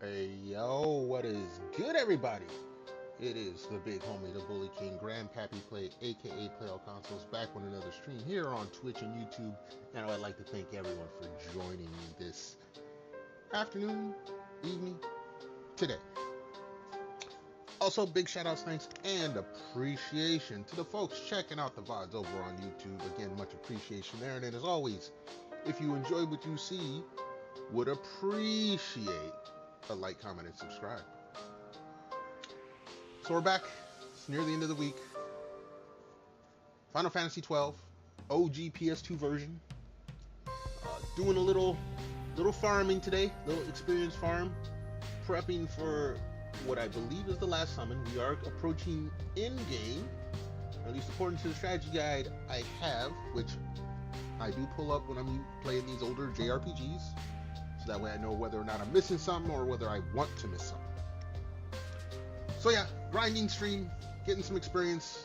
Hey yo, what is good, everybody? It is the big homie, the Bully King, Grandpappy Play, aka Play All Consoles, back with another stream here on Twitch and YouTube. And I'd like to thank everyone for joining me this afternoon, evening, today. Also, big shout outs, thanks, and appreciation to the folks checking out the VODs over on YouTube. Again, much appreciation there. And then, as always, if you enjoy what you see, would appreciate a like, comment, and subscribe. So we're back. It's near the end of the week. Final Fantasy 12, OG PS2 version. Doing a little farming today, little experience farm, prepping for what I believe is the last summon. We are approaching end game, at least according to the strategy guide I have, which I do pull up when I'm playing these older JRPGs, so that way I know whether or not I'm missing something or whether I want to miss something. So yeah, grinding stream, getting some experience.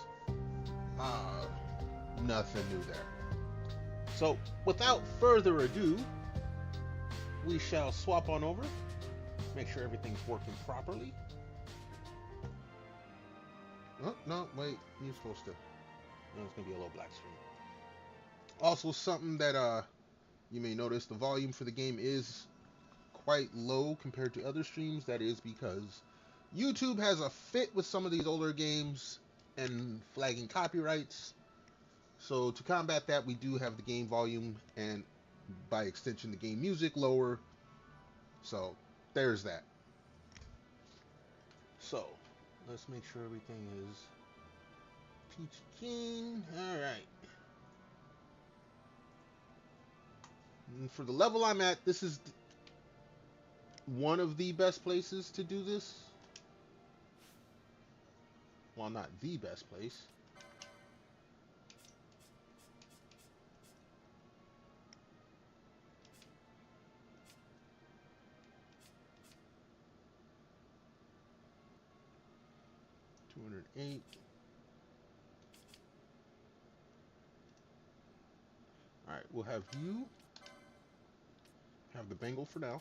Nothing new there. So without further ado, we shall swap on over, make sure everything's working properly. Oh, no, wait, you're supposed to. No, it's gonna be a little black screen. Also, something that you may notice, the volume for the game is quite low compared to other streams. That is because YouTube has a fit with some of these older games and flagging copyrights. So to combat that, we do have the game volume and by extension the game music lower. So there's that. So let's make sure everything is peachy keen. All right. And for the level I'm at, this is one of the best places to do this. Well, not the best place. $208. All right, we'll have you have the Bengal for now.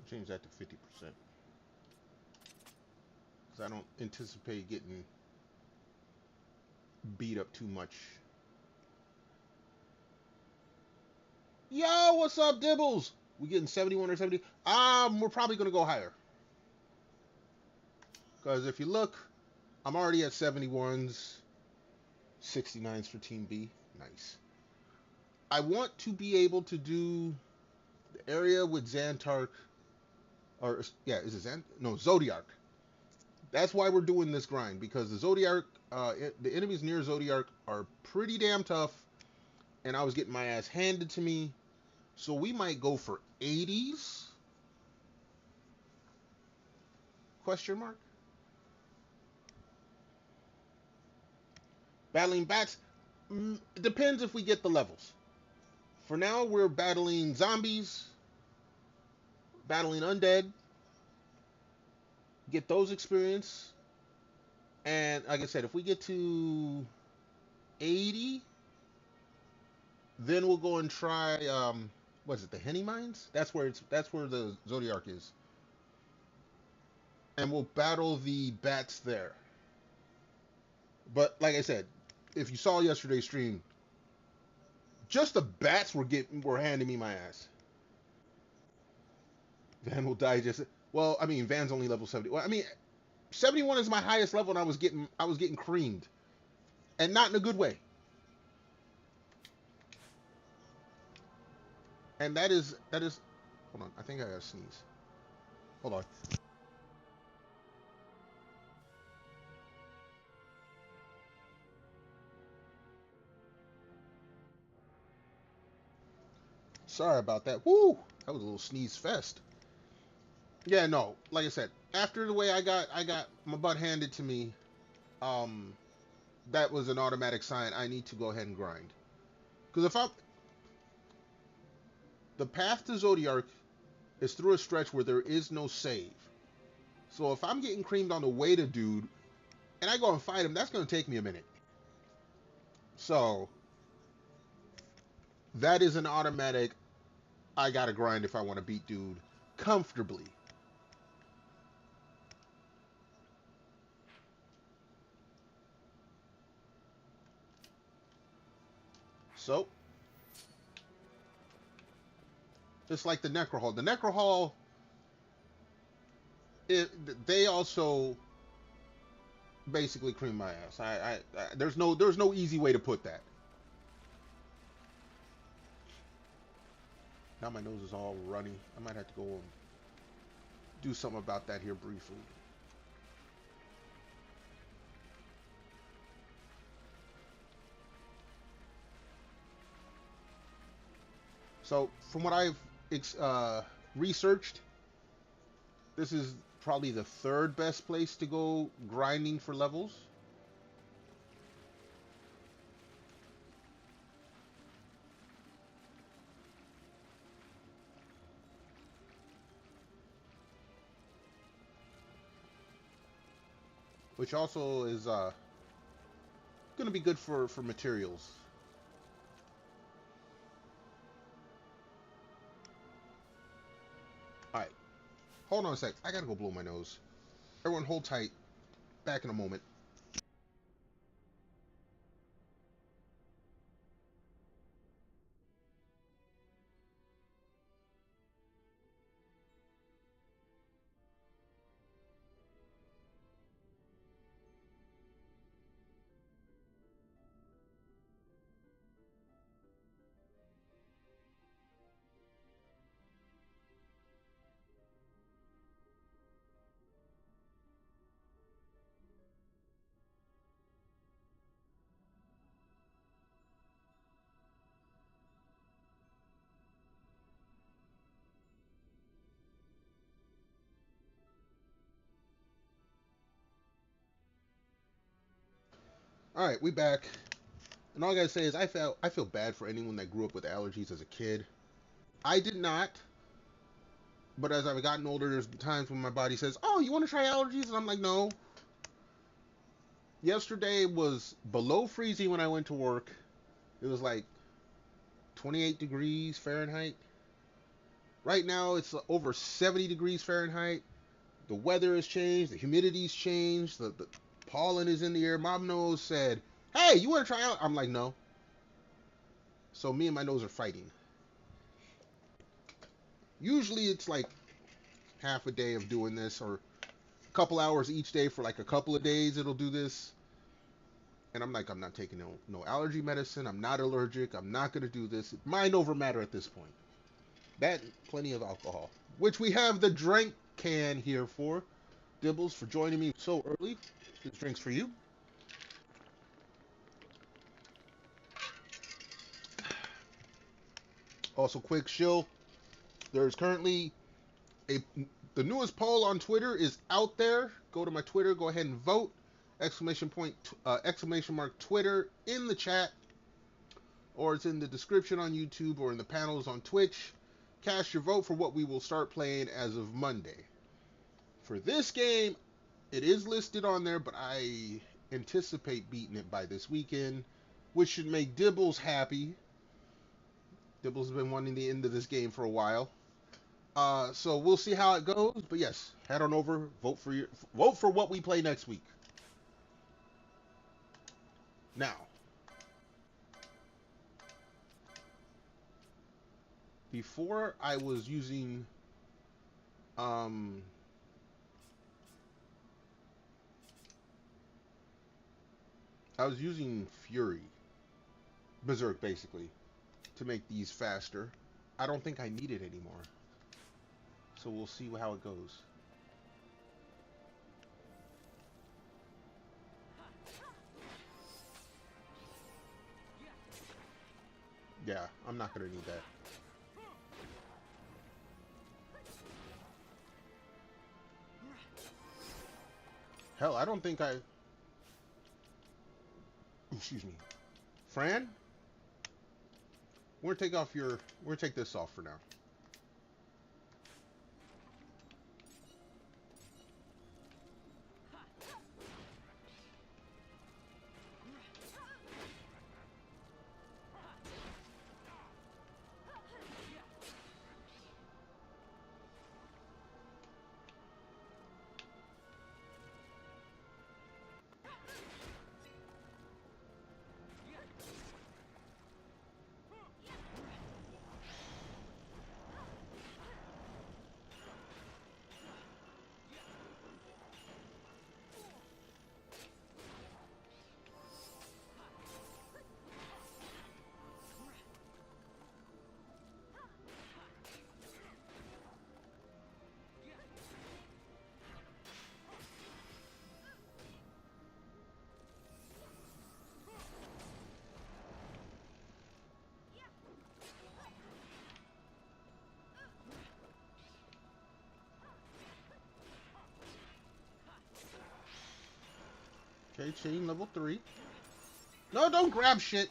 Change that to 50%. Because I don't anticipate getting beat up too much. Yo, what's up, Dibbles? We getting 71 or 70? We're probably going to go higher. Because if you look, I'm already at 71s, 69s for Team B. Nice. I want to be able to do the area with Xantark, or yeah, is it No, Zodiark. That's why we're doing this grind, because the Zodiark, the enemies near Zodiark are pretty damn tough, and I was getting my ass handed to me. So we might go for 80s? Question mark? Battling bats? It depends if we get the levels. For now, we're battling zombies, battling undead, get those experience. And like I said, if we get to 80, then we'll go and try what is it, the Henny Mines? That's where the Zodiark is. And we'll battle the bats there. But like I said, if you saw yesterday's stream, just the bats were handing me my ass. Van will die just. Well, I mean, Van's only level 70. Well, I mean, 71 is my highest level, and I was getting creamed, and not in a good way. And that is. Hold on, I think I gotta sneeze. Hold on. Sorry about that. Woo! That was a little sneeze fest. Yeah, no. Like I said, after the way I got my butt handed to me, that was an automatic sign I need to go ahead and grind. Because The path to Zodiark is through a stretch where there is no save. So if I'm getting creamed on the way to dude, and I go and fight him, that's going to take me a minute. So that is an automatic, I got to grind if I want to beat dude comfortably. So, it's like the Necrohall. The Necrohall, they also basically cream my ass. There's no easy way to put that. Now my nose is all runny. I might have to go and do something about that here briefly. So from what I've researched, this is probably the third best place to go grinding for levels. Which also is going to be good for materials. Alright. Hold on a sec. I gotta go blow my nose. Everyone hold tight. Back in a moment. Alright, we back. And all I gotta say is I feel bad for anyone that grew up with allergies as a kid. I did not. But as I've gotten older, there's times when my body says, "Oh, you want to try allergies?" And I'm like, "No." Yesterday was below freezing when I went to work. It was like 28 degrees Fahrenheit. Right now, it's over 70 degrees Fahrenheit. The weather has changed. The humidity's changed. The pollen is in the air. My nose said, "Hey, you want to try out?" I'm like, "No." So me and my nose are fighting. Usually it's like half a day of doing this, or a couple hours each day for like a couple of days it'll do this. And I'm like, I'm not taking no allergy medicine. I'm not allergic. I'm not going to do this. Mind over matter at this point. That, plenty of alcohol. Which we have the drink can here for. Dibbles for joining me so early. This drink's for you. Also, quick shill. There's currently the newest poll on Twitter is out there. Go to my Twitter. Go ahead and vote. Exclamation mark Twitter in the chat, or it's in the description on YouTube or in the panels on Twitch. Cast your vote for what we will start playing as of Monday. For this game, it is listed on there, but I anticipate beating it by this weekend, which should make Dibbles happy. Dibbles has been wanting the end of this game for a while. So we'll see how it goes. But yes, head on over, vote for what we play next week. Now, before I was using Fury, Berserk basically, to make these faster. I don't think I need it anymore. So we'll see how it goes. Yeah, I'm not gonna need that. Hell, I don't think I... Excuse me. Fran? We're gonna take this off for now. Okay, chain level 3. No, don't grab shit.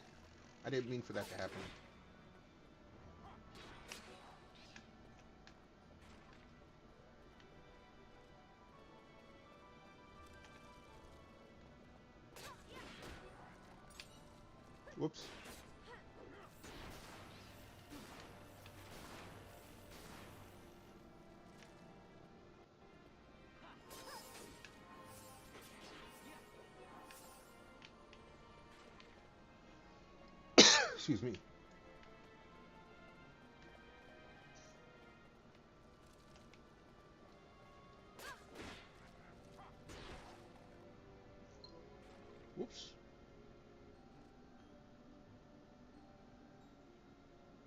I didn't mean for that to happen. Whoops. Excuse me. Whoops.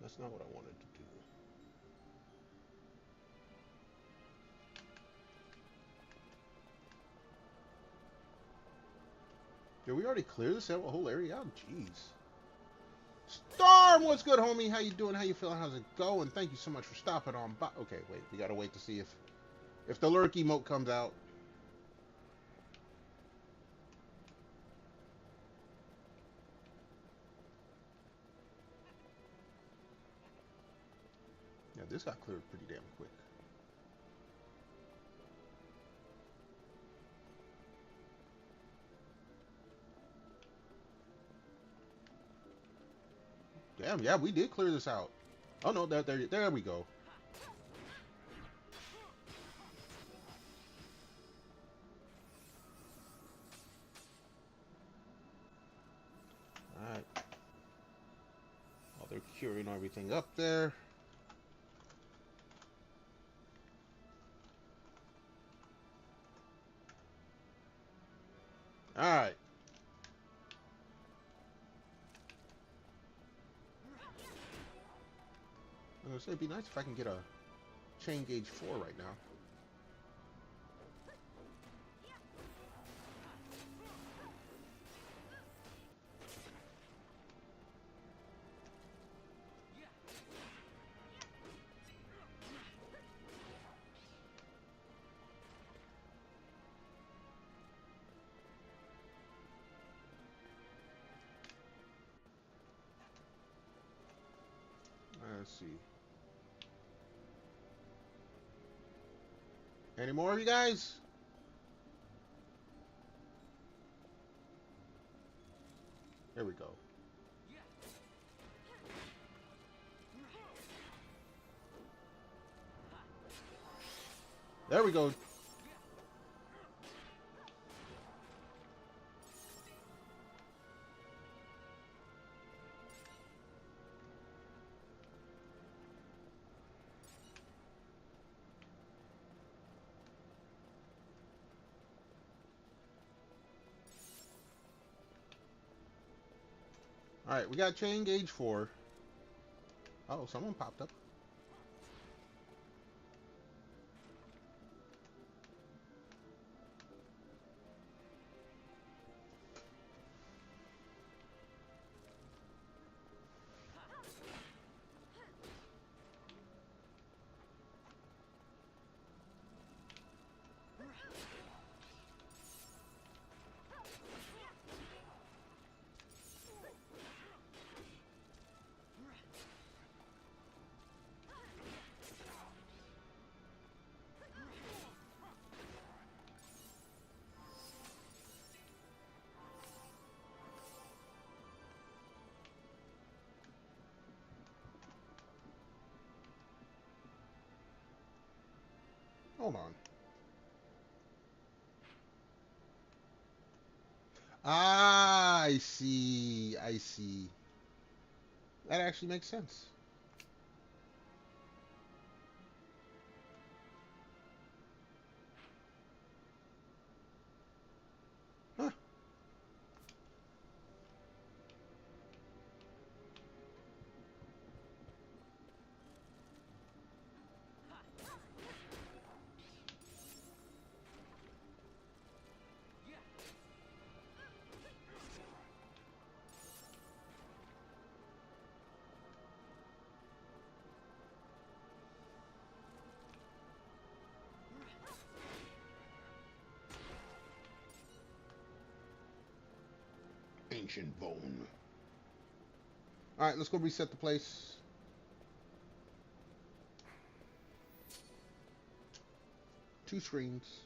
That's not what I wanted to do. Did we already clear this whole area out? Jeez. Storm, what's good, homie? How you doing? How you feeling? How's it going? Thank you so much for stopping on by. Okay, wait. We gotta wait to see if the lurk emote comes out. Yeah, this got cleared pretty damn quick. Damn, yeah, we did clear this out. Oh no, there we go. Alright. While they're curing everything up there. Alright. I was gonna say, it'd be nice if I can get a chain gauge 4 right now. Let's see. Any more of you guys? There we go. There we go. Alright, we got chain gauge 4. Oh, someone popped up. Hold on. Ah, I see. I see. That actually makes sense. Huh. Ancient bone. Alright, let's go reset the place. Two screens.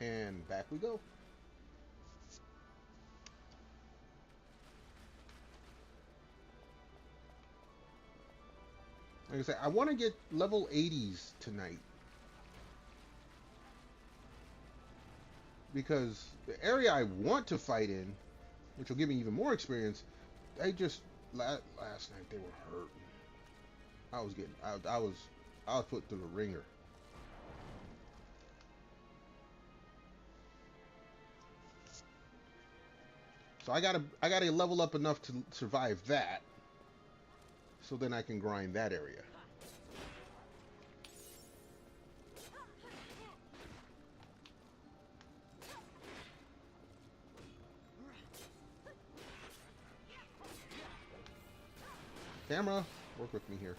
And back we go. Like I said, I want to get level 80s tonight. Because the area I want to fight in, which will give me even more experience, they just, last night they were hurting. I was put through the ringer. So I gotta level up enough to survive that, so then I can grind that area. Camera, work with me here.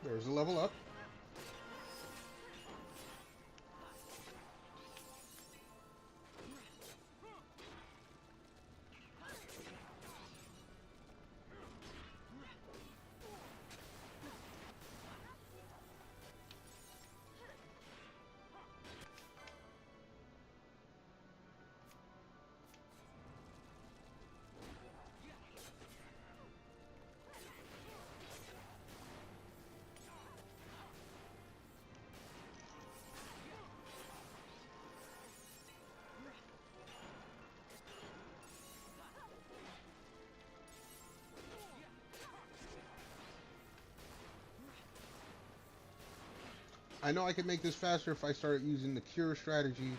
There's a level up. I know I could make this faster if I start using the cure strategy,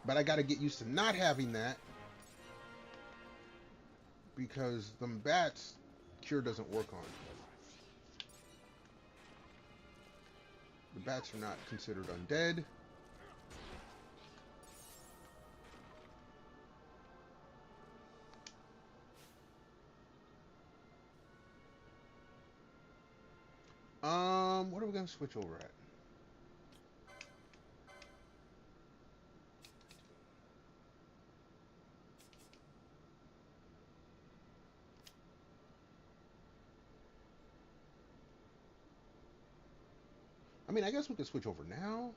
but I gotta get used to not having that, because them bats, cure doesn't work on. The bats are not considered undead. What are we gonna switch over at? I mean, I guess we could switch over now.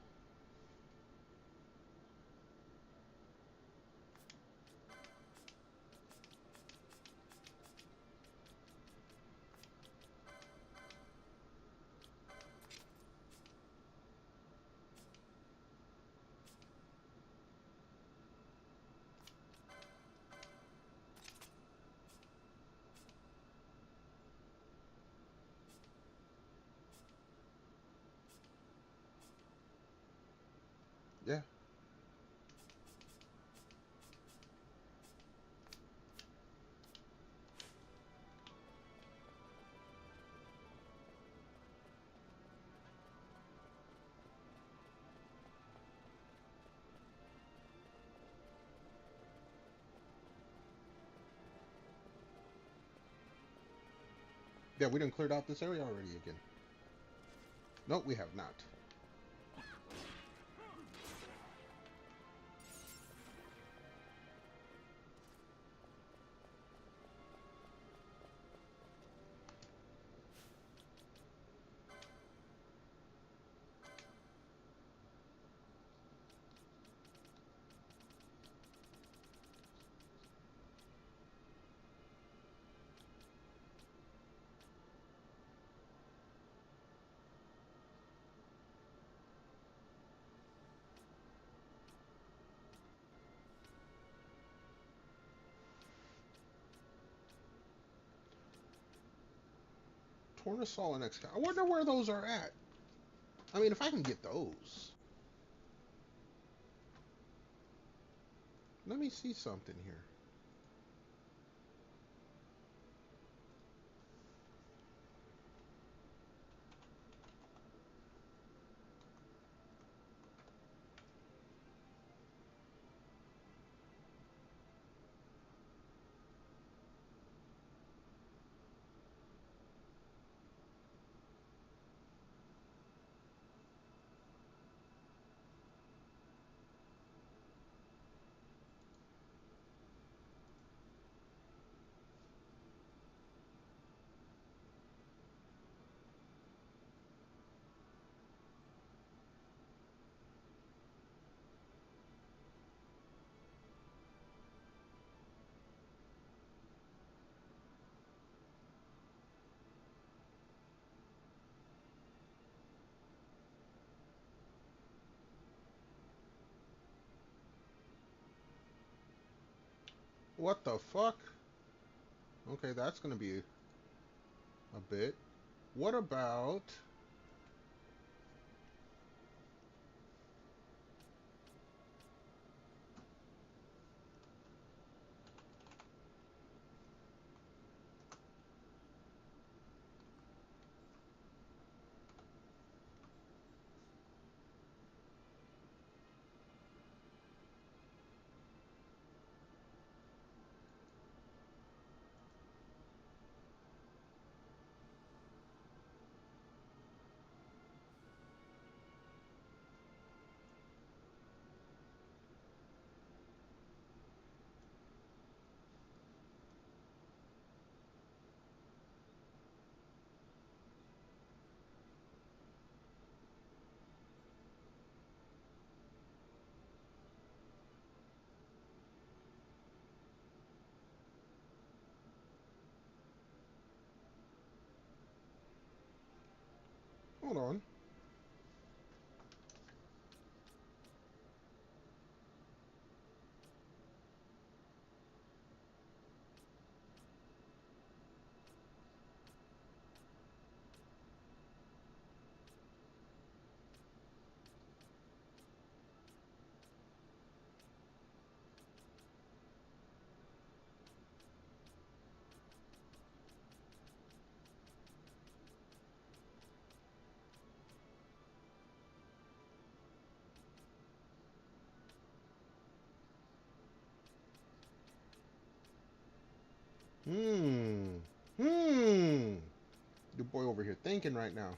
Yeah. Yeah, we done cleared out this area already again. Nope, we have not. Tornasol and X. I wonder where those are at. I mean, if I can get those. Let me see something here. What the fuck? Okay, that's gonna be a bit. What about... Hold on. Hmm. The boy over here thinking right now.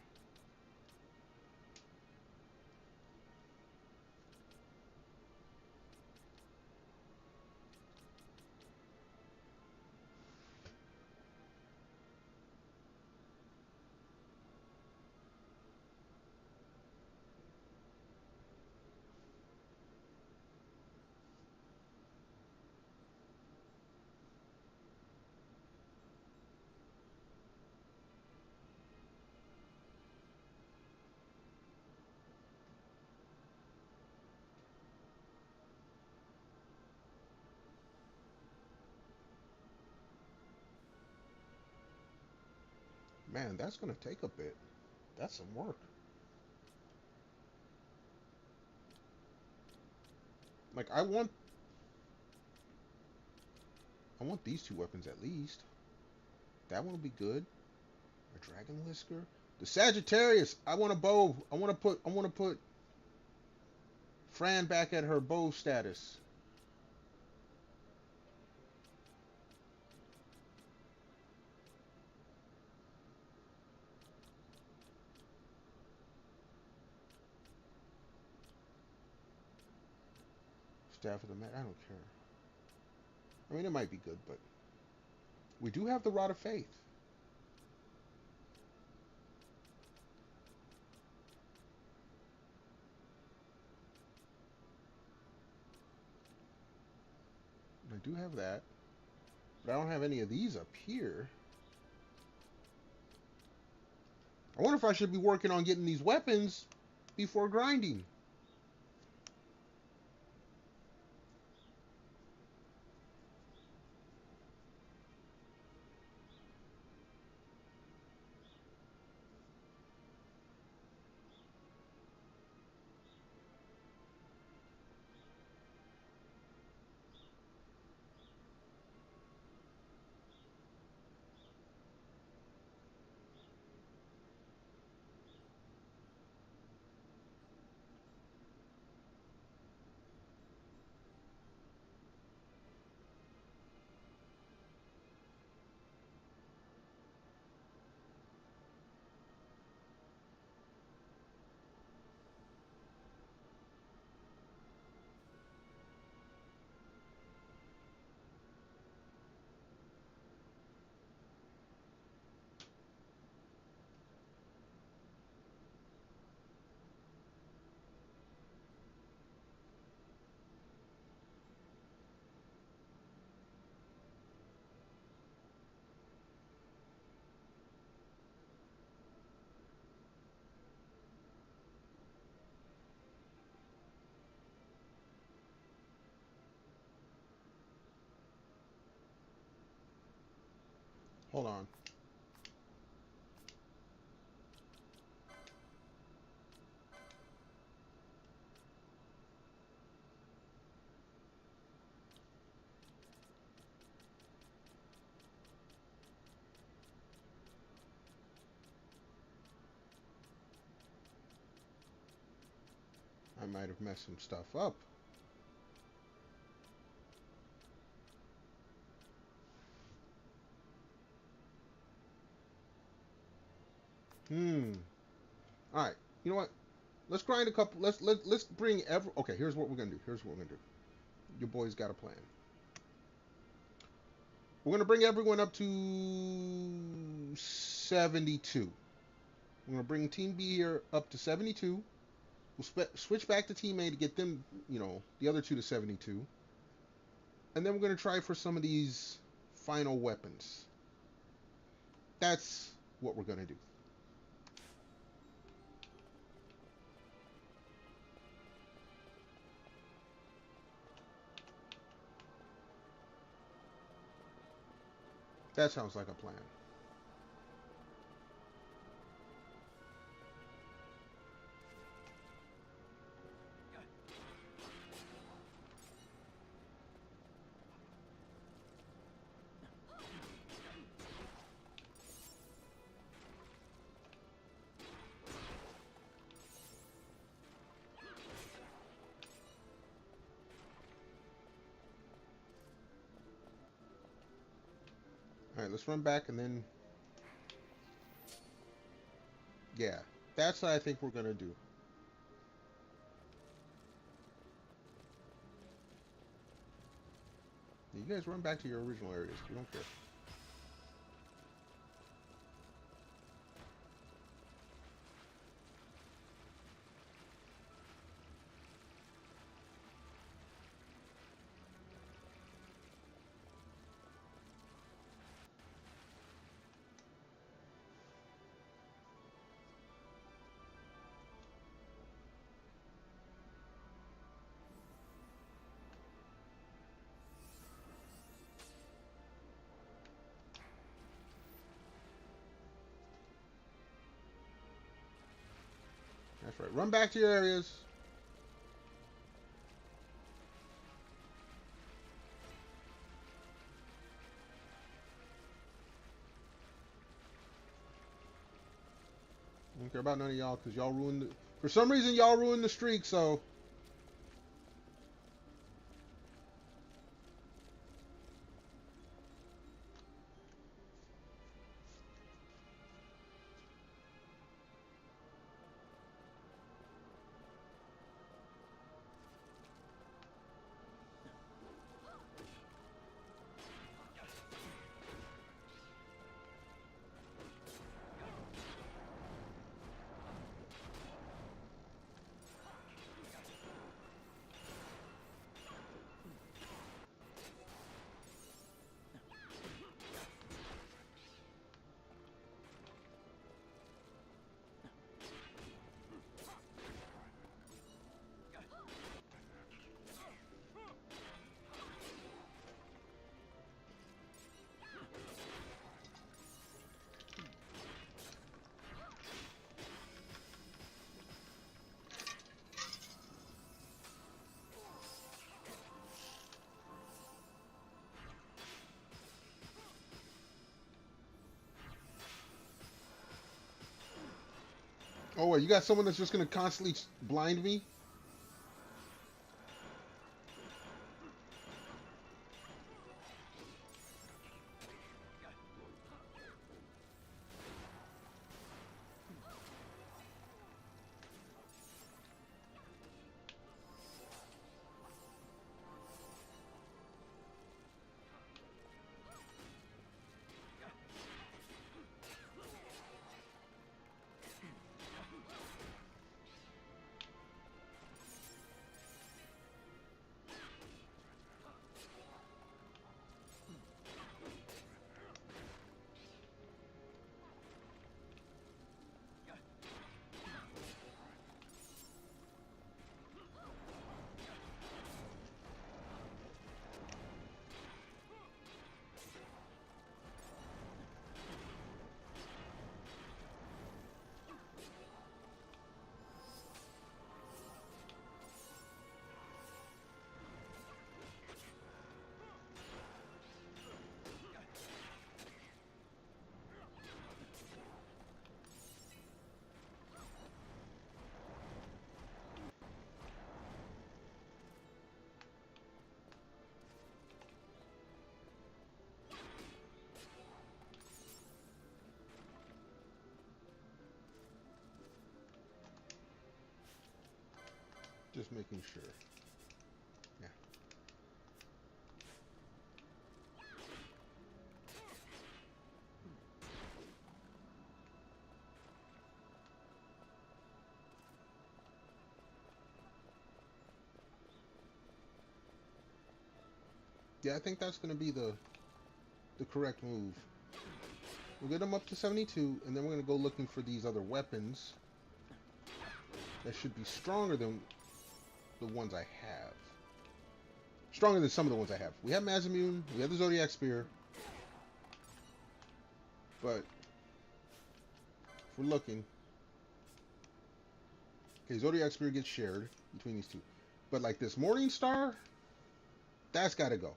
Man, that's gonna take a bit. That's some work. Like I want these two weapons at least. That one will be good. A dragon lisker. The Sagittarius. I want a bow. I want to put Fran back at her bow status. Staff of the Mat. I don't care. I mean, it might be good, but we do have the Rod of Faith. I do have that, but I don't have any of these up here. I wonder if I should be working on getting these weapons before grinding. Hold on. I might have messed some stuff up. All right. You know what? Let's grind a couple. Let's bring every. Okay. Here's what we're gonna do. Here's what we're gonna do. Your boy's got a plan. We're gonna bring everyone up to 72. We're gonna bring Team B here up to 72. We'll switch back to Team A to get them, you know, the other two to 72. And then we're gonna try for some of these final weapons. That's what we're gonna do. That sounds like a plan. All right, let's run back and then... Yeah, that's what I think we're going to do. You guys run back to your original areas. We don't care. That's right. Run back to your areas. I don't care about none of y'all because y'all ruined it. For some reason, y'all ruined the streak, so... Oh, wait, you got someone that's just gonna constantly blind me? Just making sure. Yeah. Yeah, I think that's going to be the correct move. We'll get them up to 72, and then we're going to go looking for these other weapons that should be stronger than the ones I have. Stronger than some of the ones I have. We have Mazimune, we have the Zodiac Spear, but if we're looking, okay, Zodiac Spear gets shared between these two, but like this Morning Star, that's got to go.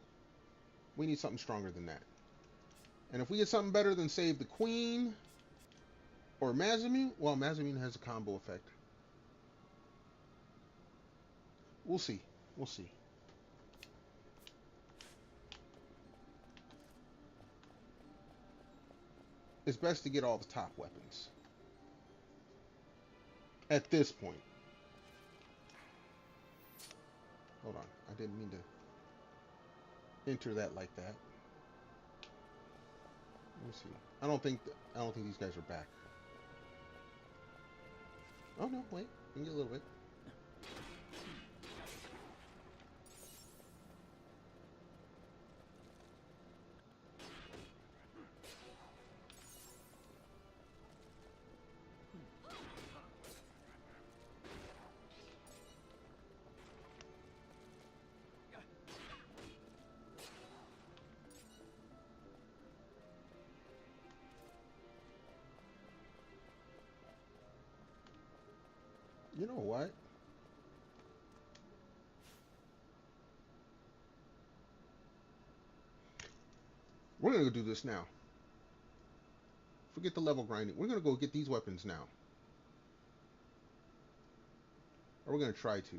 We need something stronger than that. And if we get something better than, say, the Queen or Mazimune, well, Mazimune has a combo effect. We'll see. We'll see. It's best to get all the top weapons at this point. Hold on. I didn't mean to enter that like that. Let me see. I don't think these guys are back. Oh no, wait. We can get a little bit. You know what? We're gonna go do this now. Forget the level grinding. We're gonna go get these weapons now. Or we're gonna try to.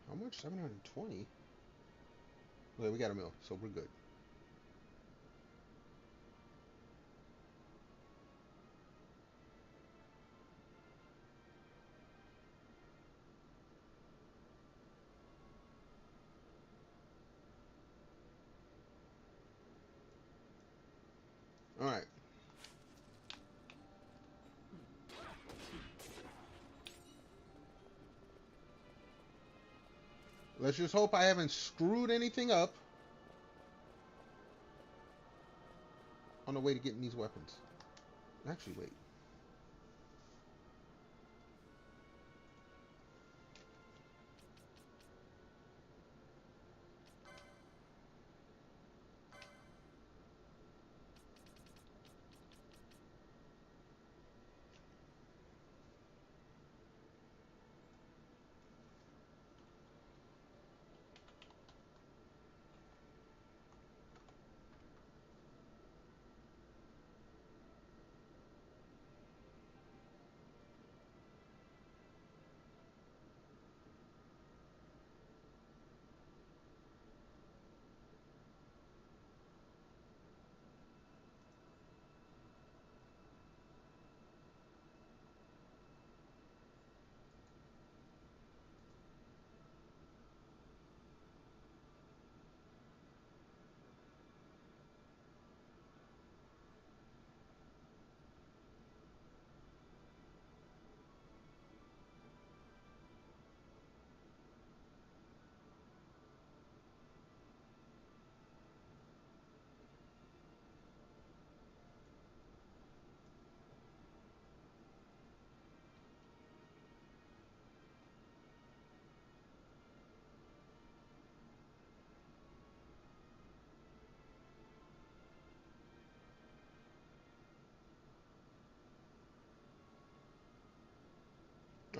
How much? 720? Okay, we got a mill, so we're good. Alright. Let's just hope I haven't screwed anything up on the way to getting these weapons. Actually, wait.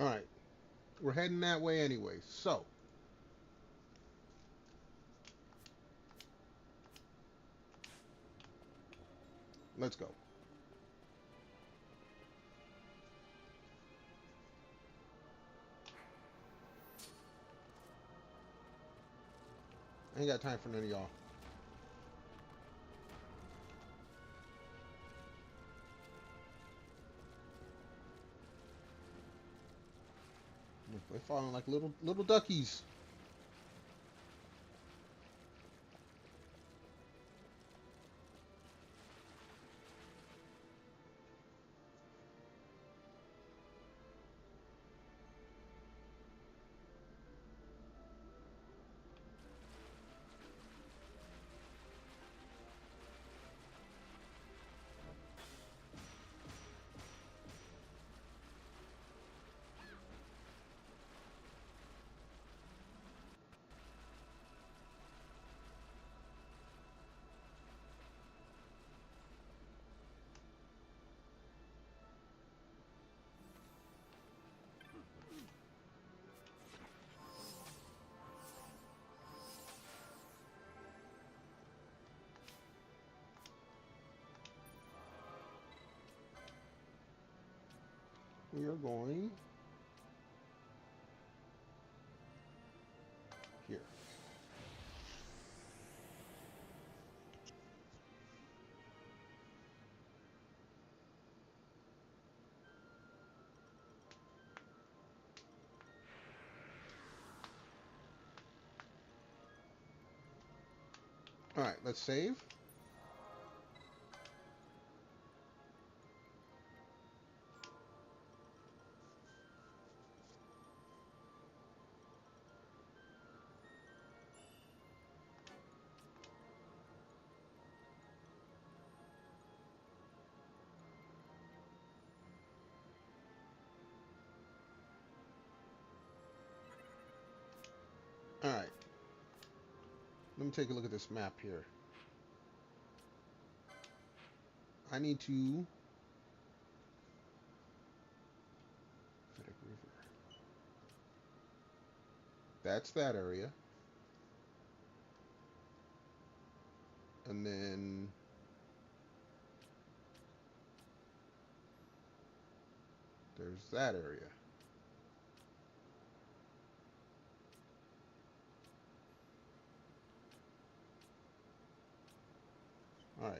All right, we're heading that way anyway. So let's go. I ain't got time for none of y'all. They're falling like little duckies. We are going here. All right, let's save. All right. Let me take a look at this map here. I need to... That's that area. And then... there's that area. All right.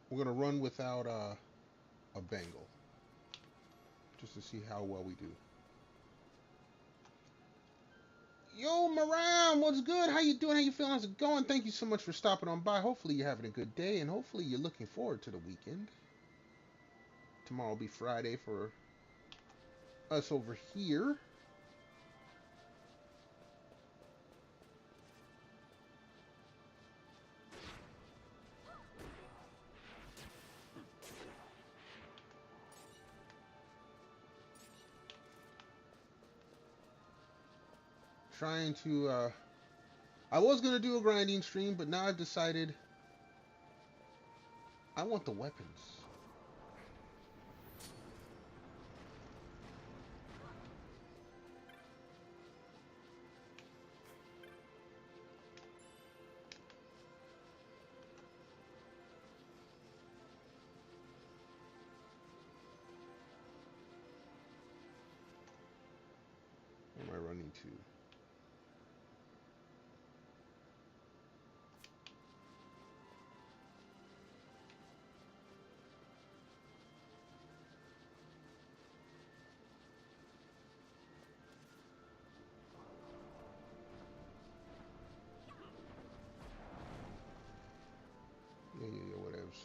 We're going to run without a Bengal, just to see how well we do. Yo, Maram, what's good? How you doing? How you feeling? How's it going? Thank you so much for stopping on by. Hopefully you're having a good day, and hopefully you're looking forward to the weekend. Tomorrow will be Friday for us over here. Trying to, I was going to do a grinding stream, but now I've decided I want the weapons. Where am I running to? Yeah, whatevs.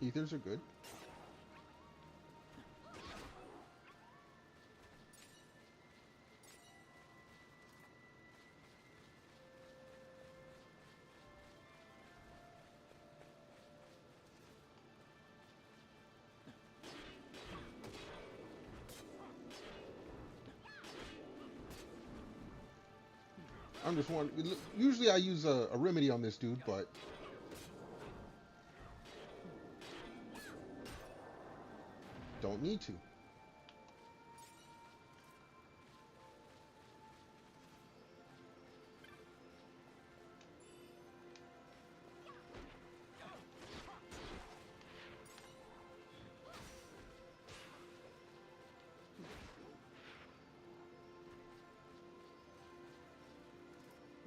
Ethers are good. I'm just wondering. Usually I use a remedy on this dude, but don't need to.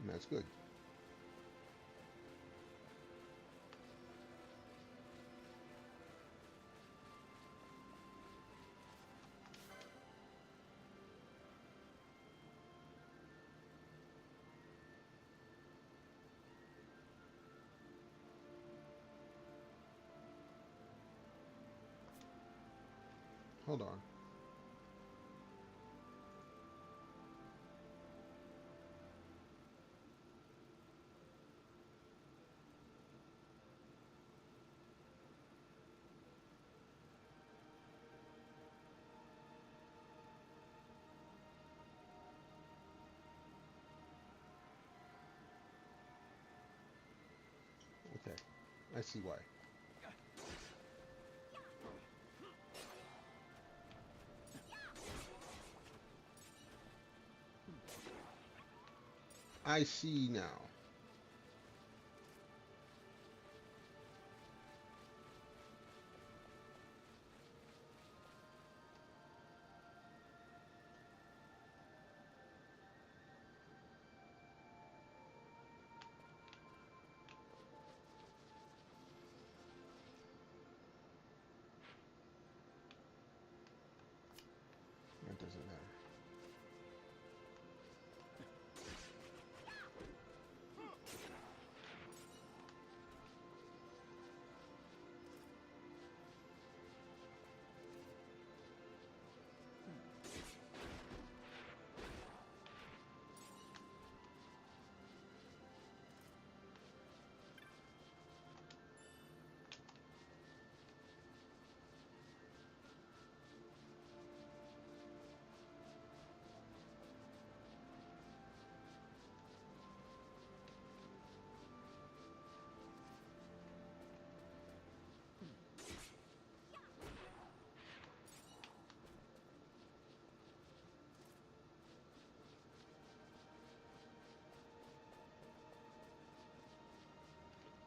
And that's good. Hold on. Okay, I see why. I see now. That doesn't matter.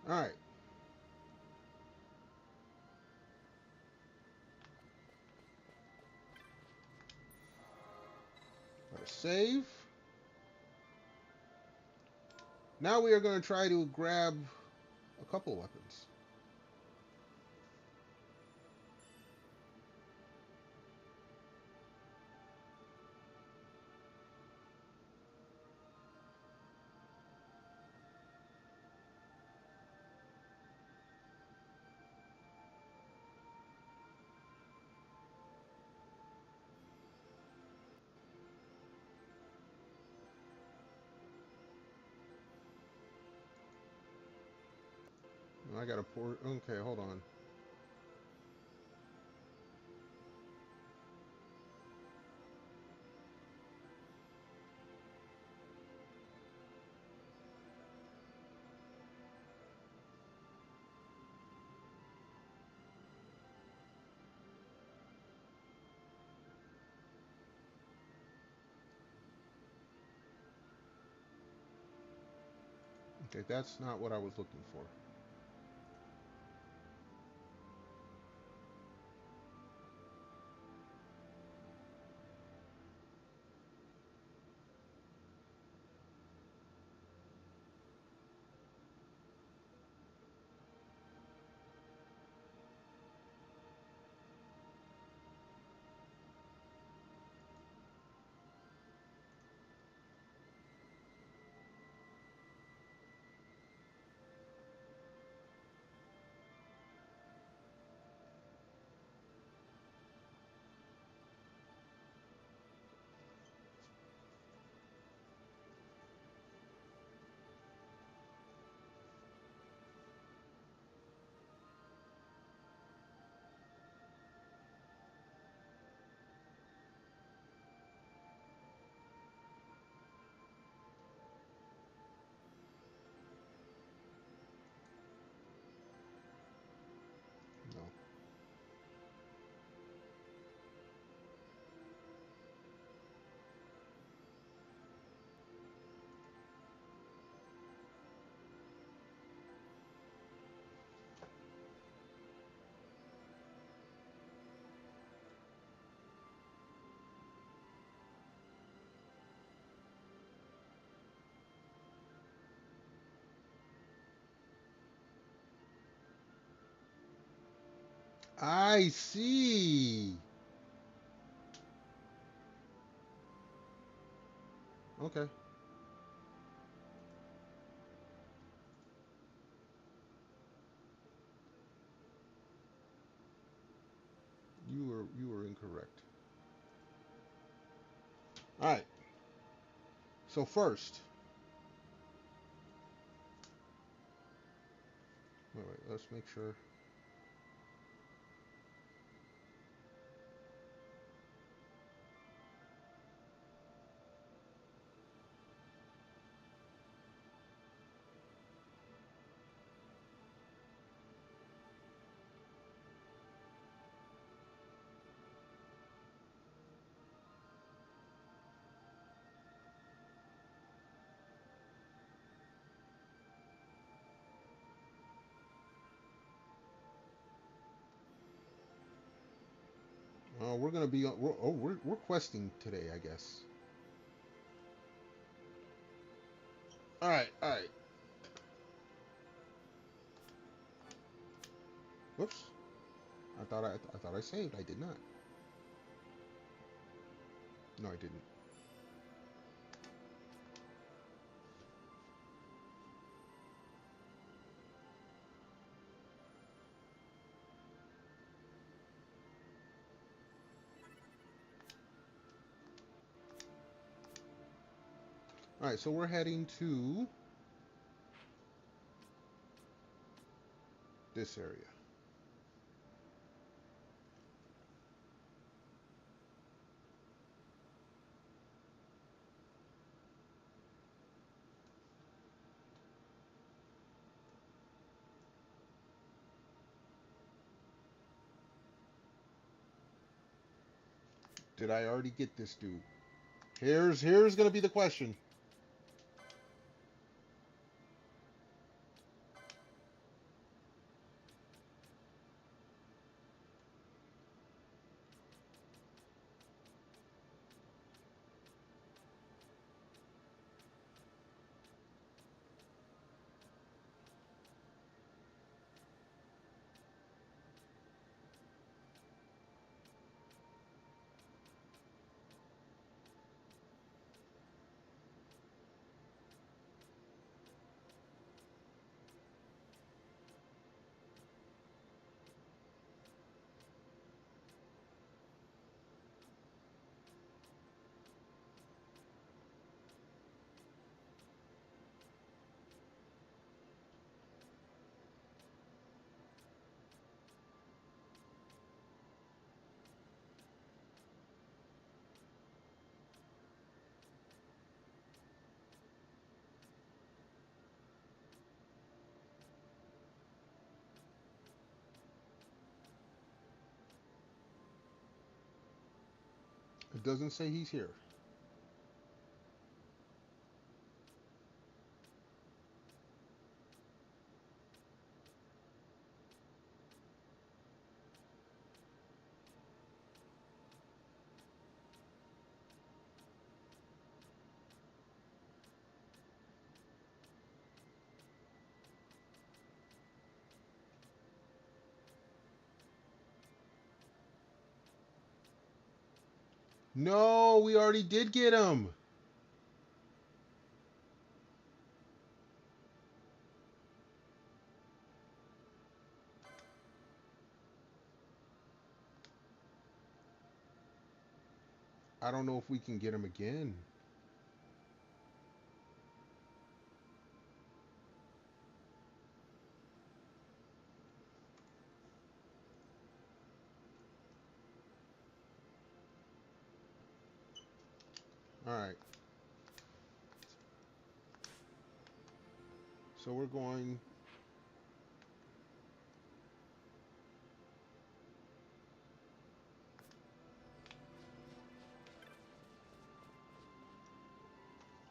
All right. Let us save. Now we are going to try to grab a couple weapons. I got a poor. Okay, hold on. Okay, that's not what I was looking for. I see. Okay. You were incorrect. All right. So first, wait, let's make sure. We're gonna be. We're questing today, I guess. All right. All right. Whoops. I thought I saved. I did not. No, I didn't. All right. So we're heading to this area. Did I already get this dude? Here's gonna be the question. It doesn't say he's here. No, we already did get him. I don't know if we can get him again. All right. So we're going.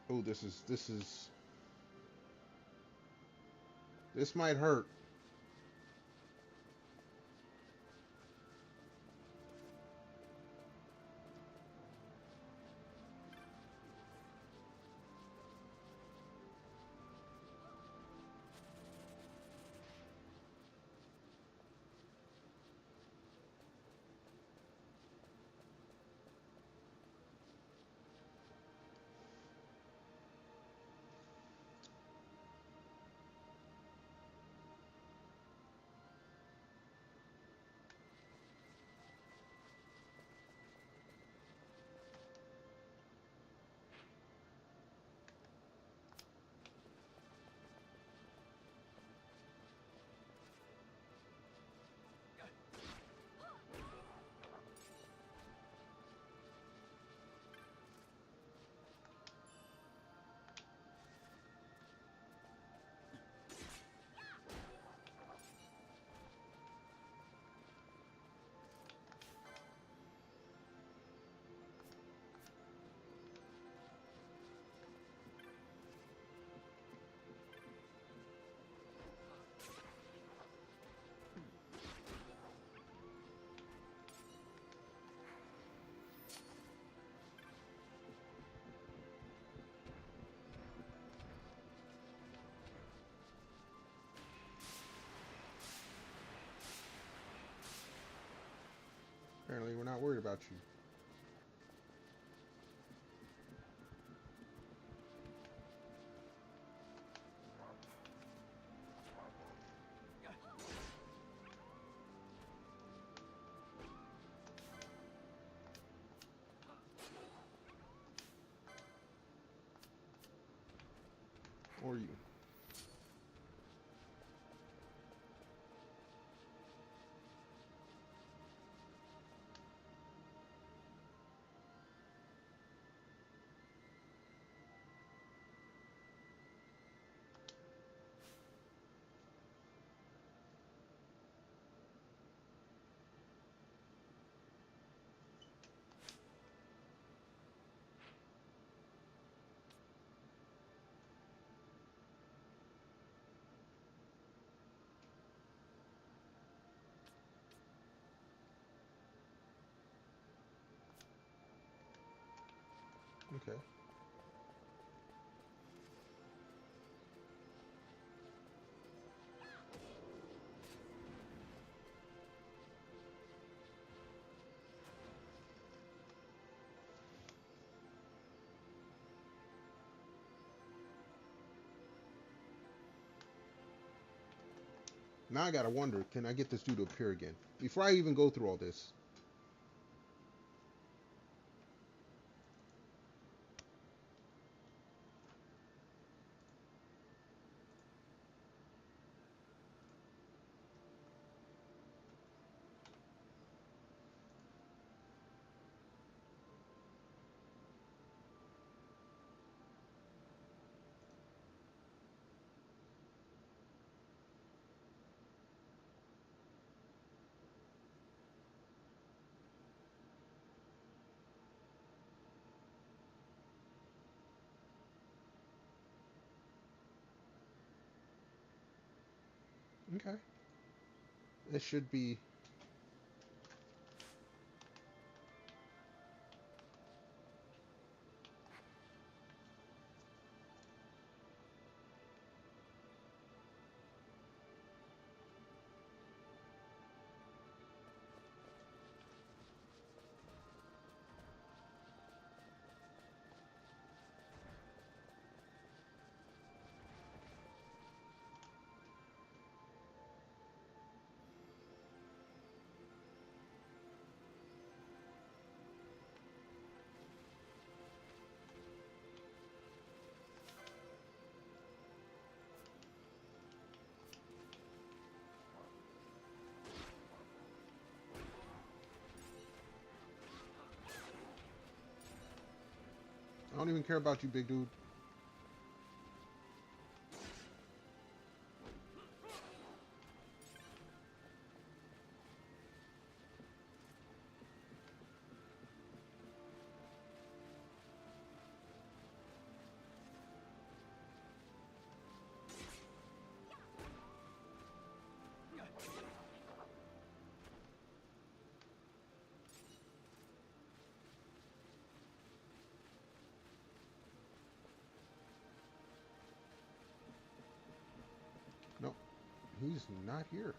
Oh, this might hurt. Apparently, we're not worried about you. Or you. Okay. Now I gotta wonder, can I get this dude to appear again? Before I even go through all this. Okay. This should be... I don't even care about you, big dude. Nope. He's not here.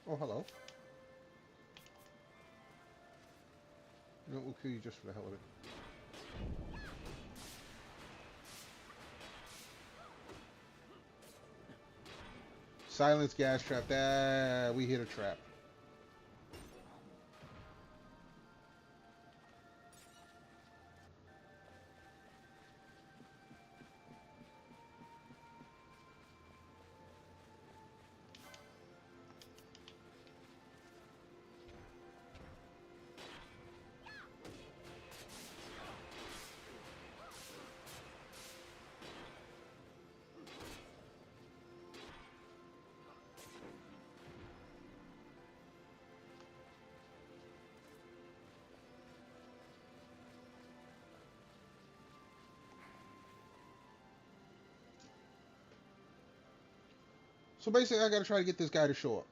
Oh, hello. No, we'll kill you just for the hell of it. Silence gas trap. That we hit a trap. So basically, I gotta try to get this guy to show up.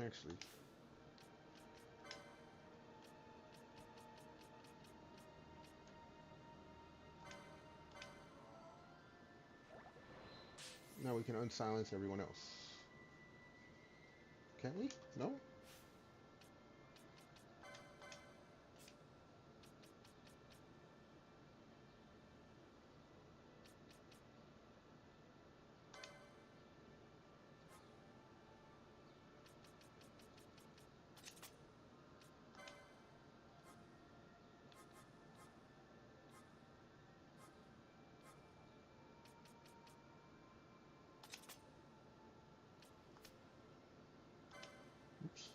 Actually, now we can unsilence everyone else. Can we? No? Oops.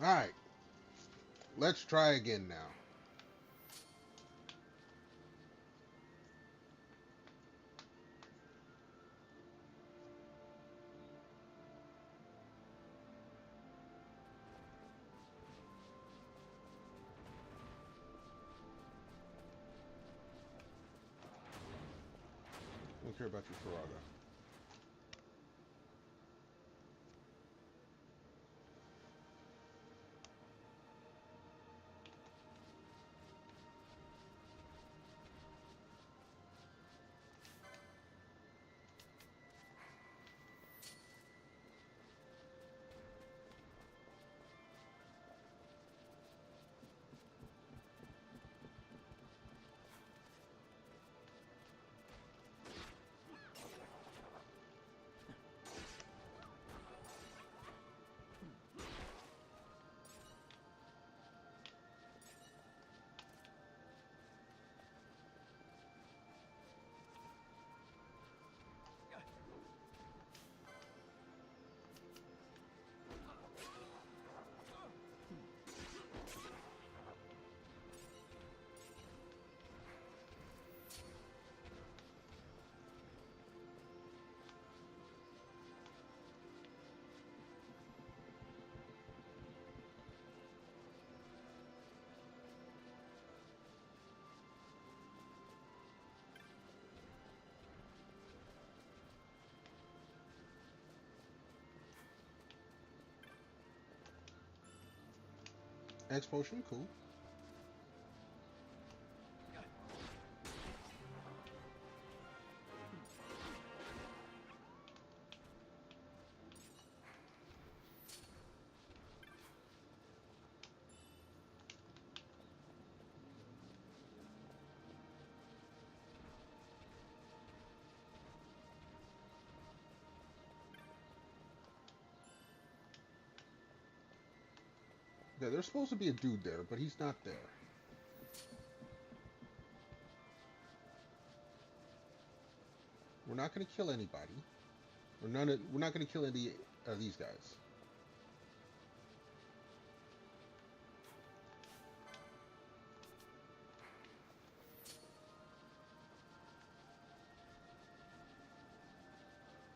Alright. Let's try again now. I don't care about your Faraga. X potion, cool. Yeah, there's supposed to be a dude there, but he's not there. We're not going to kill anybody. We're not going to kill any of these guys.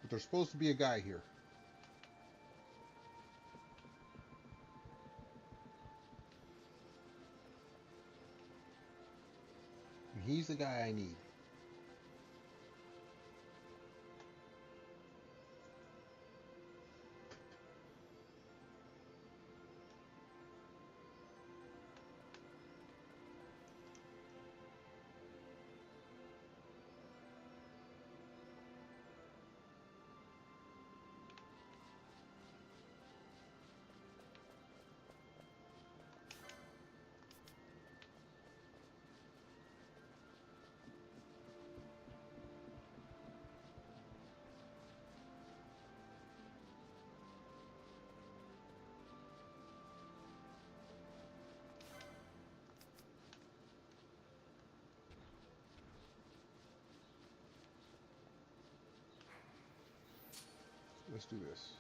But there's supposed to be a guy here. And he's the guy I need. Let's do this.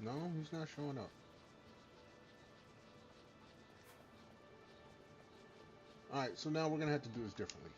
No, he's not showing up. Alright, so now we're going to have to do this differently.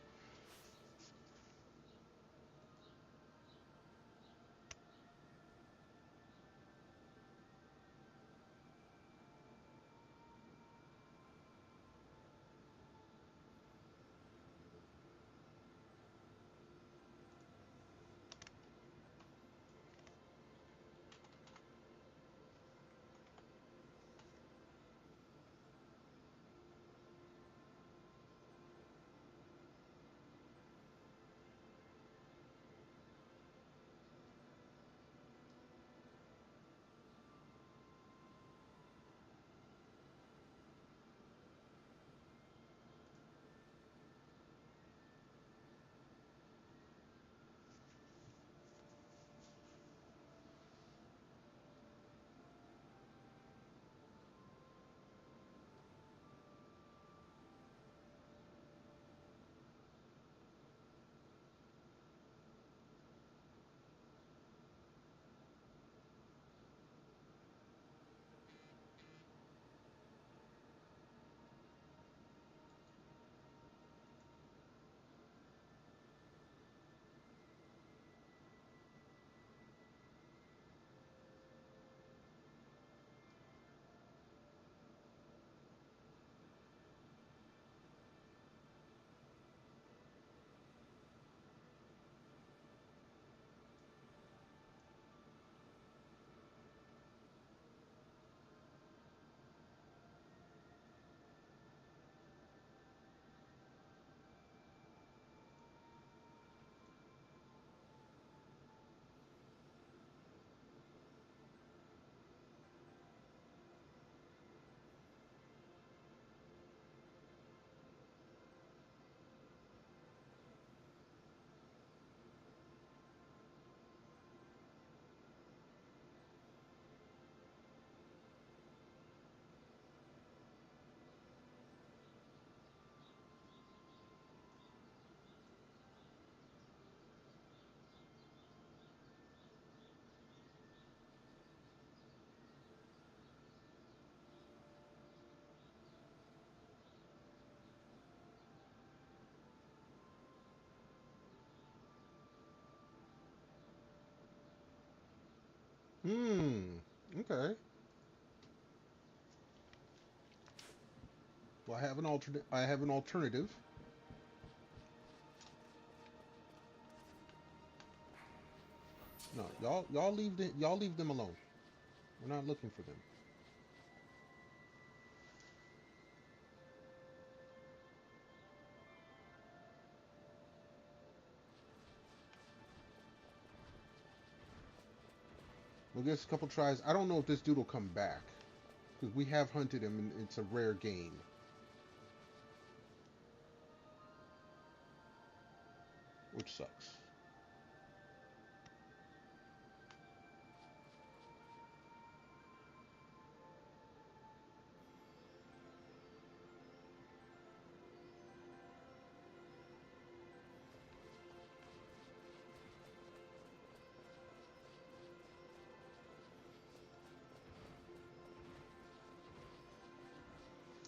Okay. Well, I have an alternate. I have an alternative. No, y'all leave them alone. We're not looking for them. We'll get a couple tries. I don't know if this dude will come back because we have hunted him and it's a rare game, which sucks.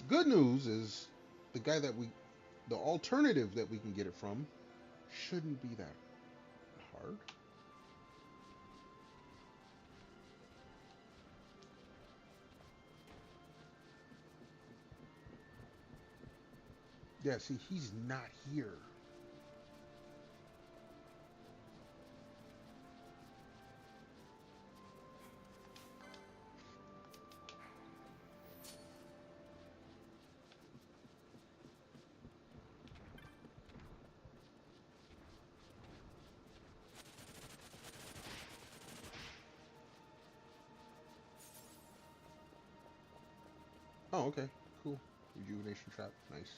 Good news is the alternative that we can get it from shouldn't be that hard. Yeah, see, he's not here. Oh, okay, cool. Rejuvenation trap, nice.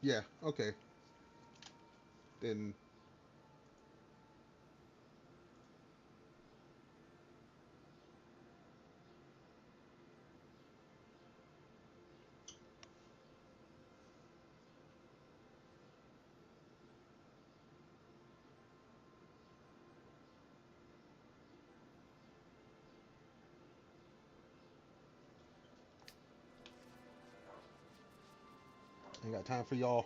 Yeah, okay. Then I ain't got time for y'all.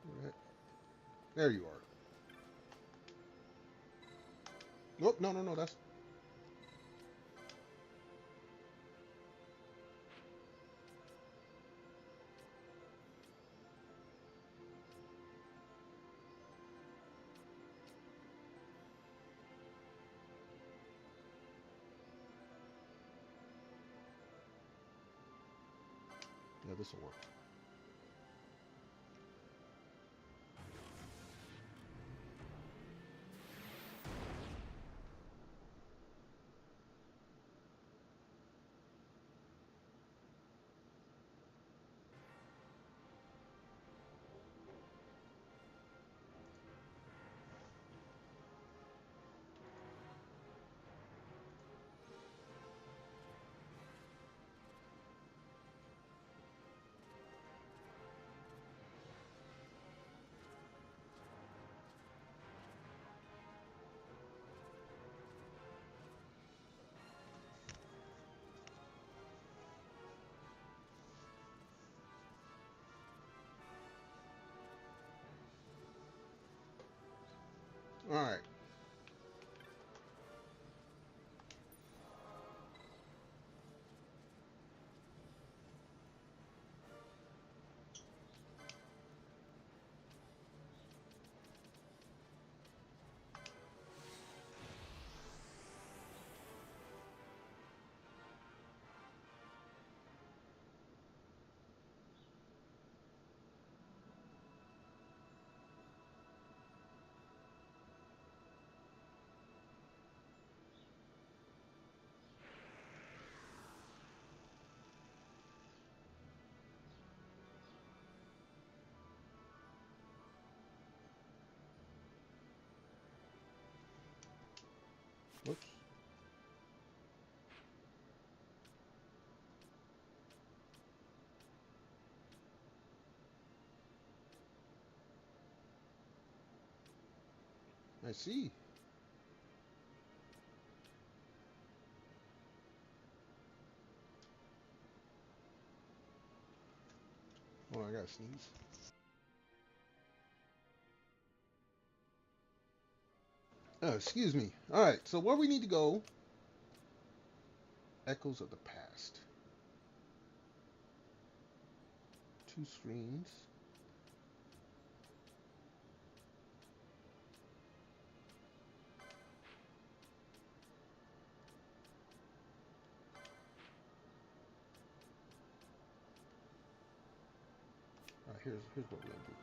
All right. There you are. Nope, no, no, no, that's... Yeah, this will work. All right. Whoops. I see. Oh, I gotta sneeze. Oh, excuse me. All right, so where we need to go? Echoes of the past. 2 screens. All right, here's what we're gonna do.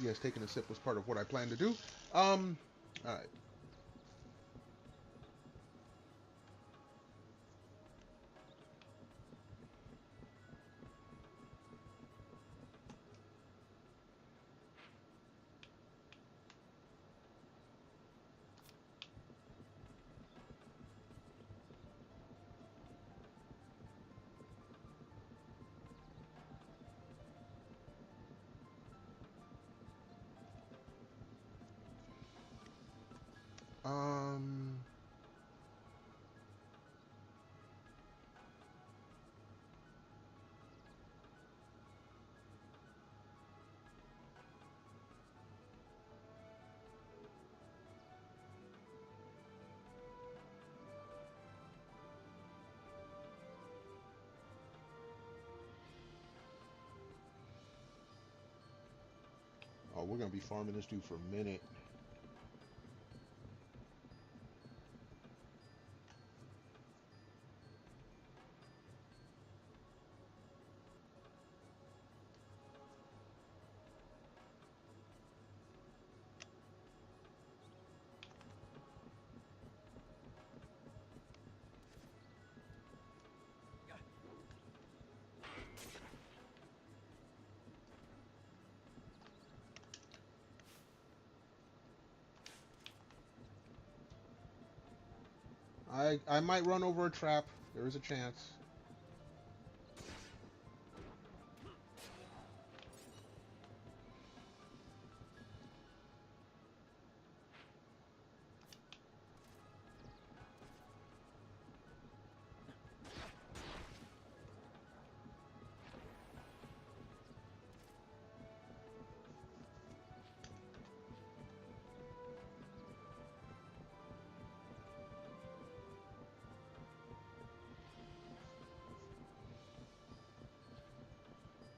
Yes, taking a sip was part of what I planned to do. All right. Um. Oh, we're gonna be farming this dude for a minute. I might run over a trap. There is a chance.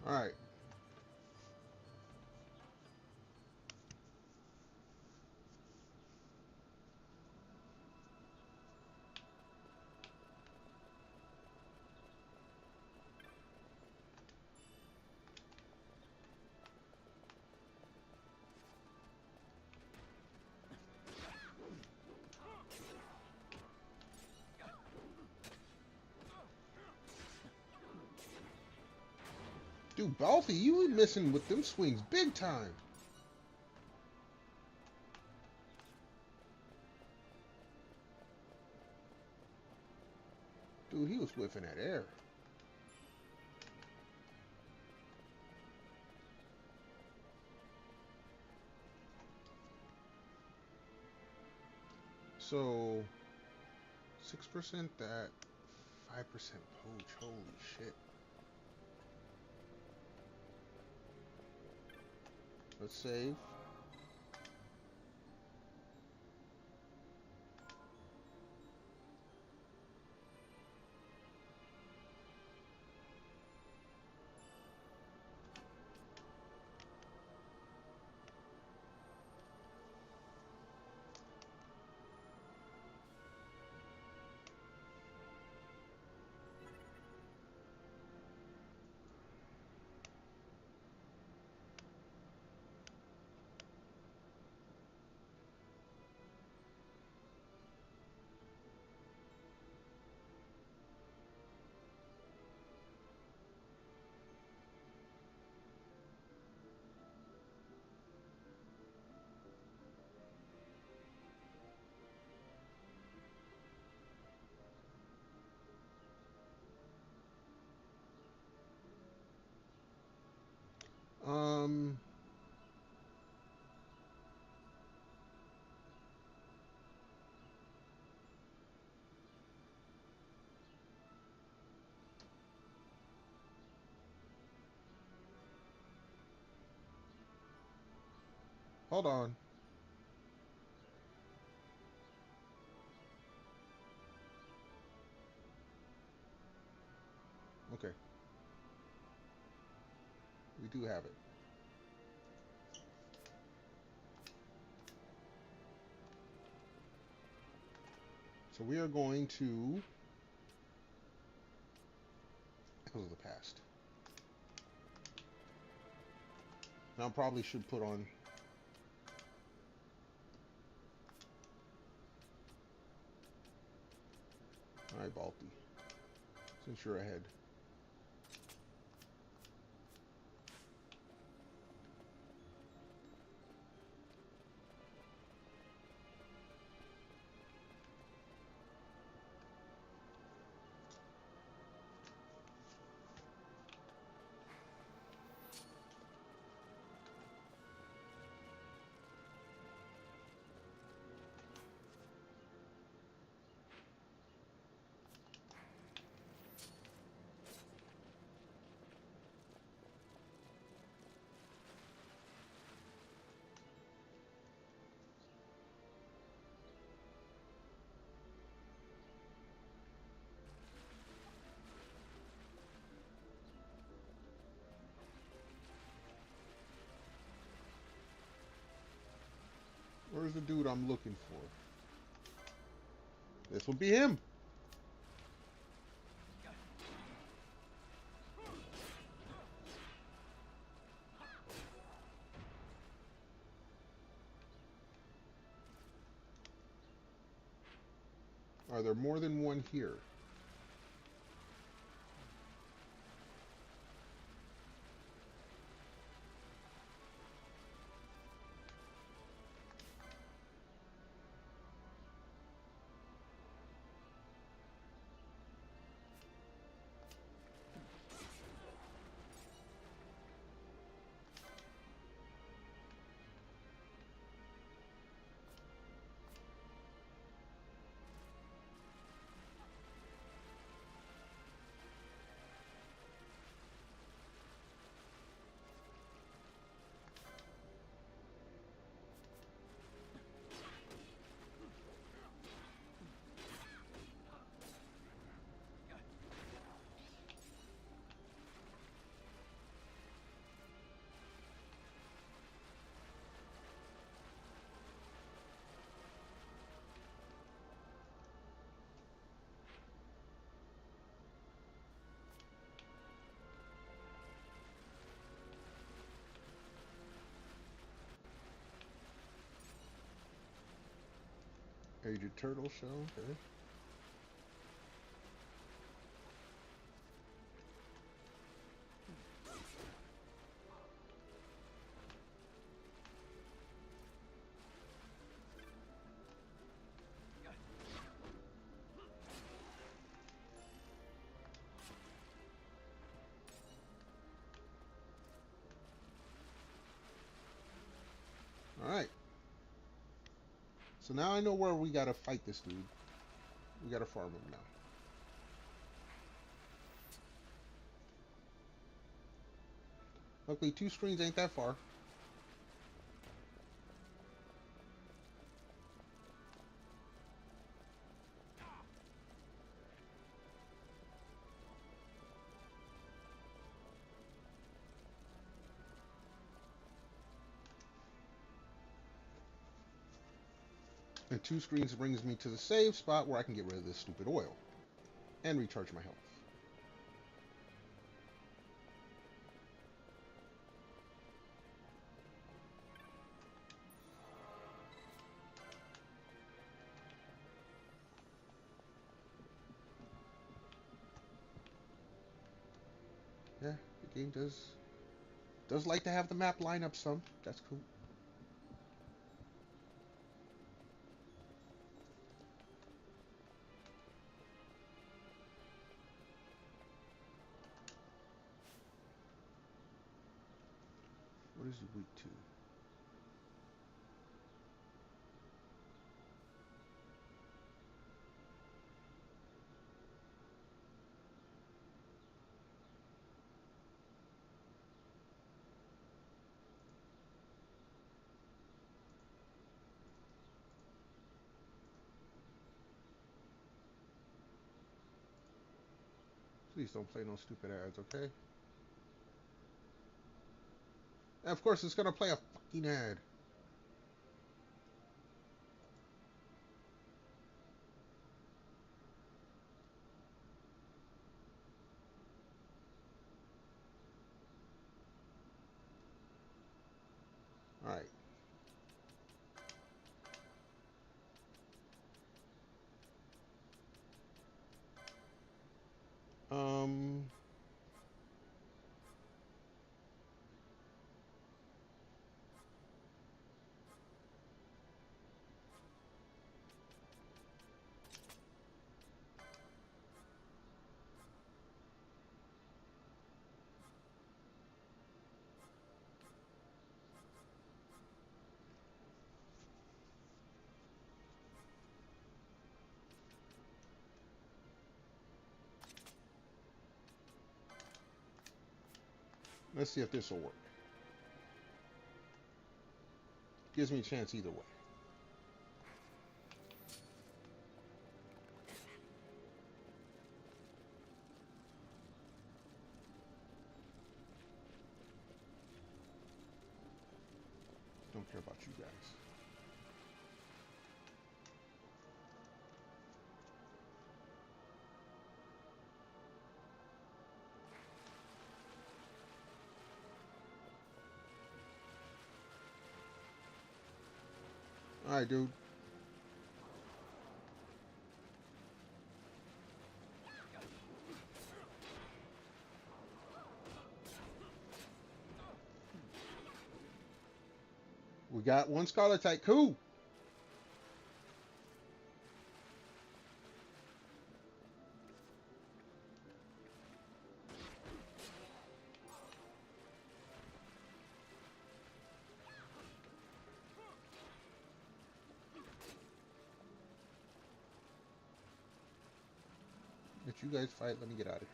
All right. Dude, Balthy, you were missing with them swings big time. Dude, he was whiffing that air. So, 6% that, 5% poach. Holy shit. Let's save. Um, hold on. Okay. We do have it. So we are going to Echoes of the Past. Now I probably should put on Alright, Balti. Since you're ahead. Where's the dude I'm looking for? This will be him. Are there more than one here? Aged turtle shell, okay. Alright. So now I know where we gotta fight this dude. We gotta farm him now. Luckily, 2 screens ain't that far. And 2 screens brings me to the save spot where I can get rid of this stupid oil. And recharge my health. Yeah, the game does like to have the map line up some. That's cool. What is he weak to? Please don't play no stupid ads, okay? And of course, it's gonna play a fucking ad. Alright. Let's see if this will work. Gives me a chance either way. Don't care about you guys. All right, dude. We got one Scholar type. Cool. Let you guys fight. Let me get out of here.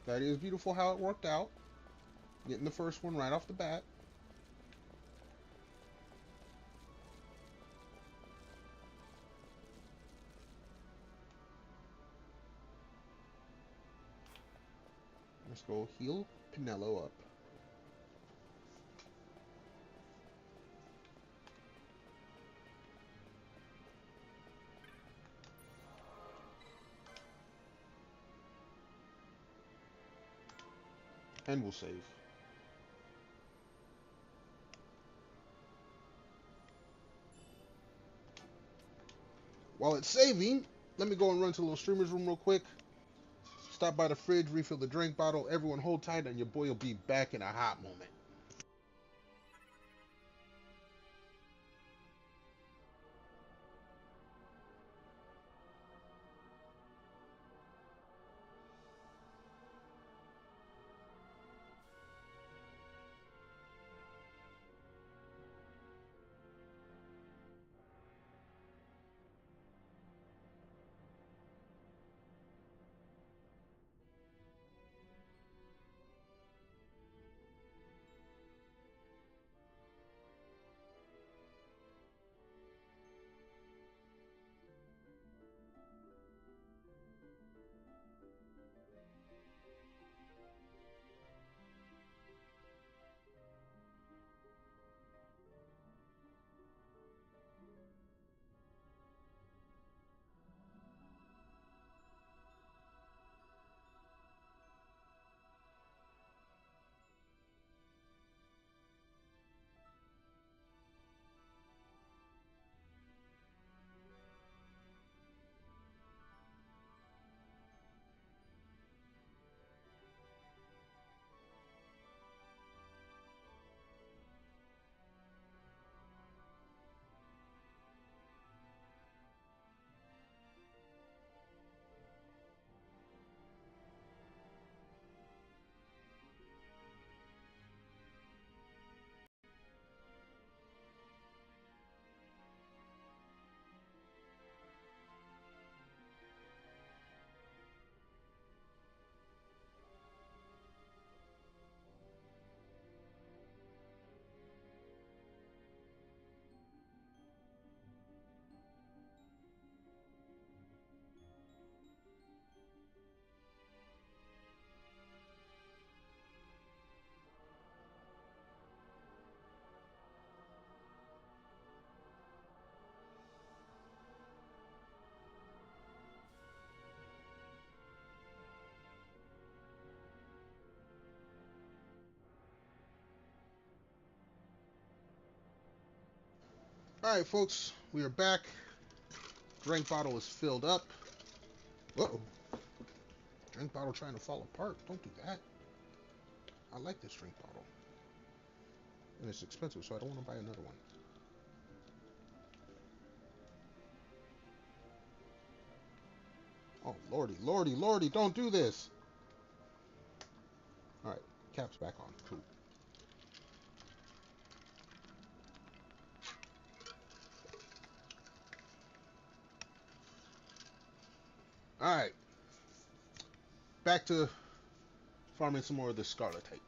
That is beautiful how it worked out. Getting the first one right off the bat. Let's go heal Pinello up. And we'll save. While it's saving, let me go and run to a little streamer's room real quick. Stop by the fridge, refill the drink bottle. Everyone hold tight and your boy will be back in a hot moment. Alright, folks, we are back. Drink bottle is filled up. Uh-oh. Drink bottle trying to fall apart. Don't do that. I like this drink bottle. And it's expensive, so I don't want to buy another one. Oh, lordy, lordy, lordy, don't do this. Alright, cap's back on. Cool. Alright. Back to farming some more of this scarletite.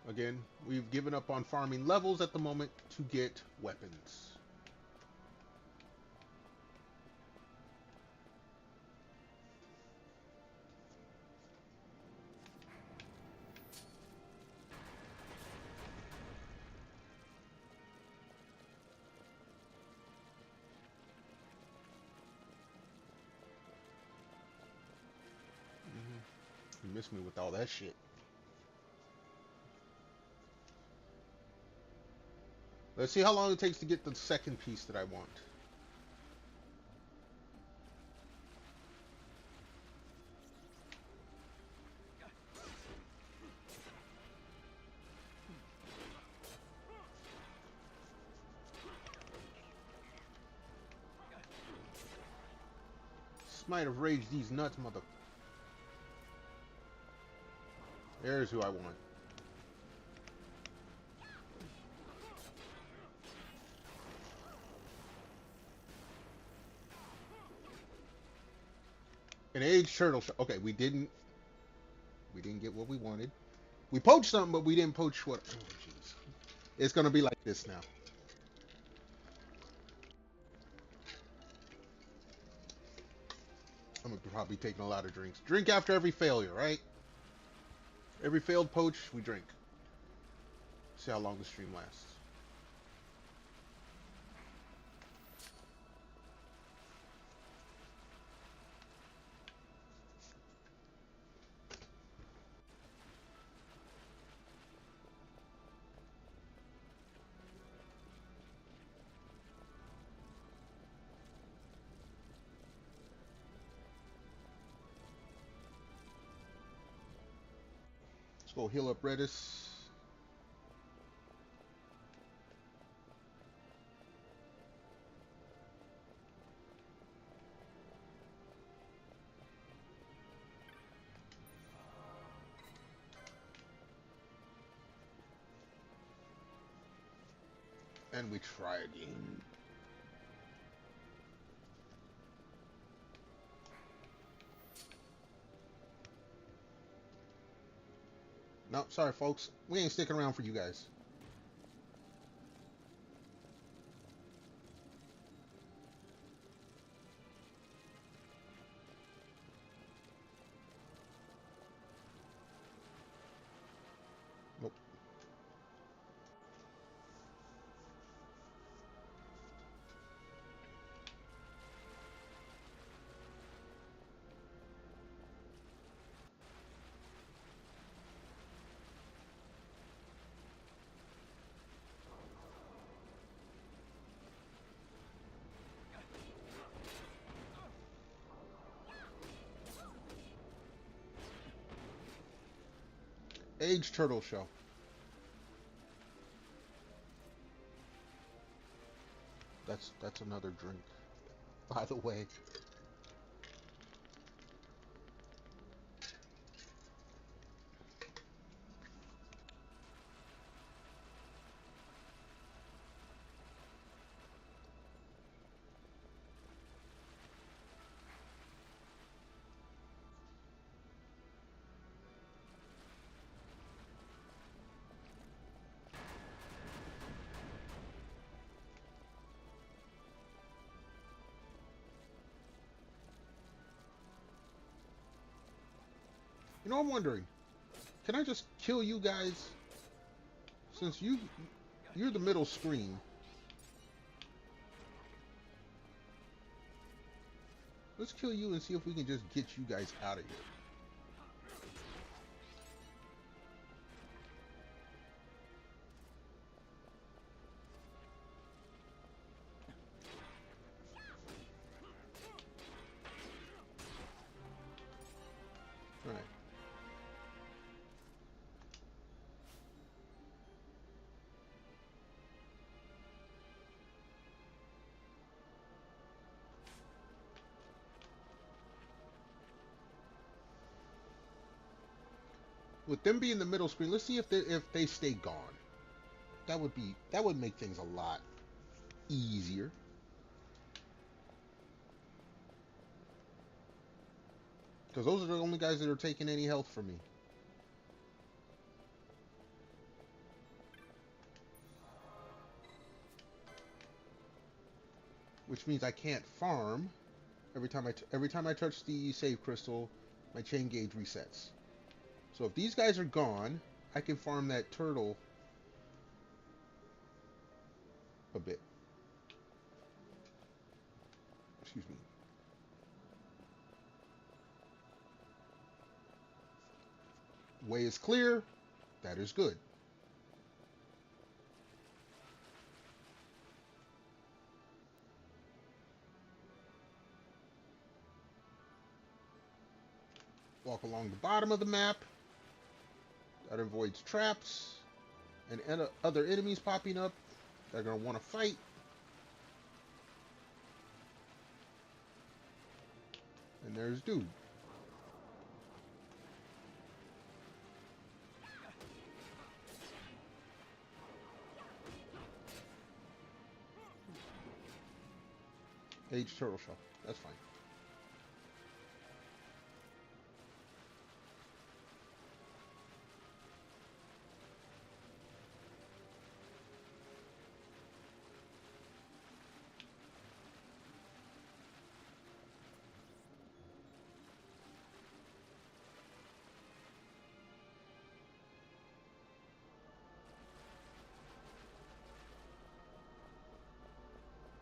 Again, we've given up on farming levels at the moment to get weapons. You missed me with all that shit. Let's see how long it takes to get the second piece that I want. Smite have raged these nuts, mother. There's who I want. An aged turtle shell. Okay, we didn't get what we wanted. We poached something, but we didn't poach what. Oh, jeez. It's gonna be like this now. I'm gonna probably taking a lot of drinks. Drink after every failure, right? Every failed poach, we drink. See how long the stream lasts. Let's go heal up Redis. And we try again. No, sorry folks. We ain't sticking around for you guys. Nope. Aged turtle shell. That's another drink, by the way. You know, I'm wondering, can I just kill you guys? Since you're the middle screen. Let's kill you and see if we can just get you guys out of here. With them being the middle screen, let's see if they stay gone. That would make things a lot easier. Because those are the only guys that are taking any health from me. Which means I can't farm. Every time I touch the save crystal, my chain gauge resets. So if these guys are gone, I can farm that turtle a bit. Excuse me. Way is clear. That is good. Walk along the bottom of the map. That avoids traps and other enemies popping up. They're going to want to fight. And there's dude. Aged turtle shell. That's fine.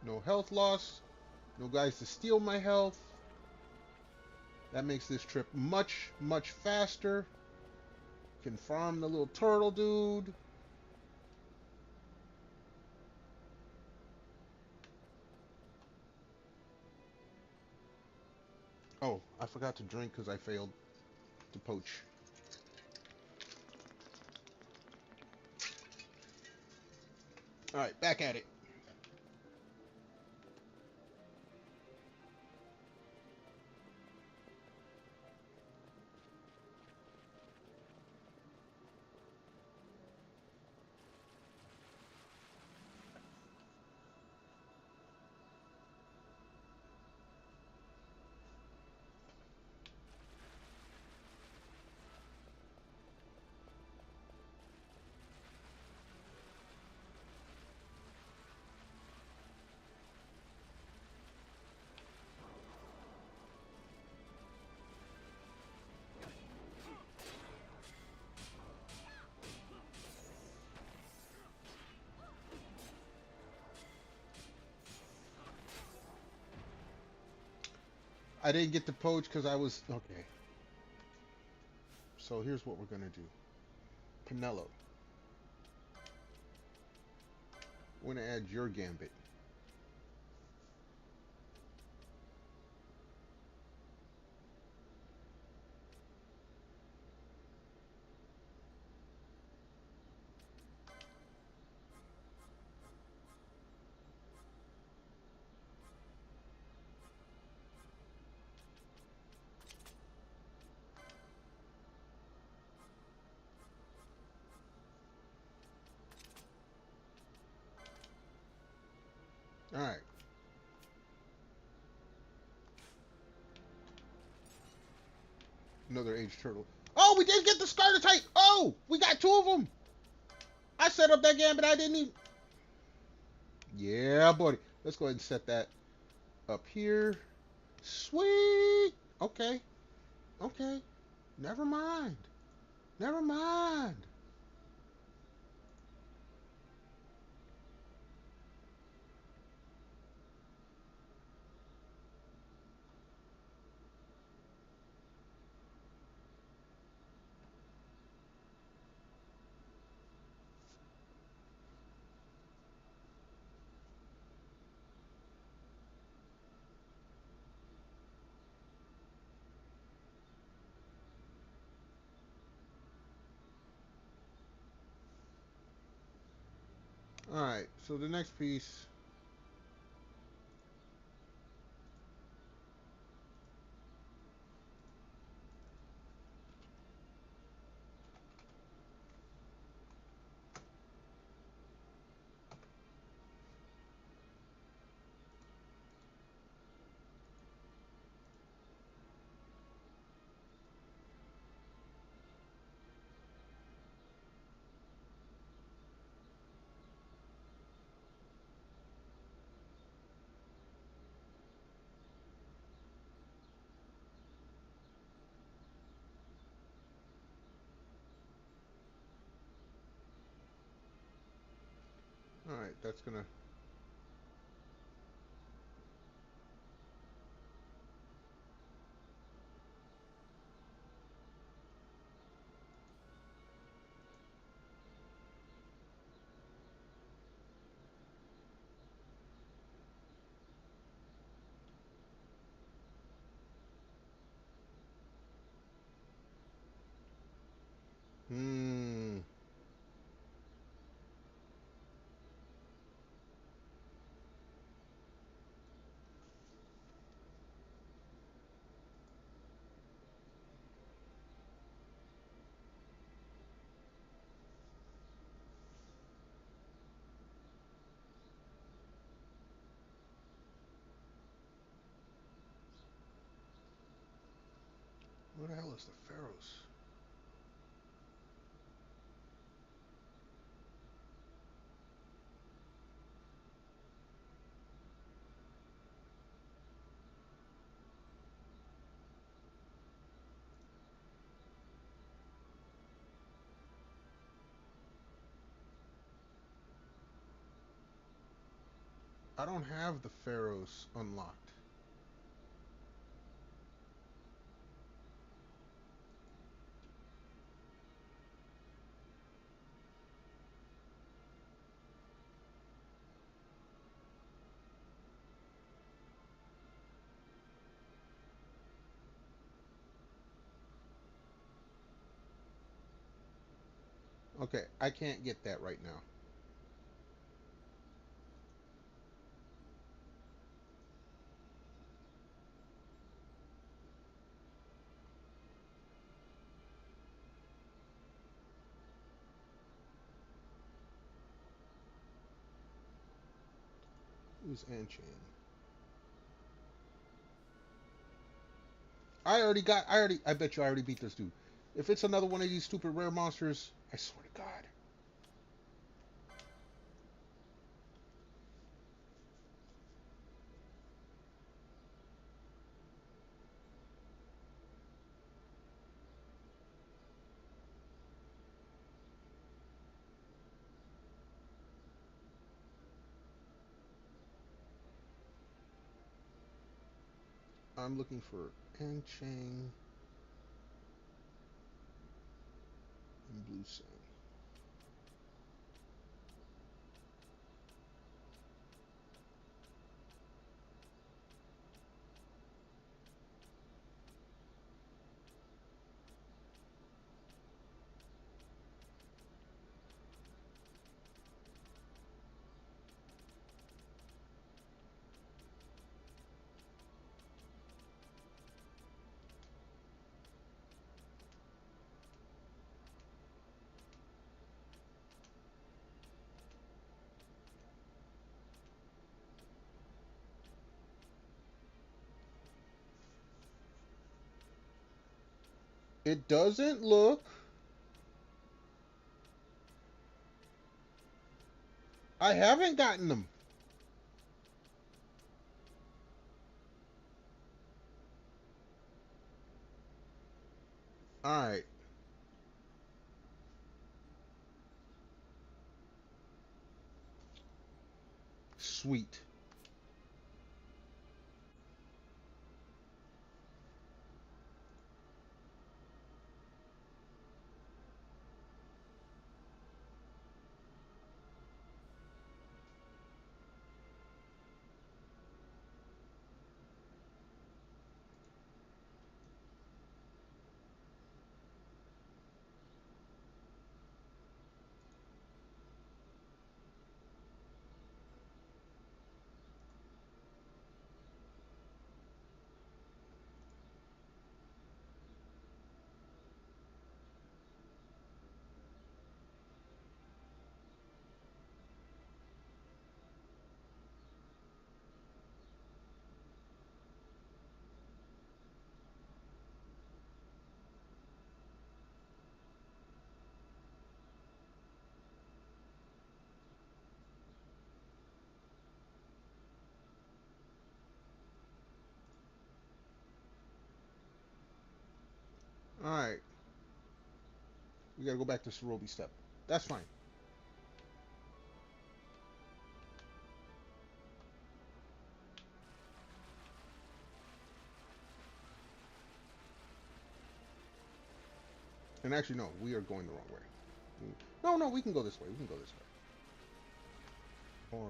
No health loss. No guys to steal my health. That makes this trip much, much faster. Can farm the little turtle dude. Oh, I forgot to drink because I failed to poach. Alright, back at it. I didn't get to poach because I was... Okay. So here's what we're going to do. Pinello. We're going to add your gambit. Alright. Another aged turtle. Oh, we did get the starter type! Oh! We got two of them! I set up that gambit, I didn't even... Yeah, buddy. Let's go ahead and set that up here. Sweet! Okay. Okay. Never mind. Never mind. Alright, so the next piece... that's gonna. Hmm. Where the hell is the Pharaohs? I don't have the Pharaohs unlocked. Okay, I can't get that right now. Who's Anchan? I bet you I already beat this dude. If it's another one of these stupid rare monsters, I swear to God. I'm looking for Anchan and Blue Sand. It doesn't look. I haven't gotten them. All right. Sweet. All right. We gotta go back to Cerobi step. That's fine. And actually, no, we are going the wrong way. No, no, we can go this way. We can go this way. Or...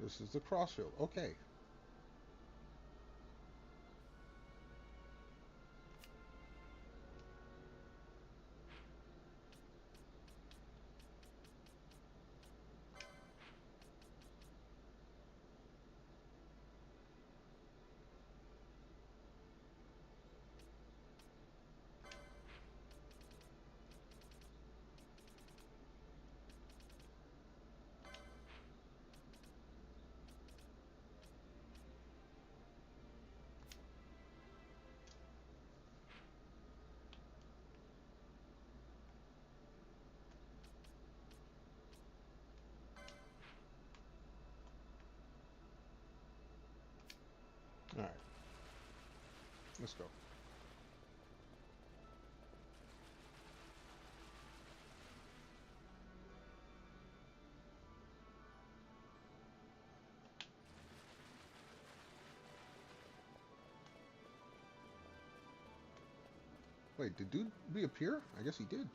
This is the crossfield. Okay. All right. Let's go. Wait, did dude reappear? I guess he did.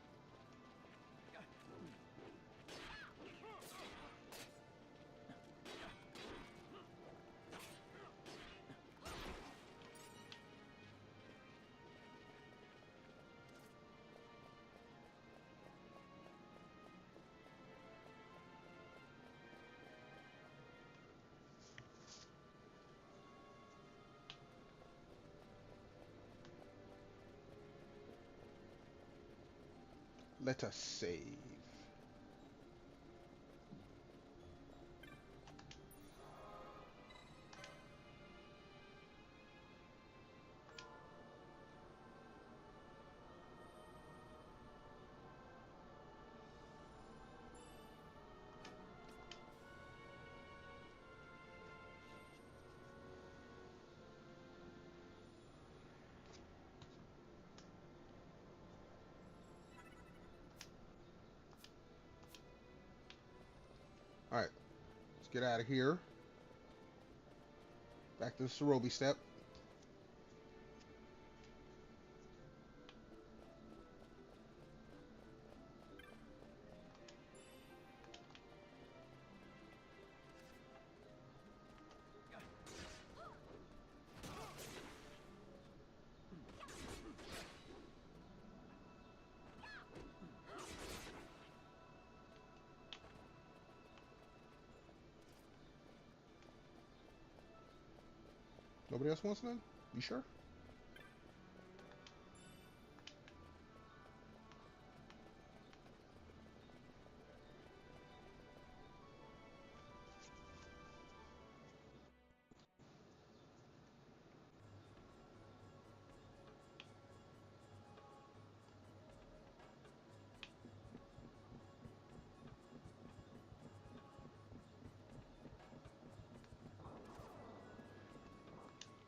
Let us save. All right, let's get out of here. Back to the Cerobi step. Nobody else wants none? You sure?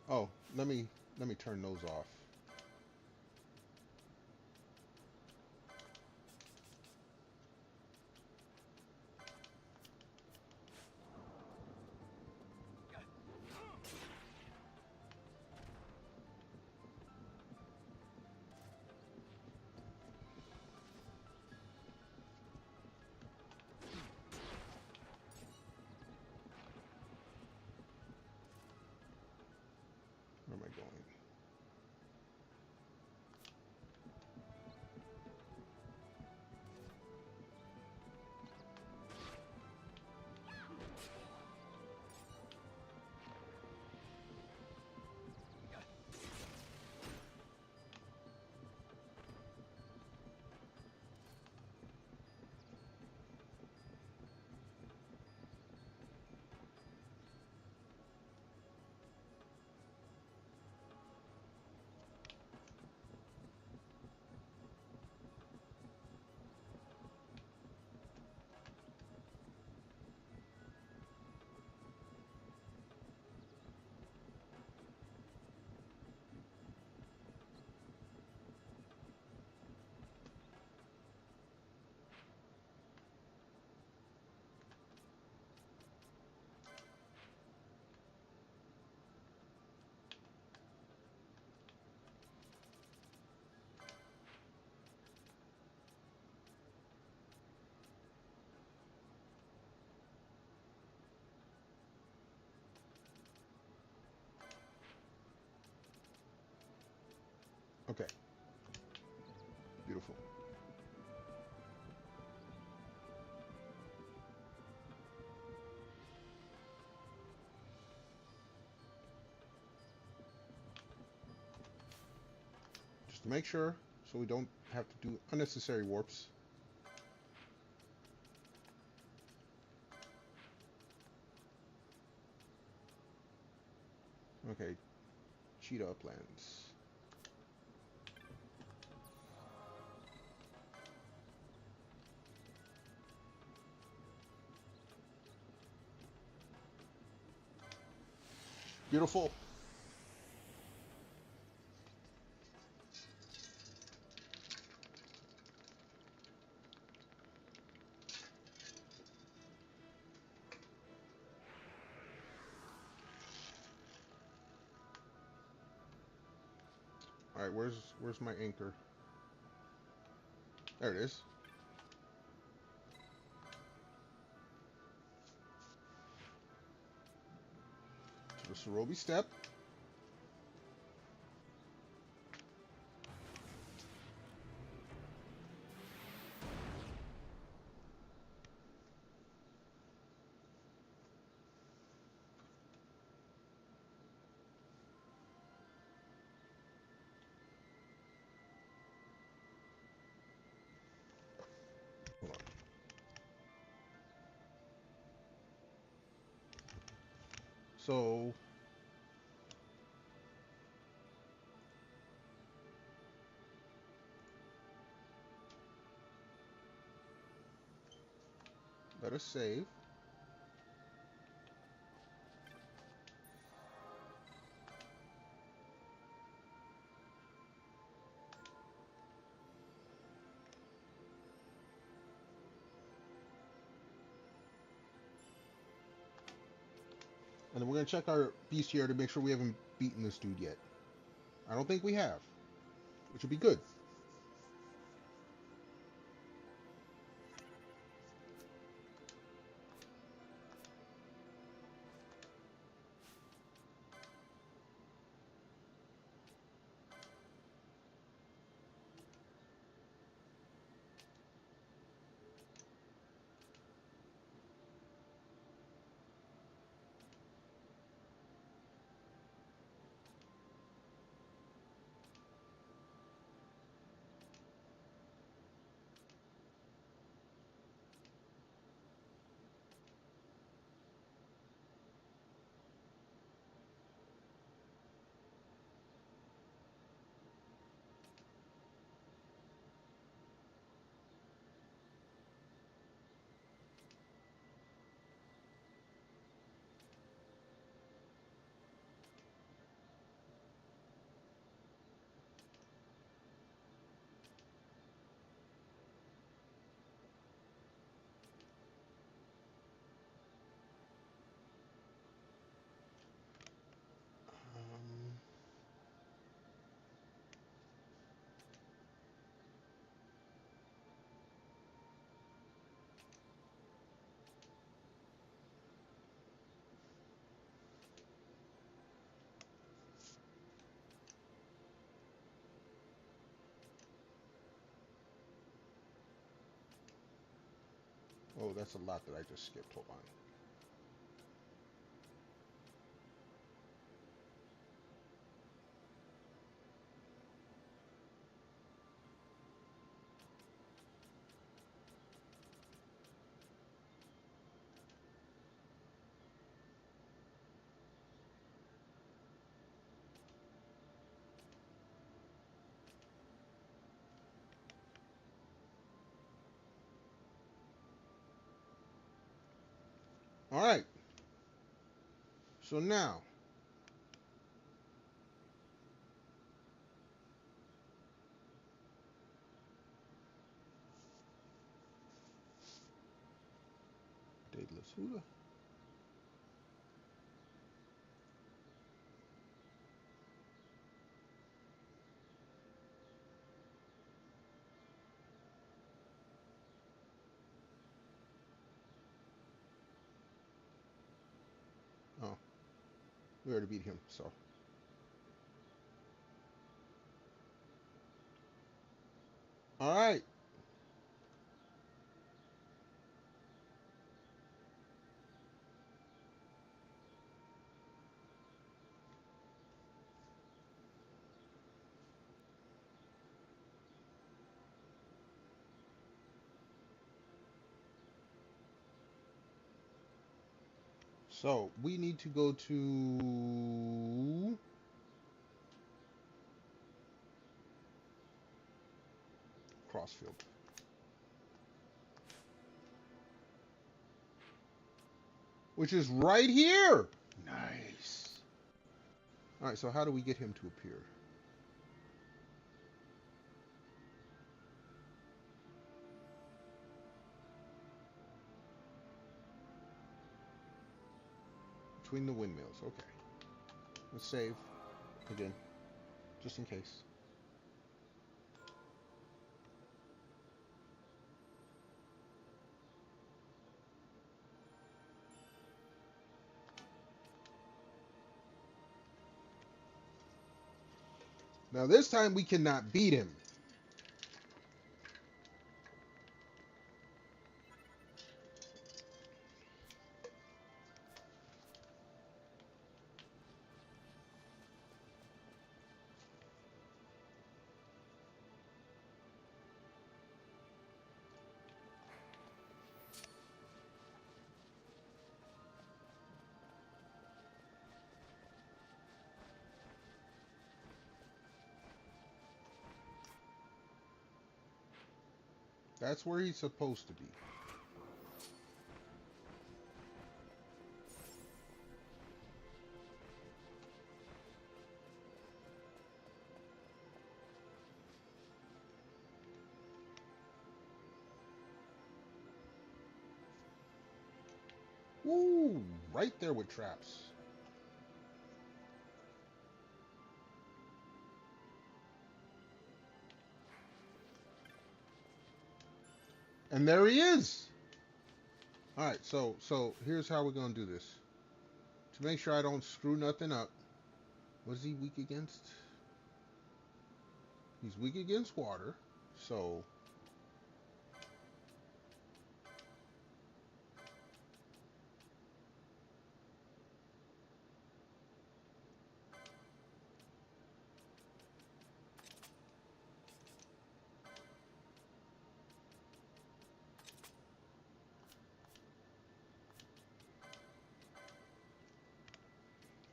Oh, let me turn those off. Where am I going? Okay. Beautiful. Just to make sure, so we don't have to do unnecessary warps. Okay. Cheetah uplands. Beautiful. All right, where's my anchor? There it is. To the Sorobi step. Hold on. So let us save. And then we're going to check our beast here to make sure we haven't beaten this dude yet. I don't think we have, which would be good. Oh, that's a lot that I just skipped. Hold on. All right. So now, Daedalus Huda. Oh, we already beat him, so. All right. So we need to go to Crossfield, which is right here. Nice. All right, so how do we get him to appear? Between the windmills. Okay. Let's save again, just in case. Now this time we cannot beat him. That's where he's supposed to be. Woo! Right there with traps. And there he is. All right, so here's how we're gonna do this. To make sure I don't screw nothing up. What is he weak against? He's weak against water. So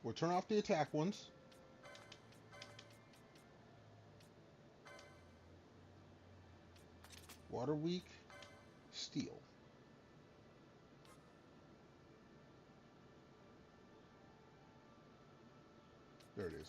we'll turn off the attack ones. Water weak, steel. There it is.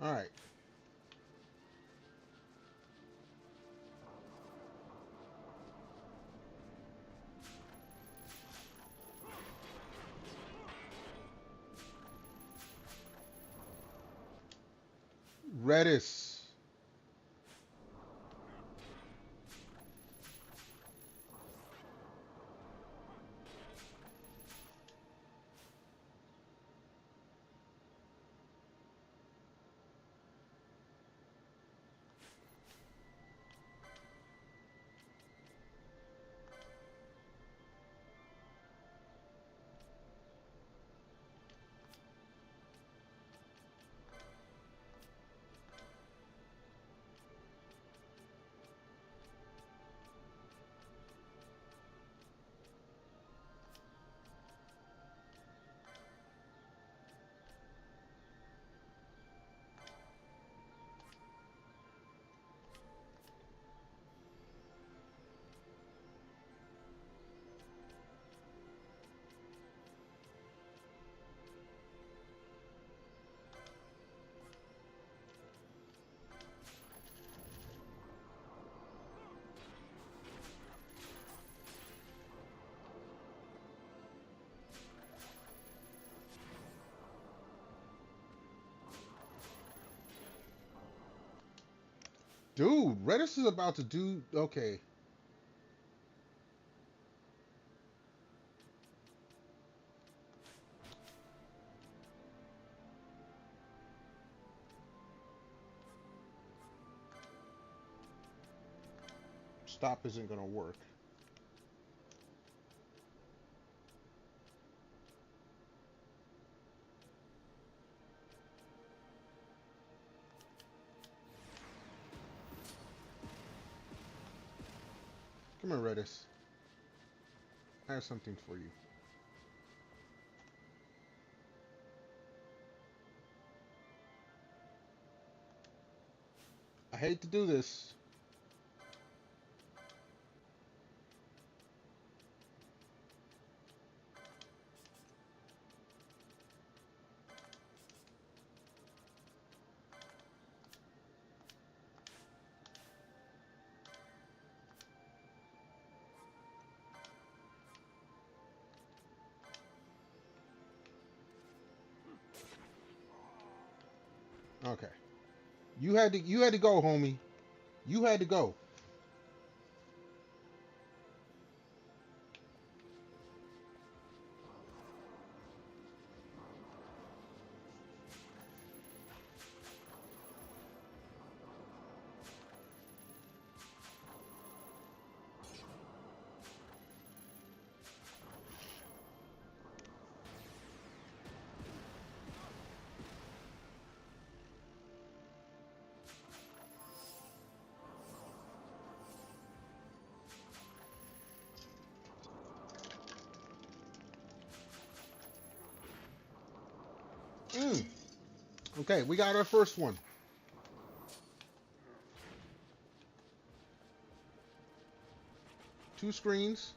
All right. Redis. Dude, Redis is about to do... Okay. Stop isn't going to work. Come here, Redis. I have something for you. I hate to do this. Okay. You had to go, homie. You had to go. Mm. Okay, we got our first one. Two screens.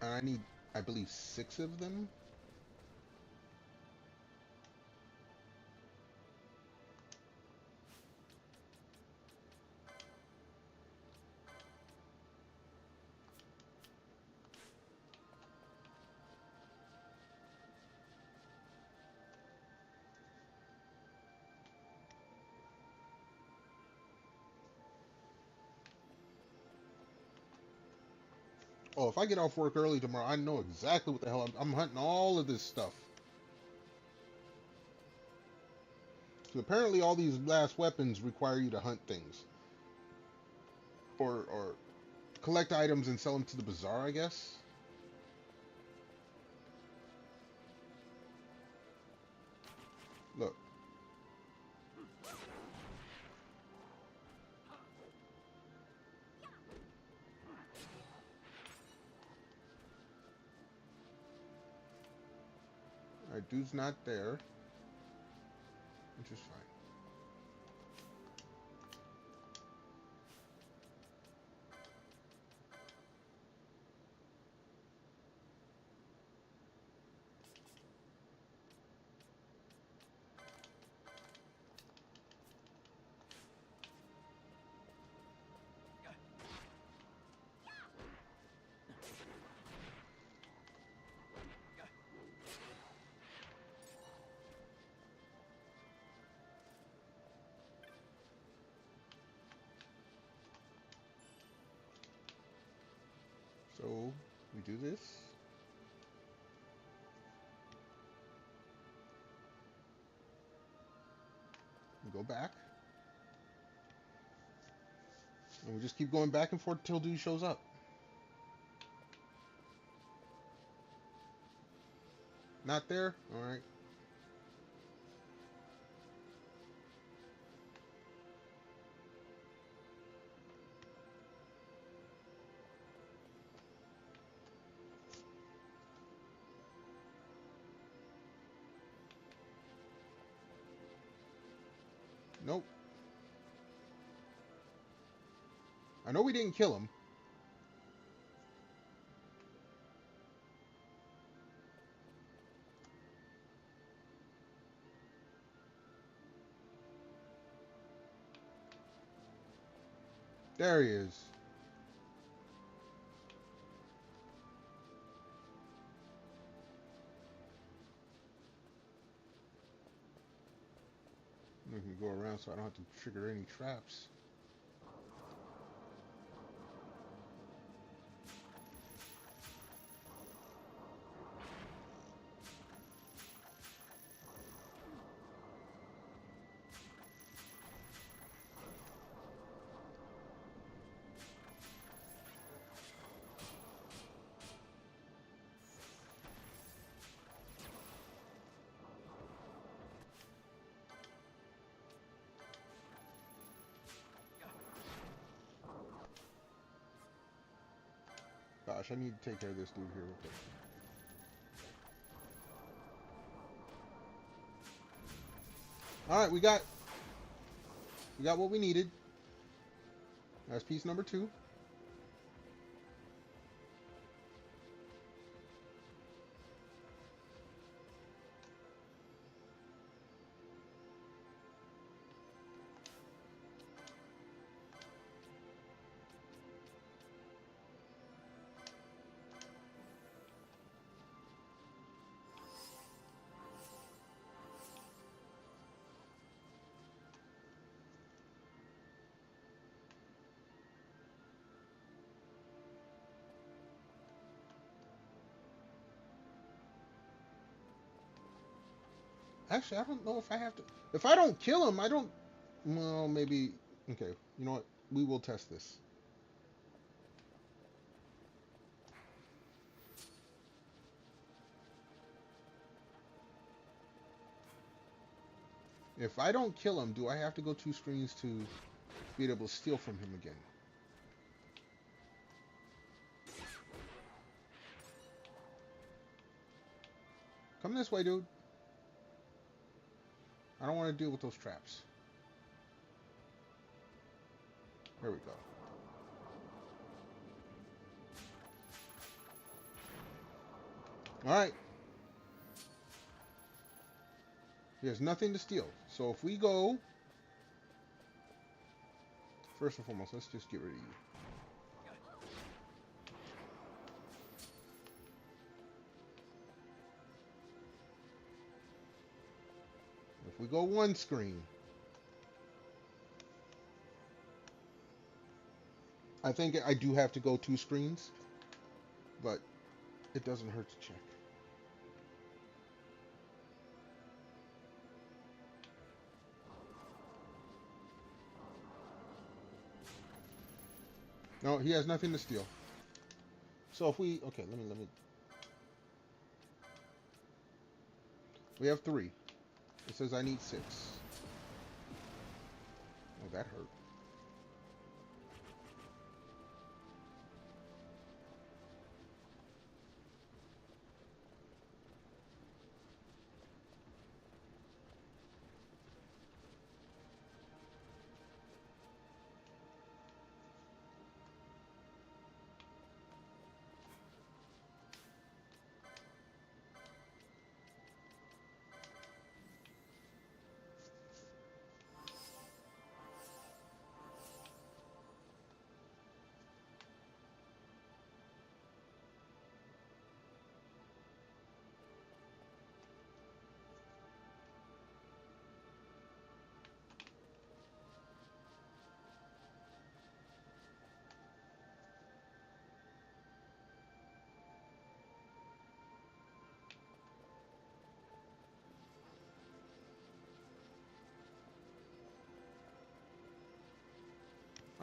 And I need, I believe, 6 of them. Oh, if I get off work early tomorrow, I know exactly what the hell I'm hunting all of this stuff. So apparently all these blast weapons require you to hunt things. Or collect items and sell them to the bazaar, I guess. Look. Alright, dude's not there. Which is fine. So, we do this. We go back. And we just keep going back and forth until dude shows up. Not there? Alright. Nope. I know we didn't kill him. There he is. go around so I don't have to trigger any traps. Gosh, I need to take care of this dude here real quick. Alright, we got what we needed. That's piece number 2. Actually, I don't know if I have to. If I don't kill him, I don't. Well, maybe. Okay, you know what? We will test this. If I don't kill him, do I have to go 2 screens to be able to steal from him again? Come this way, dude. I don't want to deal with those traps. There we go. Alright. He has nothing to steal. So if we go... First and foremost, let's just get rid of you. If we go 1 screen... I think I do have to go 2 screens. But it doesn't hurt to check. No, he has nothing to steal. So if we... Okay, let me... We have 3. It says I need 6. Oh, that hurt.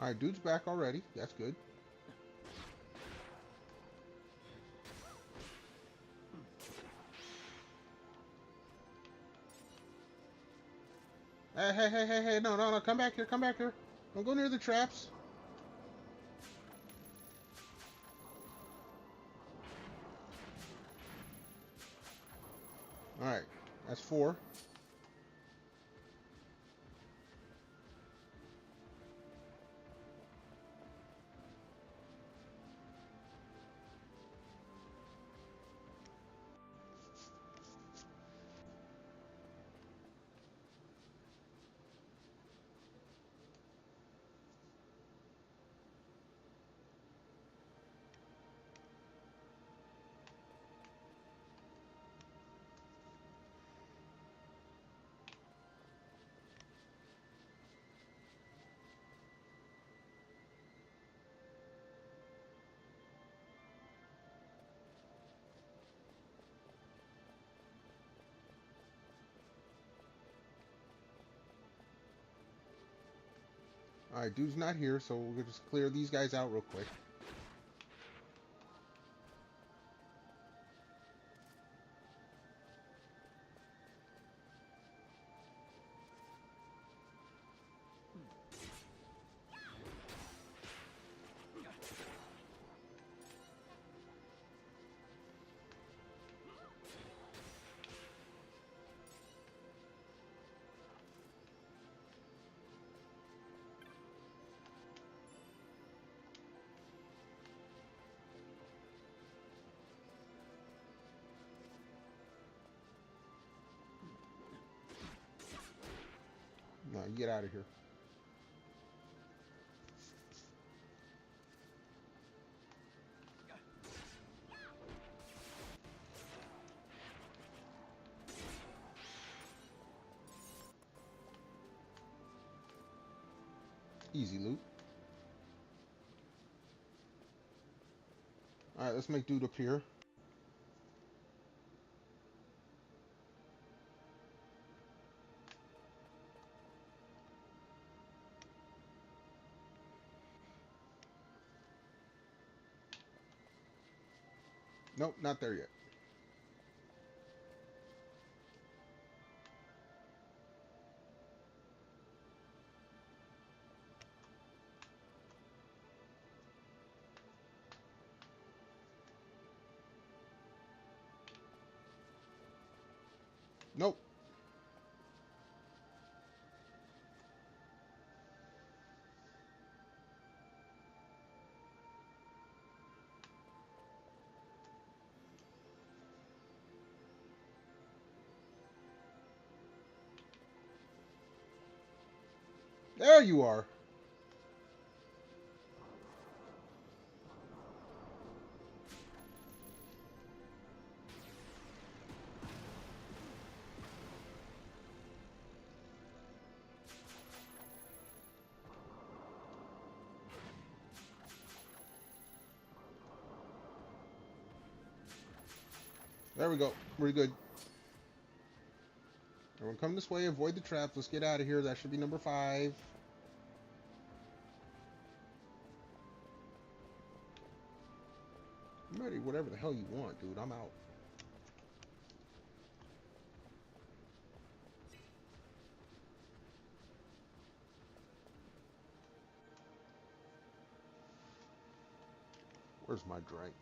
Alright, dude's back already. That's good. Hey, no, come back here, Don't go near the traps. Alright, that's 4. Alright, dude's not here, so we'll just clear these guys out real quick. No, get out of here. Easy loot. Alright, let's make dude appear. Nope, not there yet. Nope. There you are. There we go. We're good. Everyone come this way. Avoid the traps. Let's get out of here. That should be number 5. I'm ready. Whatever the hell you want, dude. I'm out. Where's my drink?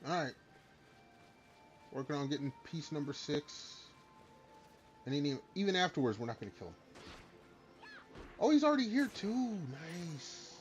Alright. Working on getting piece number 6. And even afterwards, we're not going to kill him. Oh, he's already here too. Nice.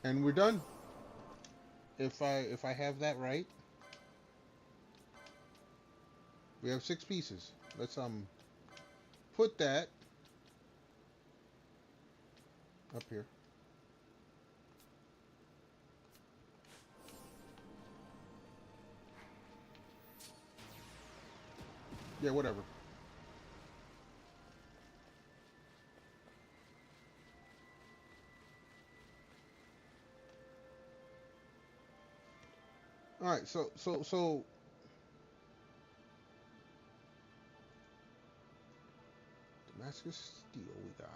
And we're done. If I have that right. We have 6 pieces. Let's put that up here. Yeah, whatever. All right, so Damascus steel we got.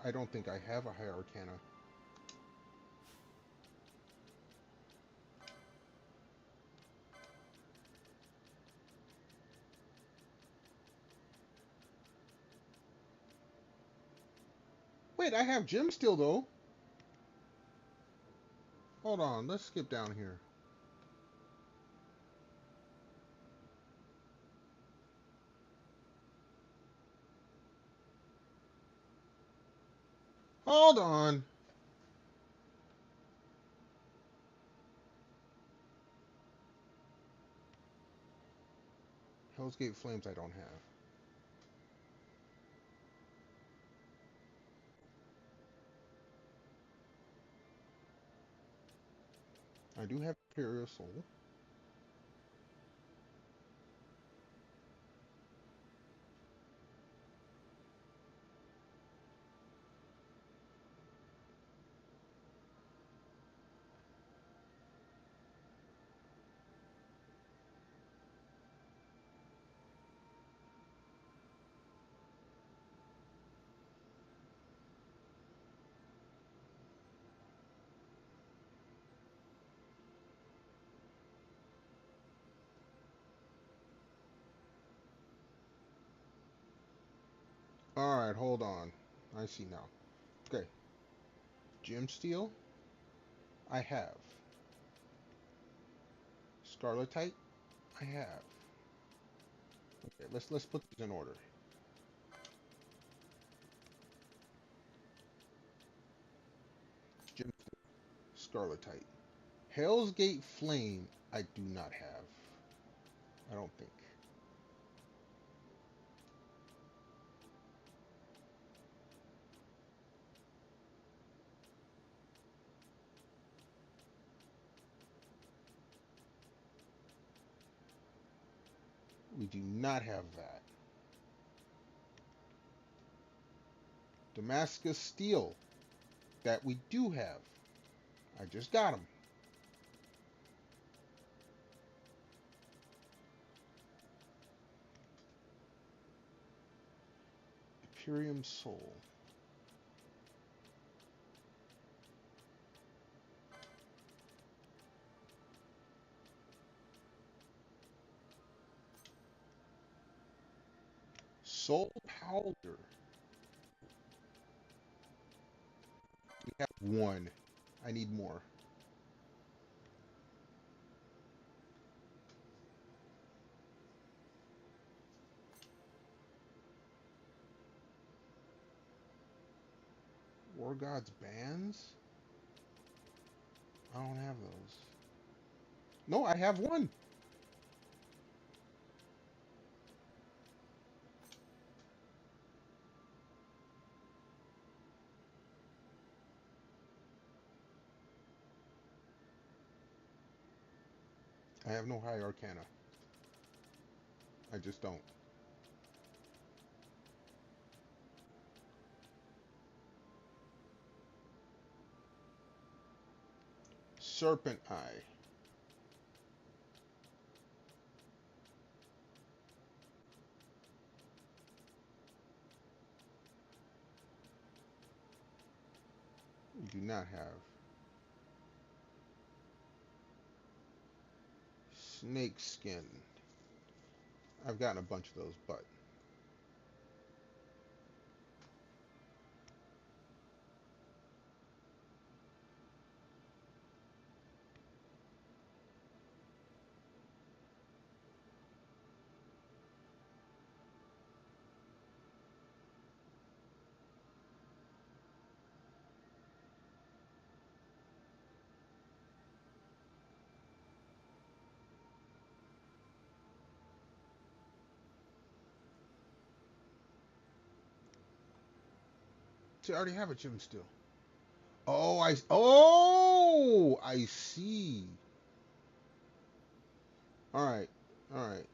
I don't think I have a high arcana. Wait, I have gem still though. Hold on, let's skip down here. Hold on. Hell's Gate Flames I don't have. I do have Imperial Soul. Alright, hold on. I see now. Okay. Gem Steel, I have. Scarletite, I have. Okay, let's put these in order. Gem Steel, Scarletite. Hell's Gate Flame, I do not have. I don't think. We do not have that. Damascus Steel, that we do have. I just got them. Imperium Soul. Soul Powder. We have one. I need more. War God's Bands? I don't have those. No, I have one. I have no high arcana. I just don't. Serpent Eye. We do not have. Snake Skin. I've gotten a bunch of those, but see, I already have a gem still. Oh, I see. All right, all right.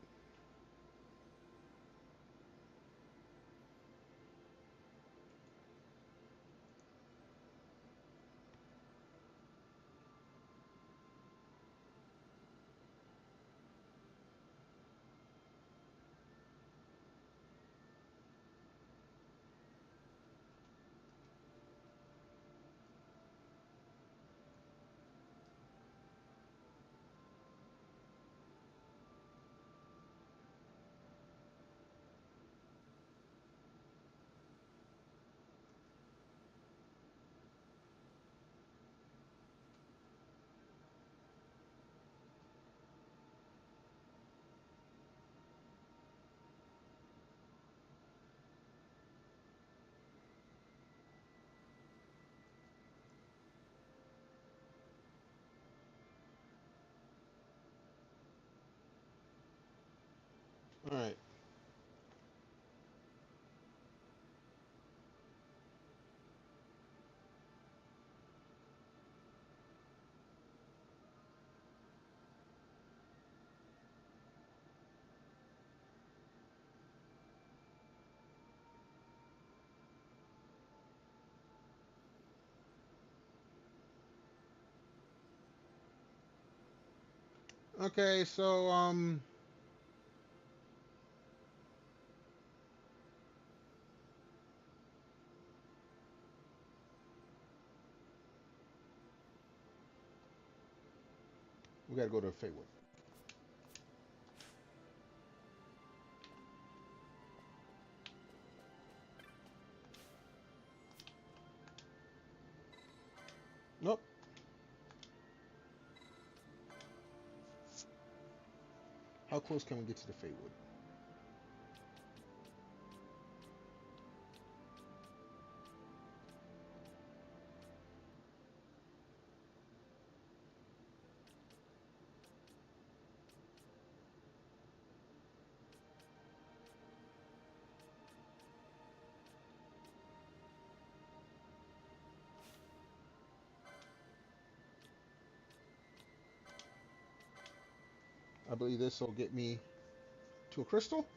All right. Okay, so we gotta go to Feywood. Nope. How close can we get to the Feywood? I believe this will get me to a crystal.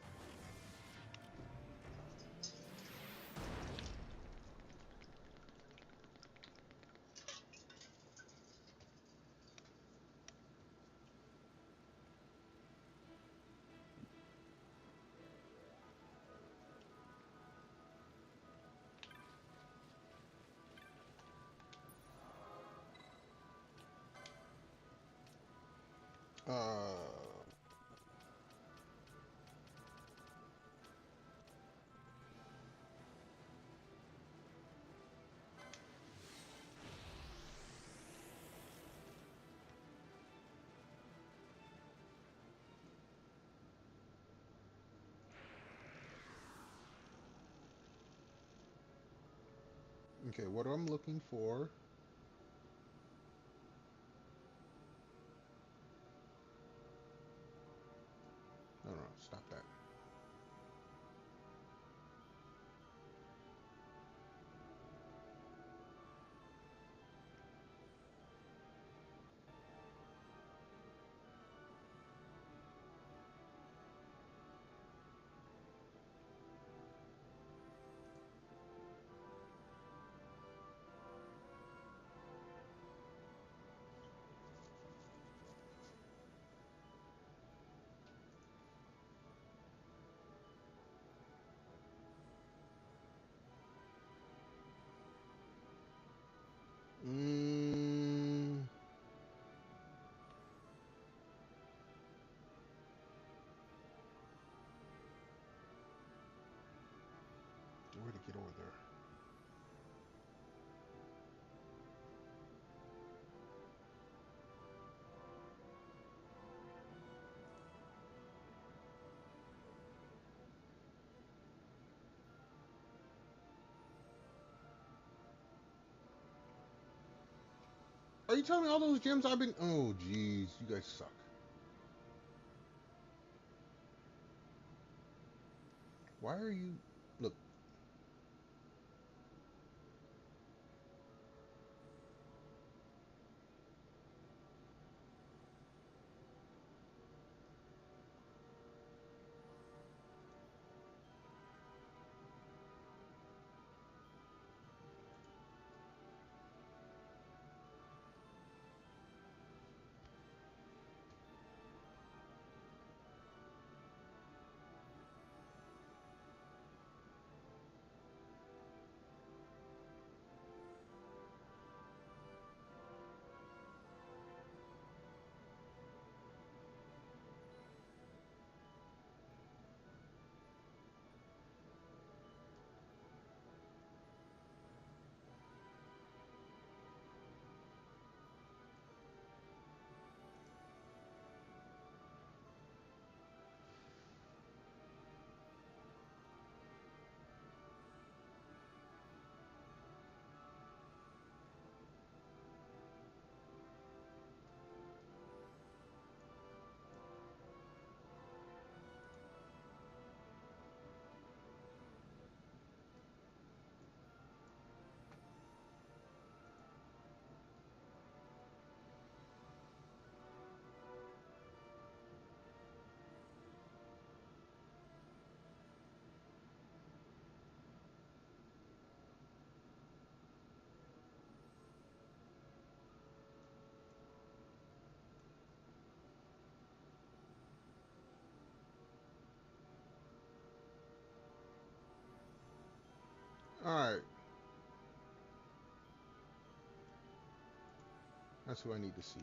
Uh, okay, what I'm looking for. No, no, stop that. Mm, where to get over there? Are you telling me all those gems I've been? Oh, jeez, you guys suck. Why are you? Look, Alright. That's who I need to see.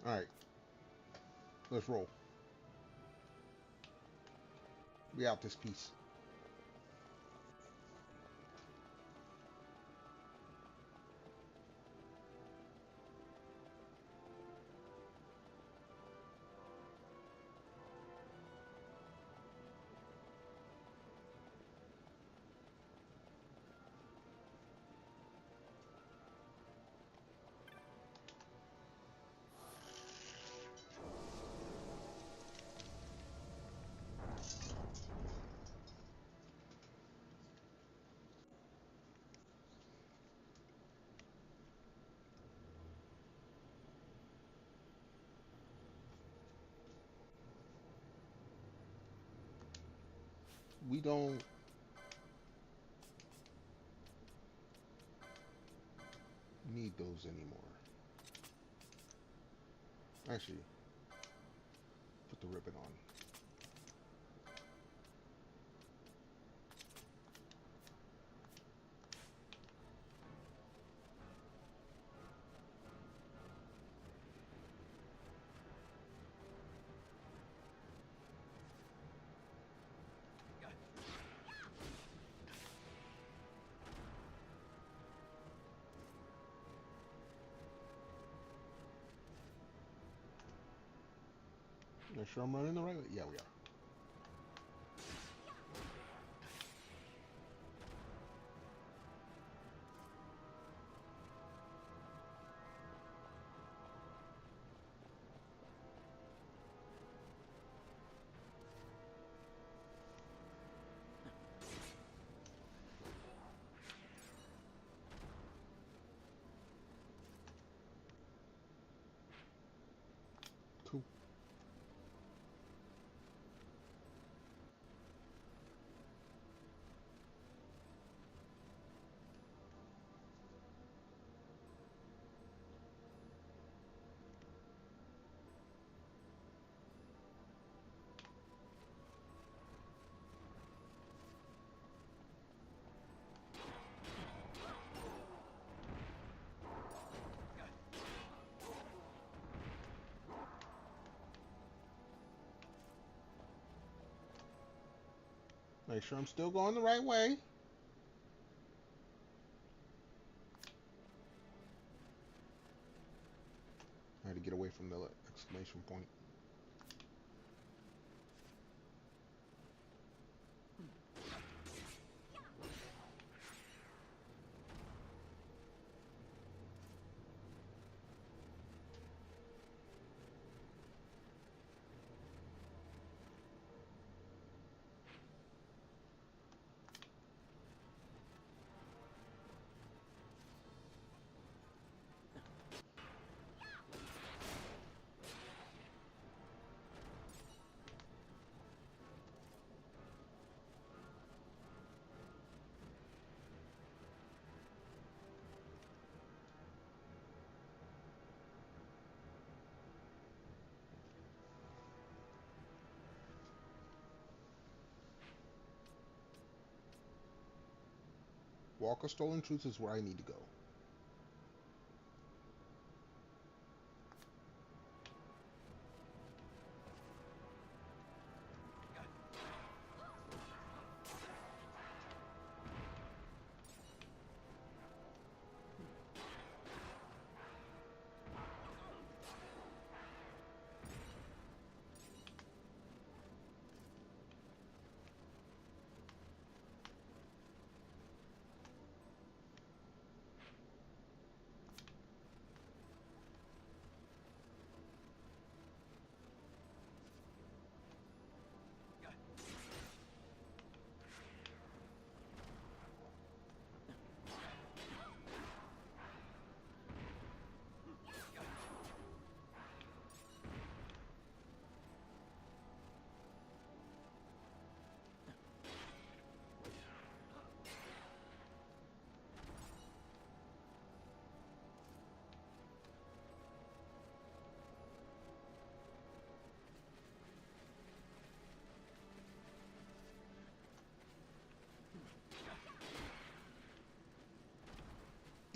Alright. Let's roll. We out this piece. We don't need those anymore. Actually, put the ribbon on. Make sure I'm running the right way. Yeah, we are. Cool. Make sure I'm still going the right way. I had to get away from the exclamation point. Walk of Stolen Truth is where I need to go.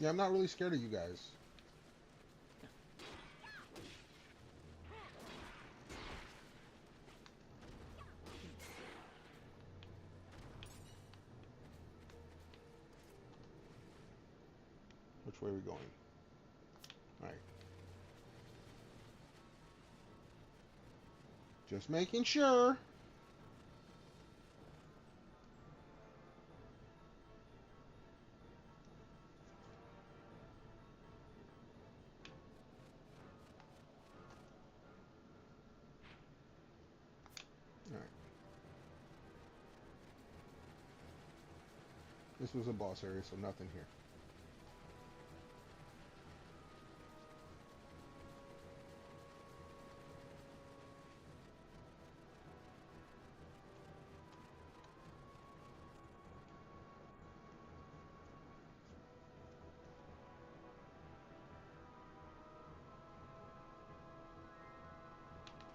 Yeah, I'm not really scared of you guys. Which way are we going? Alright. Just making sure. Alright. This was a boss area, so nothing here.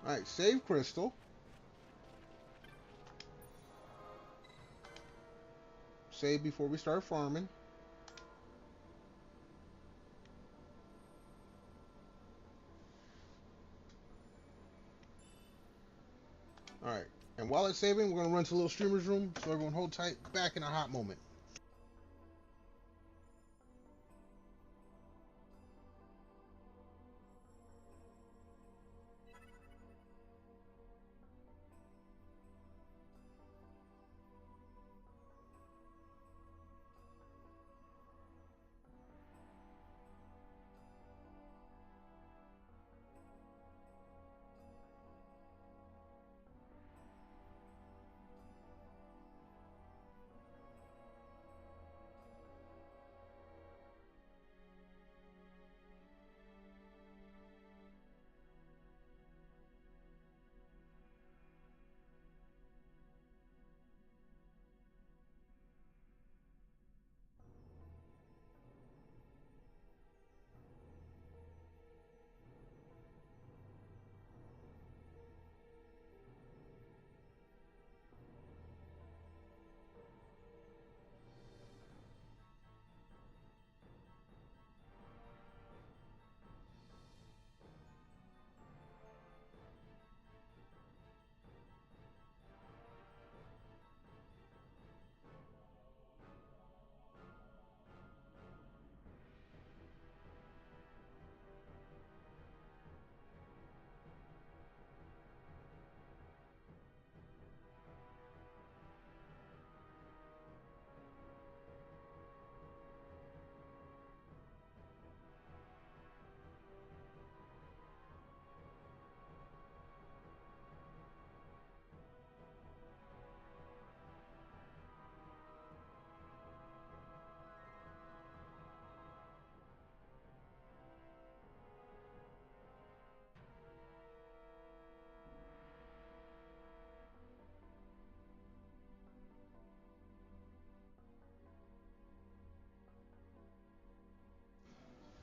Alright, save crystal. Save before we start farming. Alright, and while it's saving, we're going to run to a little streamer's room, so everyone hold tight. Back in a hot moment.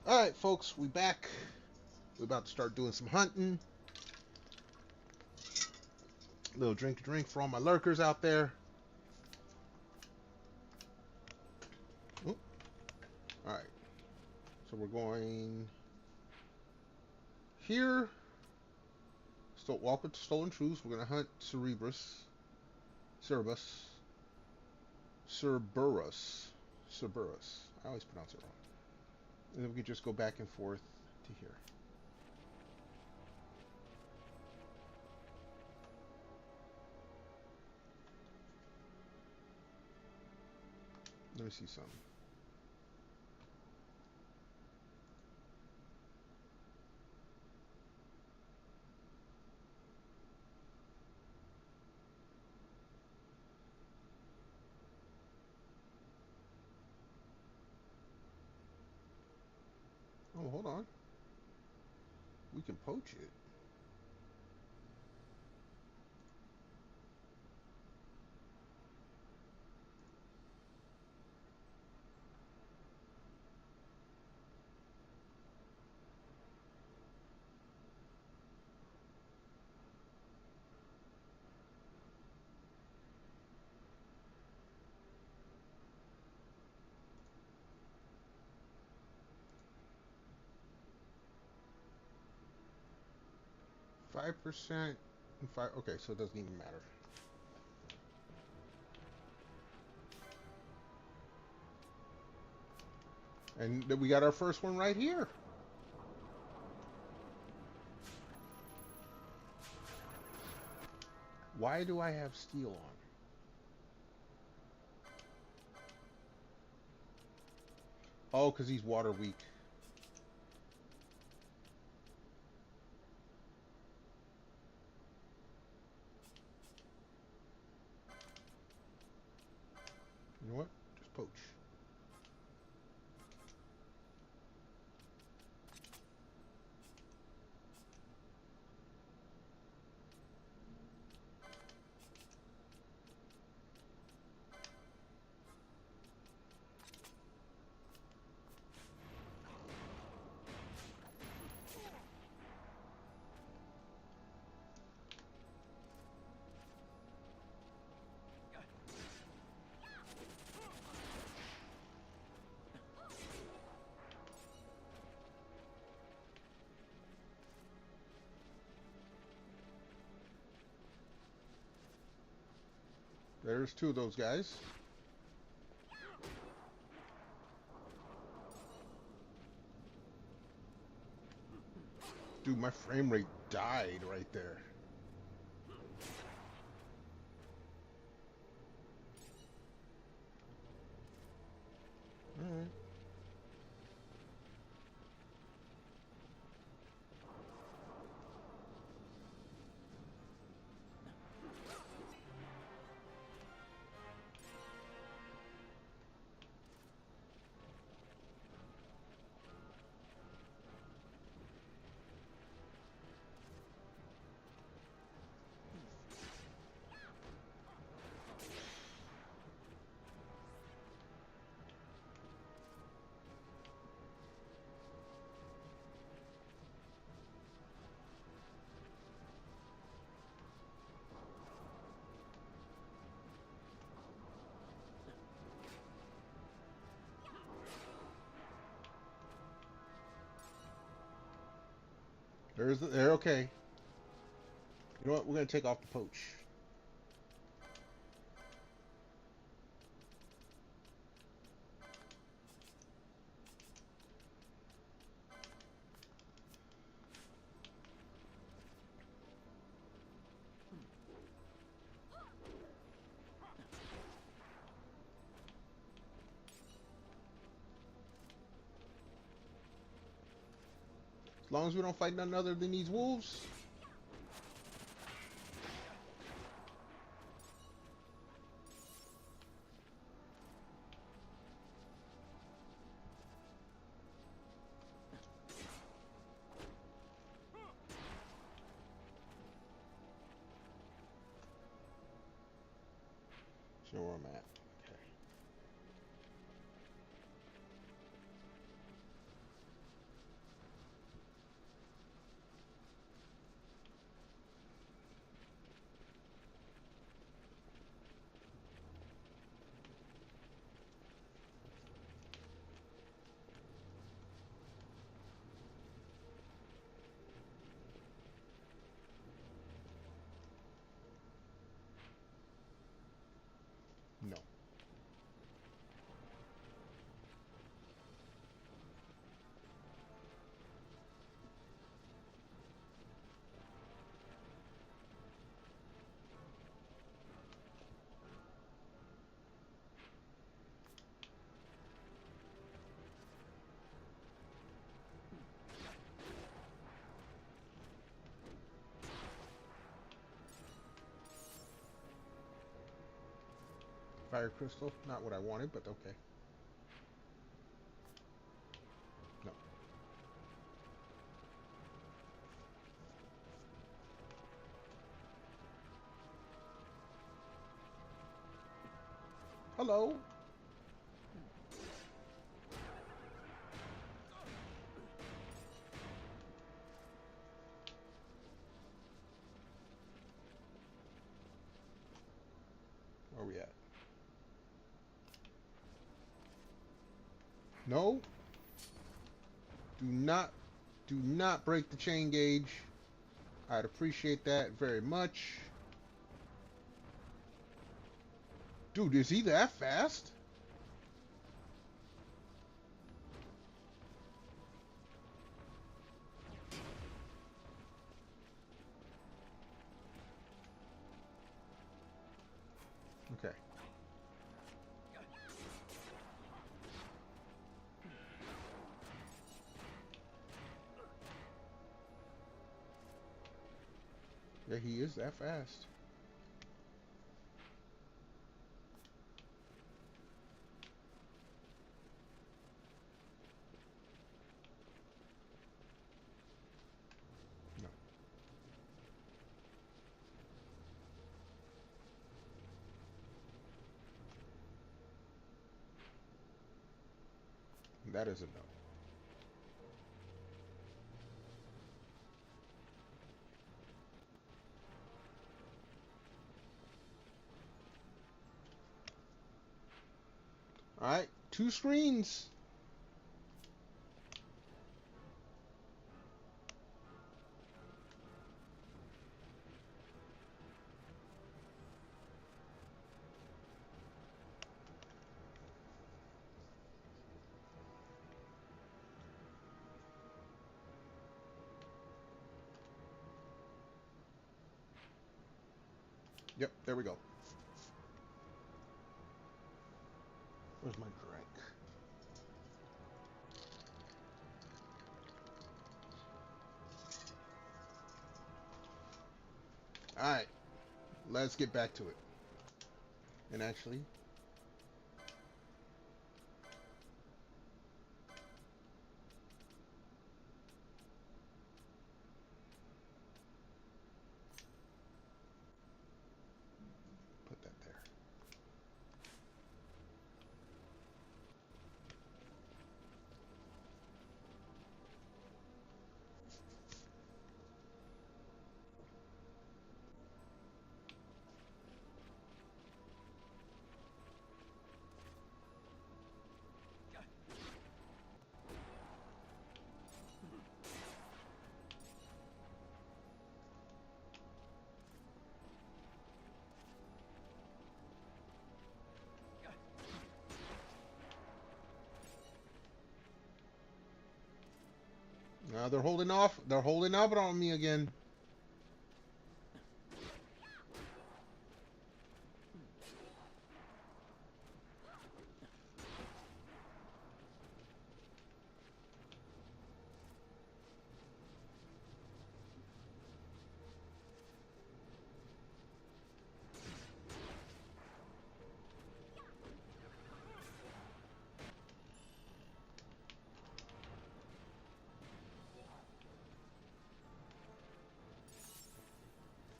Alright, folks, we back. We're about to start doing some hunting. A little drink for all my lurkers out there. Alright. So we're going here. Still walk with stolen truths. We're gonna hunt Cerberus. I always pronounce it wrong. And then we can just go back and forth to here. Let me see something. Oh, hold on. We can poach it. 5% and 5. Okay, so it doesn't even matter. And we got our first one right here. Why do I have steel on? Oh, because he's water weak. You know what? Just poach. There's two of those guys. Dude, my frame rate died right there. Alright. They're okay. You know what? We're gonna take off the poach. As long as we don't fight none other than these wolves. You know where I'm at. Okay. No. Fire crystal, not what I wanted, but okay. No. Hello. Where are we at? No. Do not break the chain gauge. I'd appreciate that very much. Dude, is he that fast? Okay. Yeah, he is that fast. No. That is a no. Alright, 2 screens. Yep, there we go. Where's my drink? Alright, let's get back to it. And actually, put that there. They're holding off. They're holding up on me again.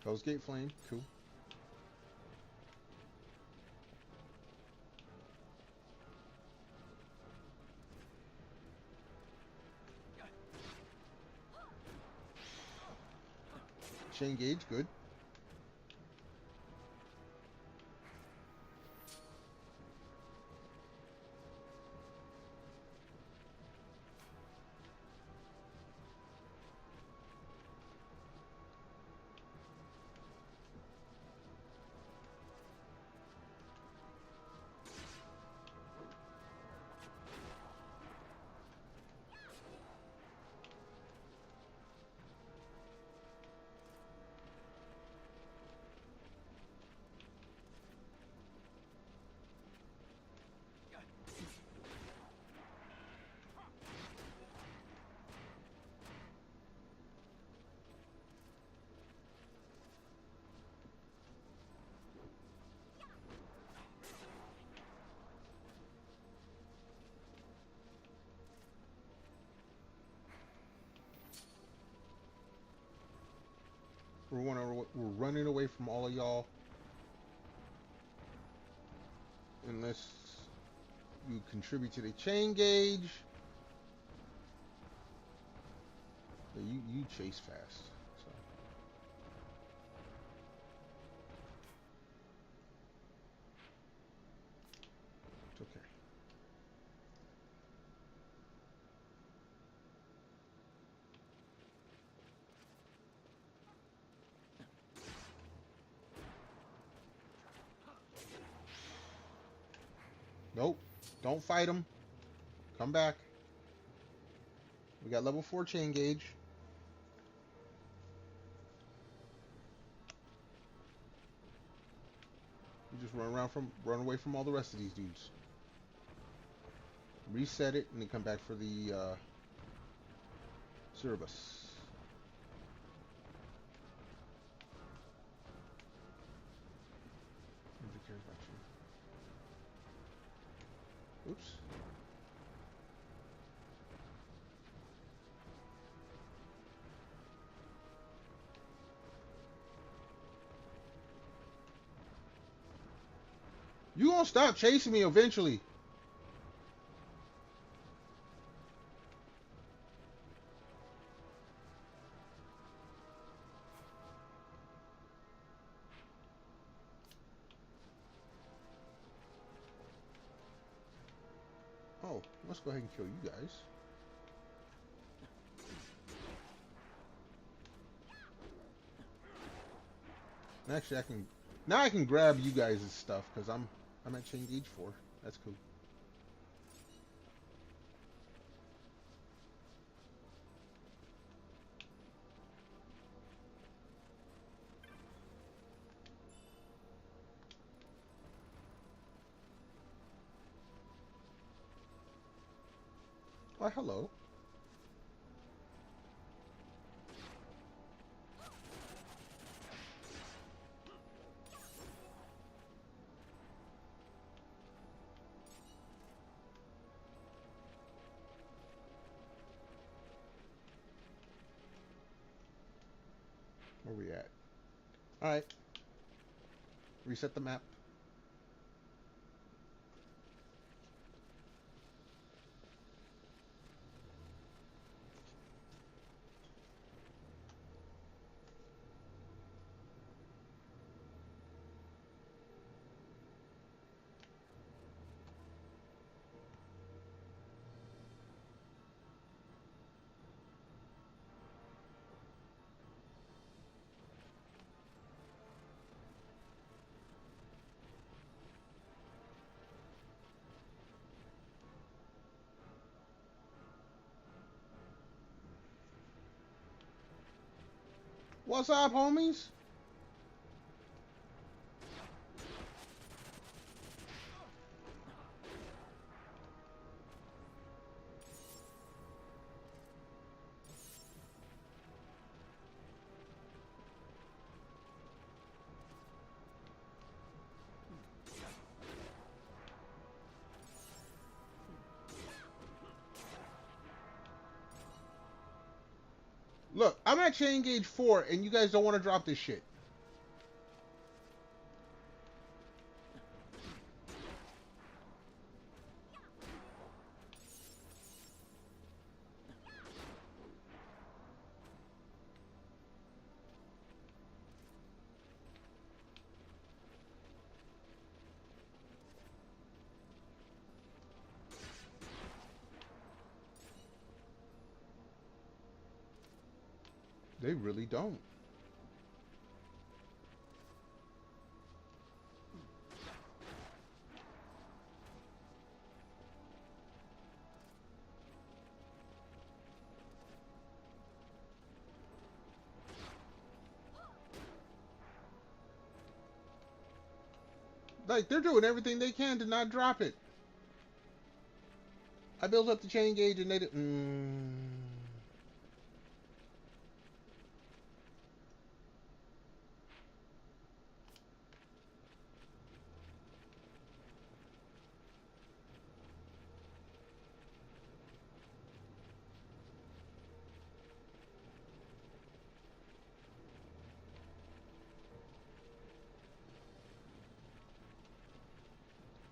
Hell's Gate Flame, cool. Chain Gauge, good. We're running away from all of y'all. Unless you contribute to the chain gauge. You chase fast. So. It's okay. Nope. Don't fight him. Come back. We got level 4 chain gauge. You just run away from all the rest of these dudes. Reset it and then come back for the Cerebus. Nobody cares about you. Oops. You gonna stop chasing me eventually. Oh, let's go ahead and kill you guys. And actually, I can grab you guys' stuff because I'm at chain gauge 4. That's cool. Why, hello. Where we at? Alright. Reset the map. What's up, homies? Look, I'm at chain gauge 4, and you guys don't want to drop this shit. They really don't. Like, they're doing everything they can to not drop it. I built up the chain gauge and they did.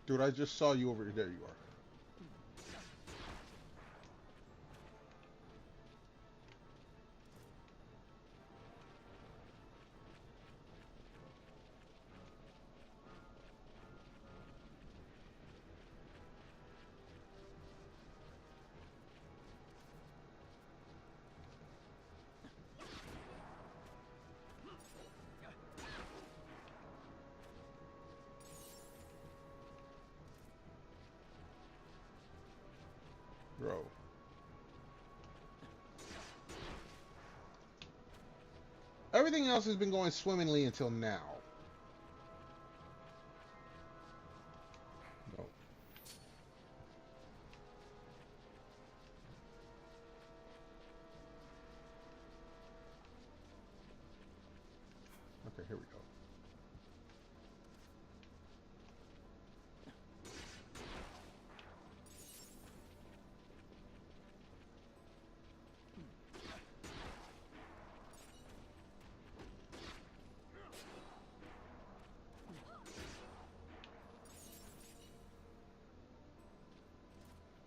Dude, I just saw you over there. You are. everything else has been going swimmingly until now. No. Okay, here we go.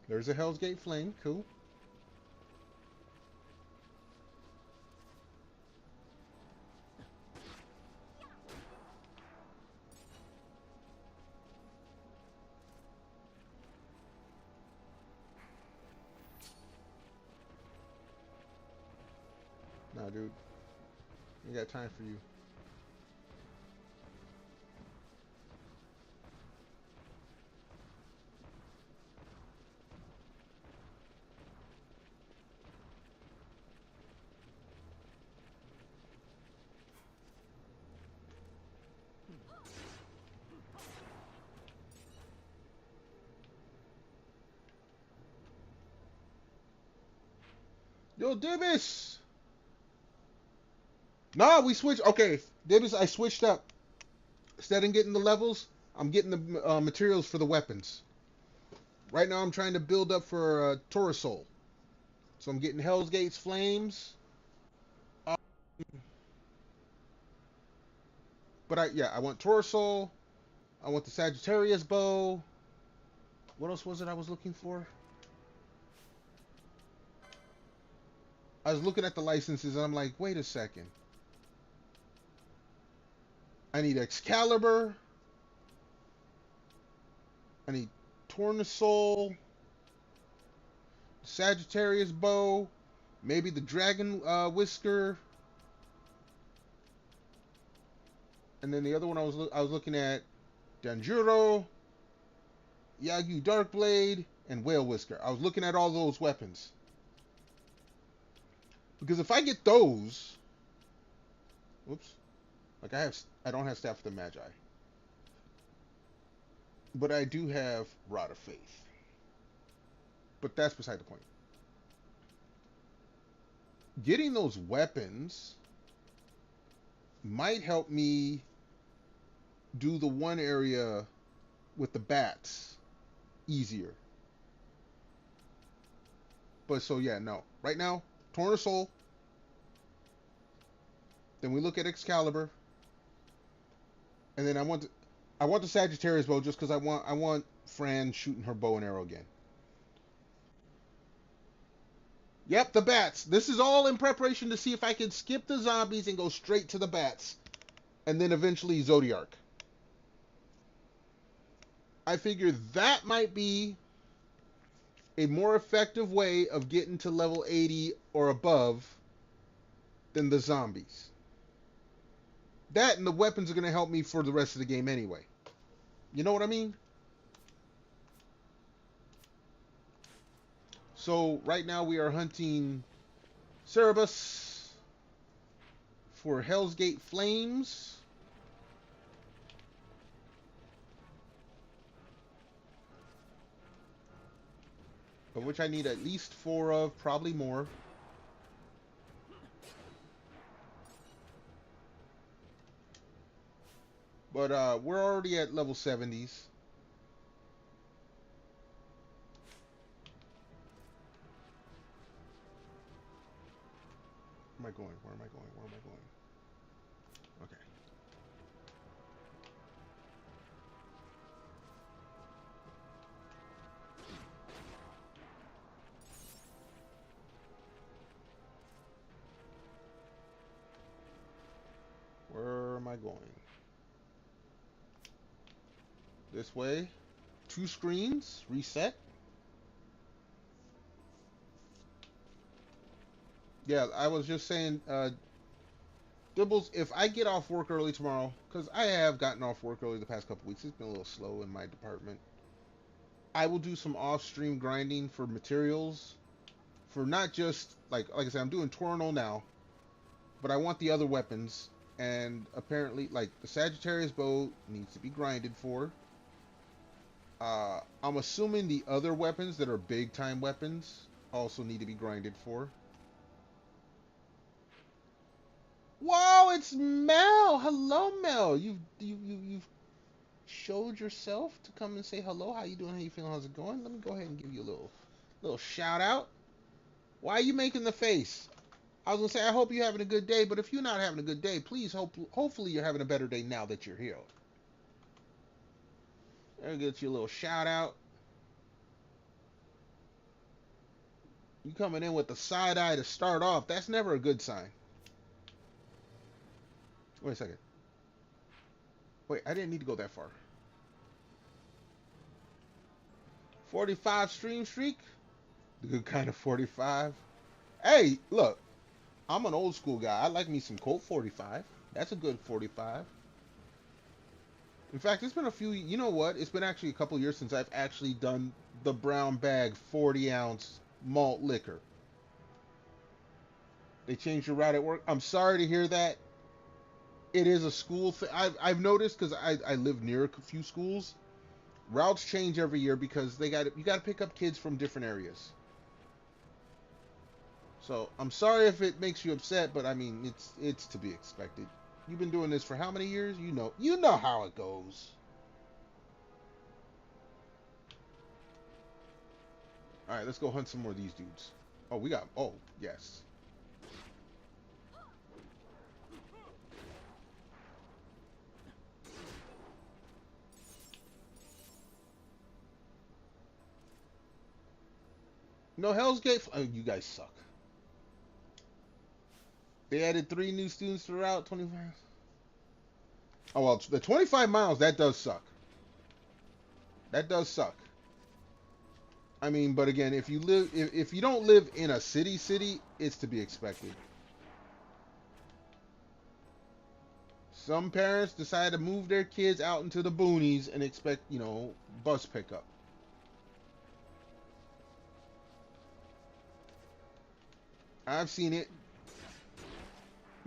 There's a Hell's Gate flame. Cool. Nah, dude. Ain't got time for you. Yo, Dibis! Nah, we switched. Okay, Dibis, I switched up. Instead of getting the levels, I'm getting the materials for the weapons. Right now, I'm trying to build up for Torasol. So I'm getting Hell's Gate's flames. But I want Torasol. I want the Sagittarius bow. What else was it I was looking for? I was looking at the licenses and I'm like, wait a second. I need Excalibur. I need Tornasol. Sagittarius bow. Maybe the Dragon Whisker. And then the other one I was looking at Danjuro, Yagyu Darkblade, and Whale Whisker. I was looking at all those weapons. Because if I get those, whoops, like I don't have Staff of the Magi, but I do have Rod of Faith. But that's beside the point. Getting those weapons might help me do the one area with the bats easier. But so yeah, no. Right now, Tornasol. Then we look at Excalibur. And then I want the Sagittarius bow just because I want Fran shooting her bow and arrow again. Yep, the bats. This is all in preparation to see if I can skip the zombies and go straight to the bats. And then eventually Zodiark. I figure that might be a more effective way of getting to level 80 or above than the zombies. That and the weapons are going to help me for the rest of the game anyway. You know what I mean? So right now we are hunting Cerebus for Hell's Gate Flames. Of which I need at least 4 of, probably more. But we're already at level 70s. Where am I going? Where am I going? Where am I going? Okay. Where am I going? This way. 2 screens. Reset. Yeah, I was just saying, Dibbles, if I get off work early tomorrow, because I have gotten off work early the past couple weeks, it's been a little slow in my department. I will do some off-stream grinding for materials, for not just, like I said, I'm doing Tornal now, but I want the other weapons. And apparently, like, the Sagittarius bow needs to be grinded for. I'm assuming the other weapons that are big time weapons also need to be grinded for. Wow, it's Mel. Hello, Mel. You've showed yourself to come and say hello. How you doing? How you feeling? How's it going? Let me go ahead and give you a little shout out. Why are you making the face? I was gonna say I hope you're having a good day, but if you're not having a good day, please hopefully you're having a better day now that you're here. I'll get you a little shout out. You coming in with the side eye to start off? That's never a good sign. Wait a second. Wait, I didn't need to go that far. 45 stream streak? The good kind of 45. Hey, look. I'm an old school guy. I like me some Colt 45. That's a good 45. In fact, it's been a few... You know what? It's been actually a couple years since I've actually done the brown bag 40-ounce malt liquor. They changed the route at work. I'm sorry to hear that. It is a school thing. I've noticed because I live near a few schools. Routes change every year because you got to pick up kids from different areas. So I'm sorry if it makes you upset, but I mean it's to be expected. You've been doing this for how many years? You know how it goes. All right, let's go hunt some more of these dudes. Oh, oh, yes. No Hell's Gate. Oh, you guys suck. They added 3 new students throughout 25. Oh well, the 25 miles, that does suck. That does suck. I mean, but again, if you don't live in a city, it's to be expected. Some parents decide to move their kids out into the boonies and expect, bus pickup. I've seen it.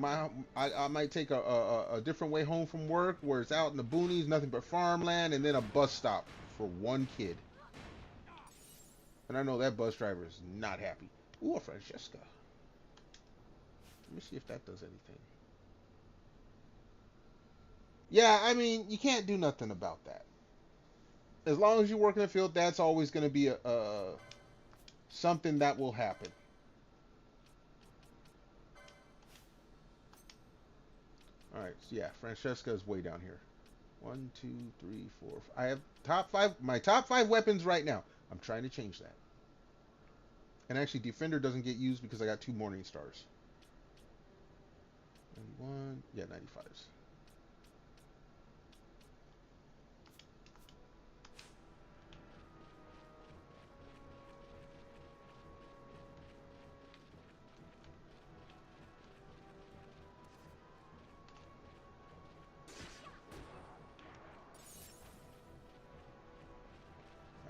I might take a different way home from work where it's out in the boonies, nothing but farmland, and then a bus stop for one kid. And I know that bus driver is not happy. Ooh, a Francesca. Let me see if that does anything. Yeah, I mean, you can't do nothing about that. As long as you work in the field, that's always going to be something that will happen. All right, so yeah, Francesca is way down here. 1, 2, 3, 4. I have my top 5 weapons right now. I'm trying to change that. And actually, Defender doesn't get used because I got 2 Morning Stars. 91, yeah, 95s.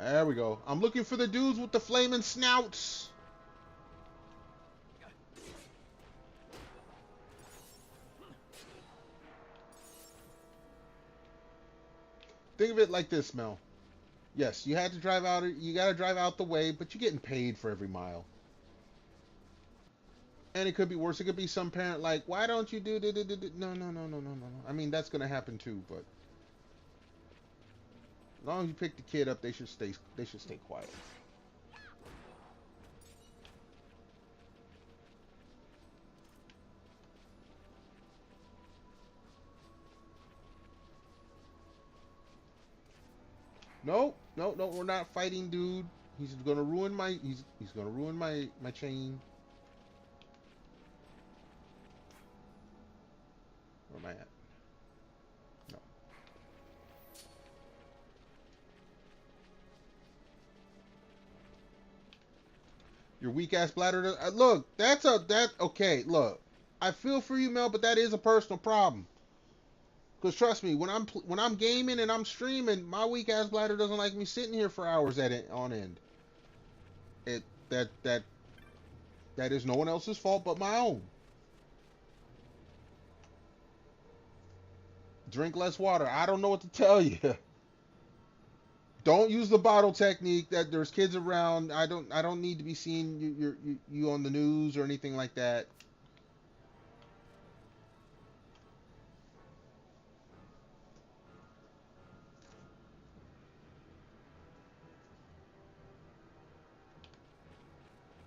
There we go. I'm looking for the dudes with the flaming snouts. Think of it like this, Mel. Yes, you had to drive out. You got to drive out the way, but you're getting paid for every mile. And it could be worse. It could be some parent like, "Why don't you do?" No. I mean, that's gonna happen too, but as long as you pick the kid up, they should stay quiet. No, we're not fighting, dude. He's gonna ruin my my chain. Where am I at? No. Your weak ass bladder. Look, okay. Look, I feel for you, Mel, but that is a personal problem. Cause trust me, when I'm gaming and I'm streaming, my weak ass bladder doesn't like me sitting here for hours on end. That is no one else's fault but my own. Drink less water. I don't know what to tell you. Don't use the bottle technique. That there's kids around. I don't need to be seeing you on the news or anything like that.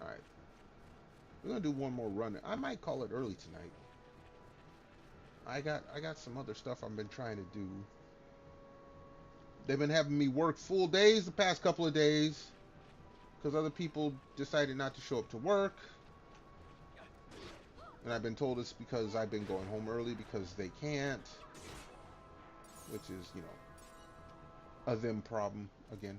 All right. We're gonna do one more run. I might call it early tonight. I got some other stuff I've been trying to do. They've been having me work full days the past couple of days because other people decided not to show up to work. And I've been told it's because I've been going home early because they can't. Which is, you know, a them problem again.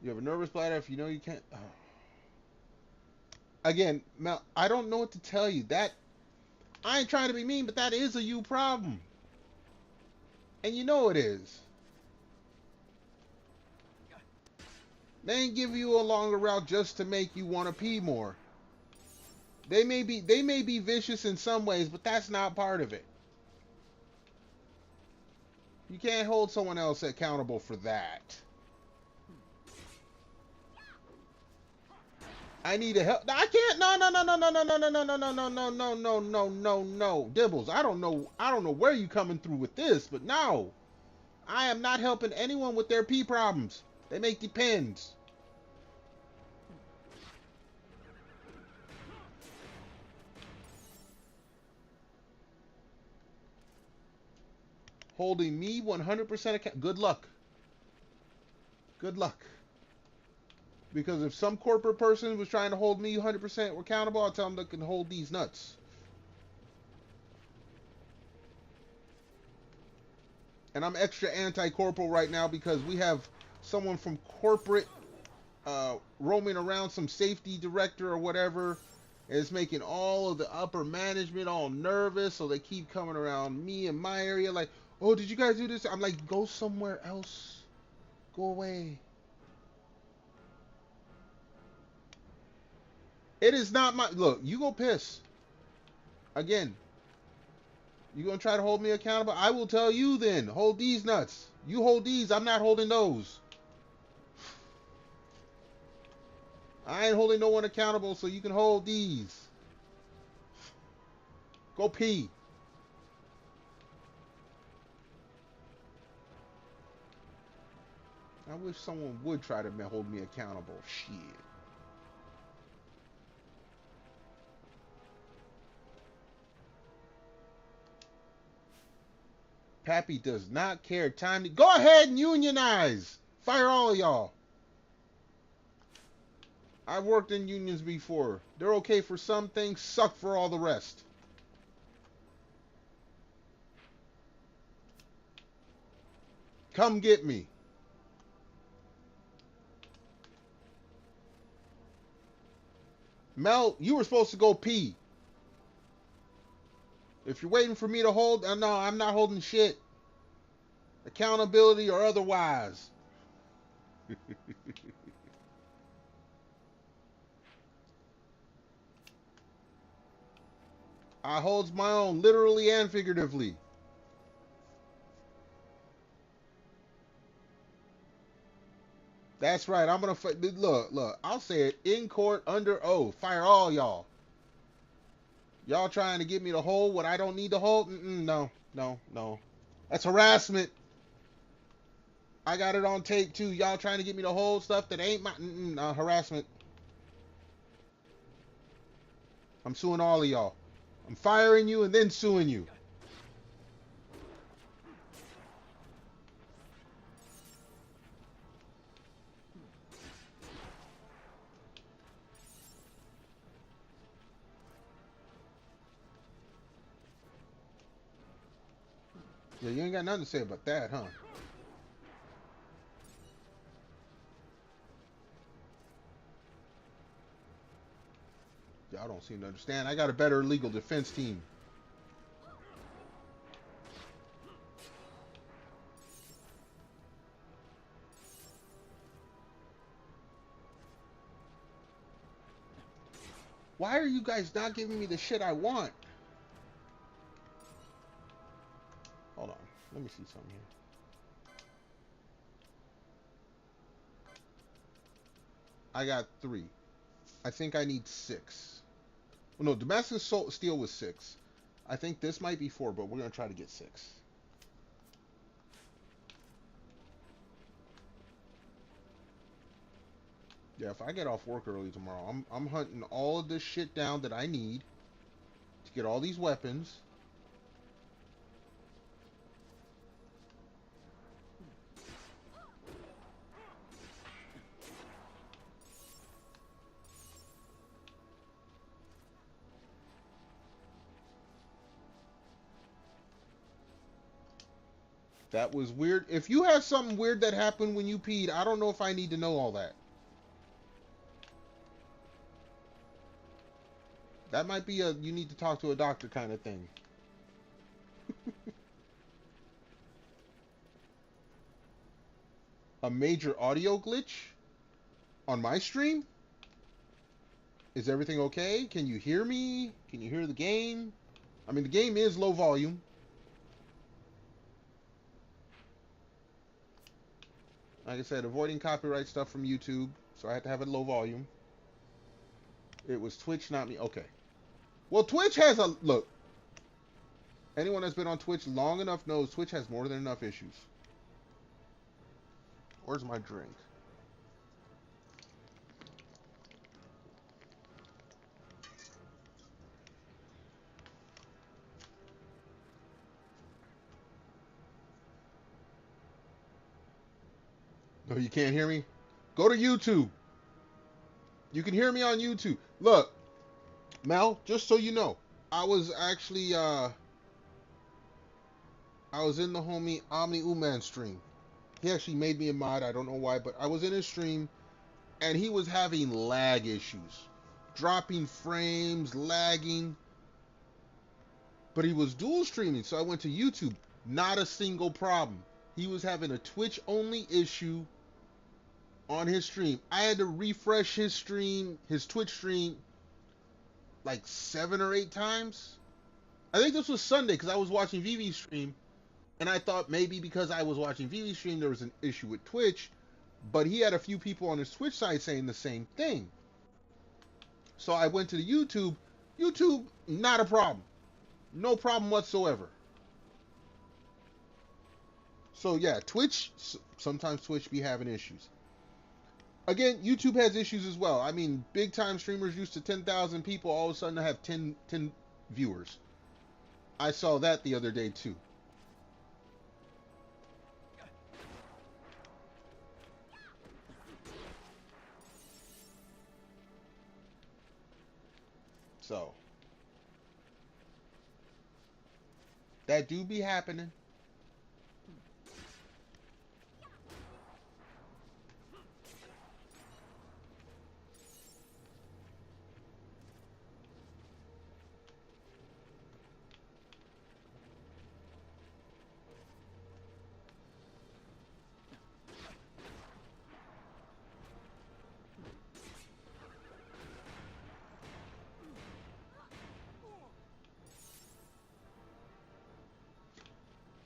You have a nervous bladder if you know you can't. Oh. Again, Mel, I don't know what to tell you. That I ain't trying to be mean, but that is a you problem. And you know it is. They ain't give you a longer route just to make you want to pee more. They may be vicious in some ways, but that's not part of it. You can't hold someone else accountable for that. I need a help. I can't. No. Dibbles. I don't know where you coming through with this, but no. I am not helping anyone with their pee problems. They make depends. Holding me 100% account. Good luck. Good luck. Because if some corporate person was trying to hold me 100% accountable, I'll tell them they can hold these nuts. And I'm extra anti-corporal right now because we have someone from corporate roaming around, some safety director or whatever, and it's making all of the upper management all nervous, so they keep coming around me and my area like, oh, did you guys do this? I'm like, go somewhere else. Go away. It is not my... Look, you go piss. Again, you gonna try to hold me accountable? I will tell you then. Hold these nuts. You hold these. I'm not holding those. I ain't holding no one accountable, so you can hold these. Go pee. I wish someone would try to hold me accountable. Shit. Pappy does not care. Time to go ahead and unionize. Fire all of y'all. I've worked in unions before. They're okay for some things, suck for all the rest. Come get me. Mel, you were supposed to go pee. If you're waiting for me to hold, no, I'm not holding shit. Accountability or otherwise. I holds my own, literally and figuratively. That's right. I'm gonna look. I'll say it in court under oath. Fire all y'all. Y'all trying to get me to hold what I don't need to hold? No. That's harassment. I got it on tape too. Y'all trying to get me to hold stuff that ain't my harassment. I'm suing all of y'all. I'm firing you and then suing you. Yeah, you ain't got nothing to say about that, huh? Y'all don't seem to understand. I got a better legal defense team. Why are you guys not giving me the shit I want? Hold on. Let me see something here. I got 3. I think I need 6. Oh, no, Damascus Steel was 6. I think this might be 4, but we're going to try to get 6. Yeah, if I get off work early tomorrow, I'm hunting all of this shit down that I need to get all these weapons. That was weird. If you have something weird that happened when you peed, I don't know if I need to know all that. That might be a you need to talk to a doctor kind of thing. A major audio glitch on my stream? Is everything okay? Can you hear me? Can you hear the game? I mean, the game is low volume. Like I said, avoiding copyright stuff from YouTube, so I had to have it low volume. It was Twitch, not me. Okay. Well, Twitch has a... Look. Anyone that's been on Twitch long enough knows Twitch has more than enough issues. Where's my drink? No, you can't hear me? Go to YouTube. You can hear me on YouTube. Look, Mel, just so you know, I was actually, I was in the homie Omni Uman stream. He actually made me a mod. I don't know why, but I was in his stream, and he was having lag issues. Dropping frames, lagging. But he was dual streaming, so I went to YouTube. Not a single problem. He was having a Twitch-only issue on his stream. I had to refresh his stream, his Twitch stream, like 7 or 8 times. I think this was Sunday because I was watching Vivi's stream, and I thought maybe because I was watching Vivi's stream there was an issue with Twitch, but he had a few people on his Twitch side saying the same thing. So I went to the YouTube. YouTube, not a problem. No problem whatsoever. So yeah, Twitch, sometimes Twitch be having issues. Again, YouTube has issues as well. I mean, big time streamers used to 10,000 people, all of a sudden have 10 viewers. I saw that the other day too. So, that do be happening.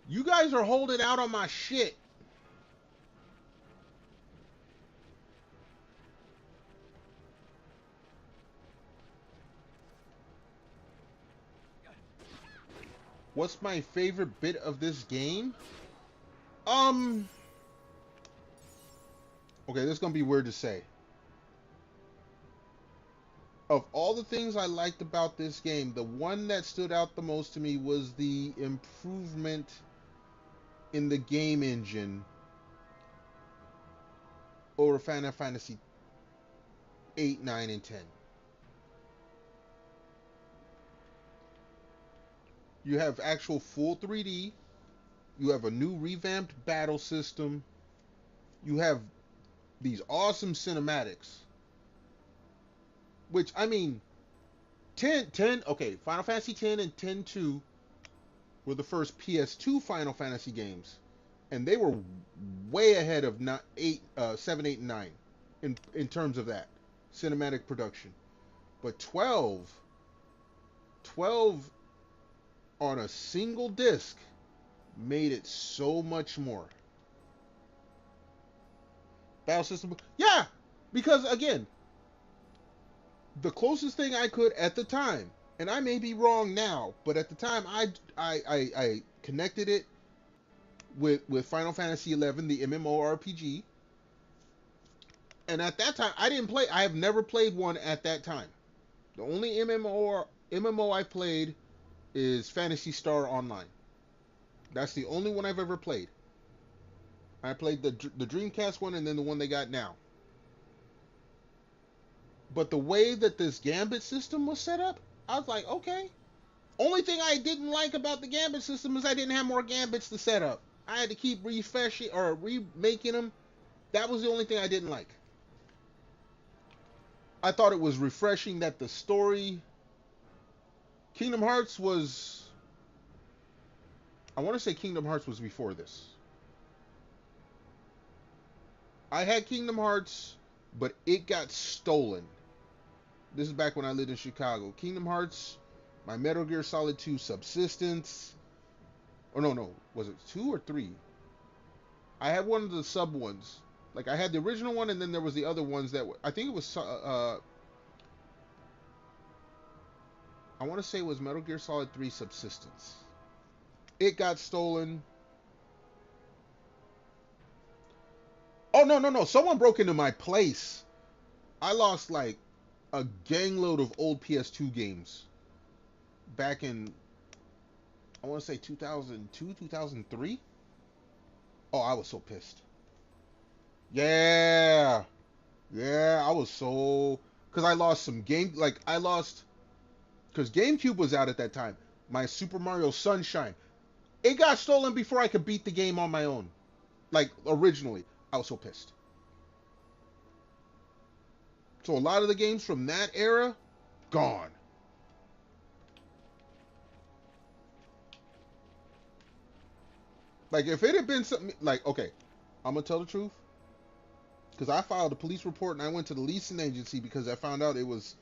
You guys are holding out on my shit. What's my favorite bit of this game? Okay, this is gonna be weird to say. Of all the things I liked about this game, the one that stood out the most to me was the improvement in the game engine over Final Fantasy 8, 9, and 10. You have actual full 3D. You have a new revamped battle system. You have these awesome cinematics. Which, I mean, 10, okay, Final Fantasy 10 and 10-2 were the first PS2 Final Fantasy games. And they were way ahead of 7, 8, and 9 in terms of that cinematic production. But 12 on a single disc made it so much more. Battle system, yeah, because again, the closest thing I could at the time, and I may be wrong now, but at the time I connected it with Final Fantasy XI, the MMORPG, and at that time I didn't play. I have never played one at that time. The only MMO I played is Phantasy Star Online. That's the only one I've ever played. I played the Dreamcast one and then the one they got now. But the way that this Gambit system was set up, I was like, okay. Only thing I didn't like about the Gambit system is I didn't have more Gambits to set up. I had to keep refreshing or remaking them. That was the only thing I didn't like. I thought it was refreshing that the story... Kingdom Hearts was... I want to say Kingdom Hearts was before this. I had Kingdom Hearts, but it got stolen. This is back when I lived in Chicago. Kingdom Hearts, my Metal Gear Solid 2 Subsistence. Oh, no. Was it 2 or 3? I had one of the sub ones. Like, I had the original one, and then there was the other ones that... I think it was... I want to say it was Metal Gear Solid 3 Subsistence. It got stolen. Oh, no. Someone broke into my place. I lost, like, a gangload of old PS2 games. Back in, I want to say 2002, 2003. Oh, I was so pissed. Yeah, I was so... Because I lost some game... Like, I lost... Because GameCube was out at that time. My Super Mario Sunshine. It got stolen before I could beat the game on my own. Like, originally. I was so pissed. So a lot of the games from that era, gone. Like, if it had been something... Like, okay, I'm going to tell the truth. Because I filed a police report and I went to the leasing agency because I found out it was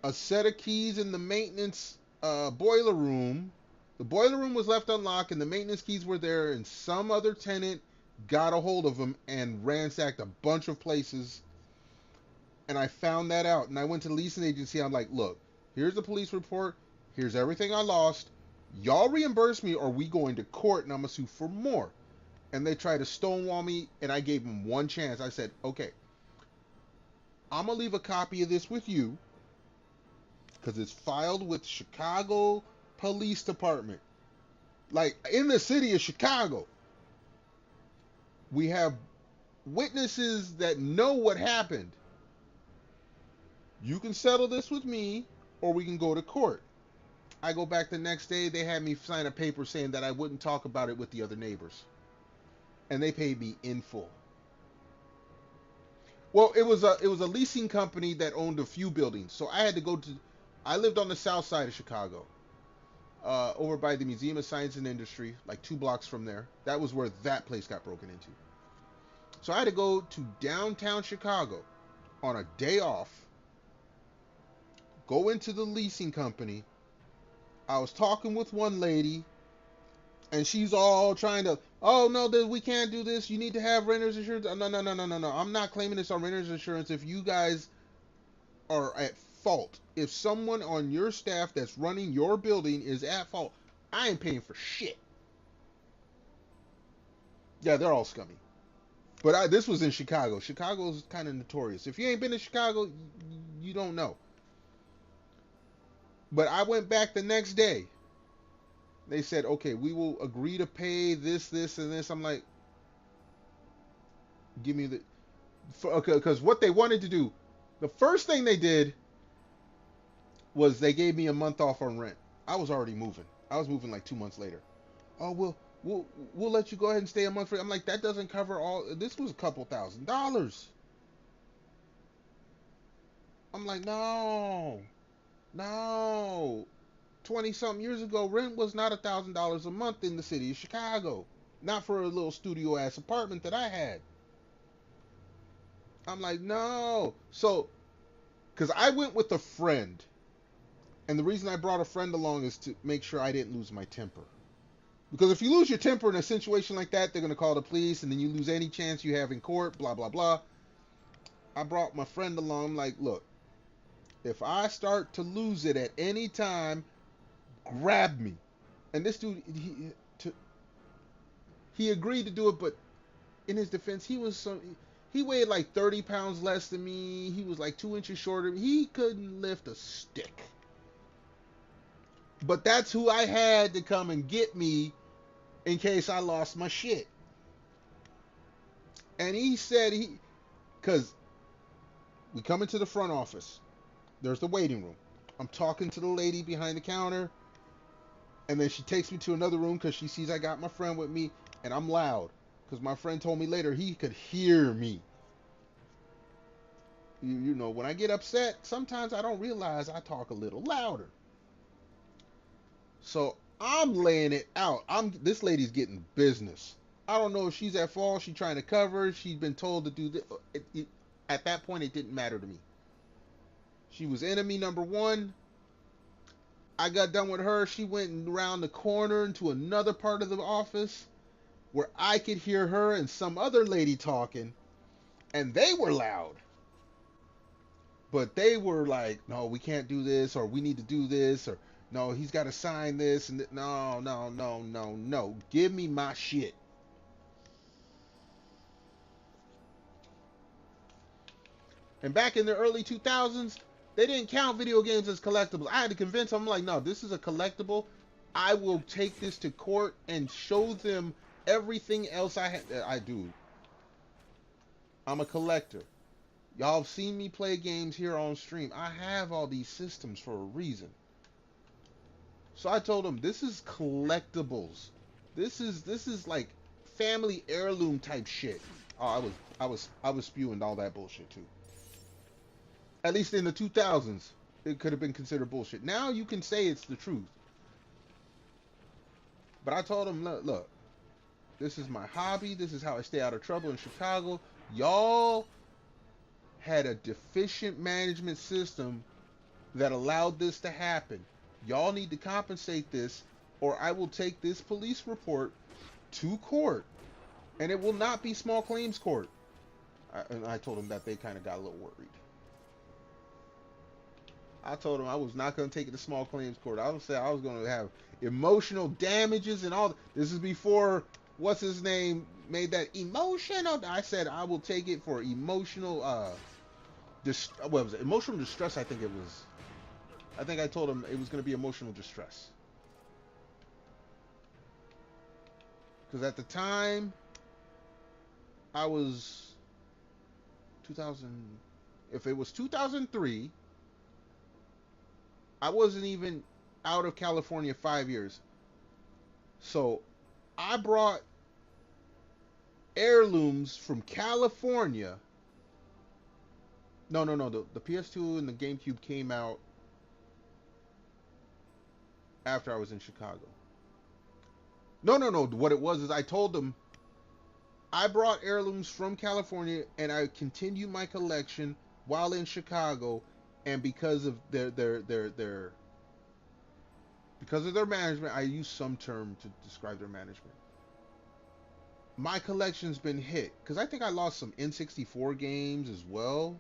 a set of keys in the maintenance boiler room. The boiler room was left unlocked and the maintenance keys were there, and some other tenant got a hold of them and ransacked a bunch of places. And I found that out, and I went to the leasing agency. I'm like, look, here's the police report. Here's everything I lost. Y'all reimburse me or we going to court and I'm going to sue for more. And they tried to stonewall me, and I gave them one chance. I said, okay, I'm going to leave a copy of this with you because it's filed with Chicago Police Department. Like, in the city of Chicago. We have witnesses that know what happened. You can settle this with me, or we can go to court. I go back the next day. They had me sign a paper saying that I wouldn't talk about it with the other neighbors. And they paid me in full. Well, it was a leasing company that owned a few buildings. So I had to go to... I lived on the south side of Chicago. Over by the Museum of Science and Industry, like 2 blocks from there. That was where that place got broken into. So I had to go to downtown Chicago on a day off, go into the leasing company. I was talking with one lady, and she's all trying to, oh, no, we can't do this. You need to have renter's insurance. No. I'm not claiming this on renter's insurance if you guys are at fault. If someone on your staff that's running your building is at fault, I ain't paying for shit. Yeah, they're all scummy. But this was in Chicago. Chicago's kind of notorious. If you ain't been to Chicago, you don't know. But I went back the next day. They said, okay, we will agree to pay this, and this. I'm like, give me the... Okay, because what they wanted to do, the first thing they did was they gave me a month off on rent. I was already moving. I was moving like 2 months later. Oh, we'll let you go ahead and stay a month free. I'm like, that doesn't cover all. This was a couple $1,000s. I'm like, no. 20-something years ago, rent was not $1,000 a month in the city of Chicago. Not for a little studio-ass apartment that I had. I'm like, no. So Because I went with a friend. And the reason I brought a friend along is to make sure I didn't lose my temper. Because if you lose your temper in a situation like that, they're going to call the police, and then you lose any chance you have in court, blah, blah, blah. I brought my friend along. I'm like, look, if I start to lose it at any time, grab me. And this dude, he agreed to do it, but in his defense, he weighed like 30 pounds less than me. He was like 2 inches shorter. He couldn't lift a stick. But that's who I had to come and get me in case I lost my shit. And he said because we come into the front office. There's the waiting room. I'm talking to the lady behind the counter. And then she takes me to another room because she sees I got my friend with me. And I'm loud. Because my friend told me later he could hear me. You know, when I get upset, sometimes I don't realize I talk a little louder. So I'm laying it out. This lady's getting business. I don't know if she's at fault. She's trying to cover. She's been told to do this. At that point, it didn't matter to me. She was enemy number one. I got done with her. She went around the corner into another part of the office where I could hear her and some other lady talking. And they were loud. But they were like, no, we can't do this, or we need to do this, or no, he's got to sign this, and no. Give me my shit. And back in the early 2000s, they didn't count video games as collectibles. I had to convince them, I'm like, no, this is a collectible. I will take this to court and show them everything else I do. I'm a collector. Y'all have seen me play games here on stream. I have all these systems for a reason. So I told them, this is collectibles. This is like family heirloom type shit. Oh, I was spewing all that bullshit too. At least in the 2000s, it could have been considered bullshit. Now you can say it's the truth. But I told them, look, this is my hobby. This is how I stay out of trouble in Chicago. Y'all had a deficient management system that allowed this to happen. Y'all need to compensate this, or I will take this police report to court, and it will not be small claims court. And I told them that. They kind of got a little worried. I told them I was not going to take it to small claims court. I was going to have emotional damages and all. This is before what's his name made that emotional. I said I will take it for emotional. What was it? Emotional distress. I think it was. I think I told him it was going to be emotional distress. Because at the time, I was 2000. If it was 2003, I wasn't even out of California 5 years. So I brought heirlooms from California. No. The PS2 and the GameCube came out after I was in Chicago. No. What it was is I told them I brought heirlooms from California and I continued my collection while in Chicago, and because of their management, I use some term to describe their management. My collection's been hit because I think I lost some N64 games as well,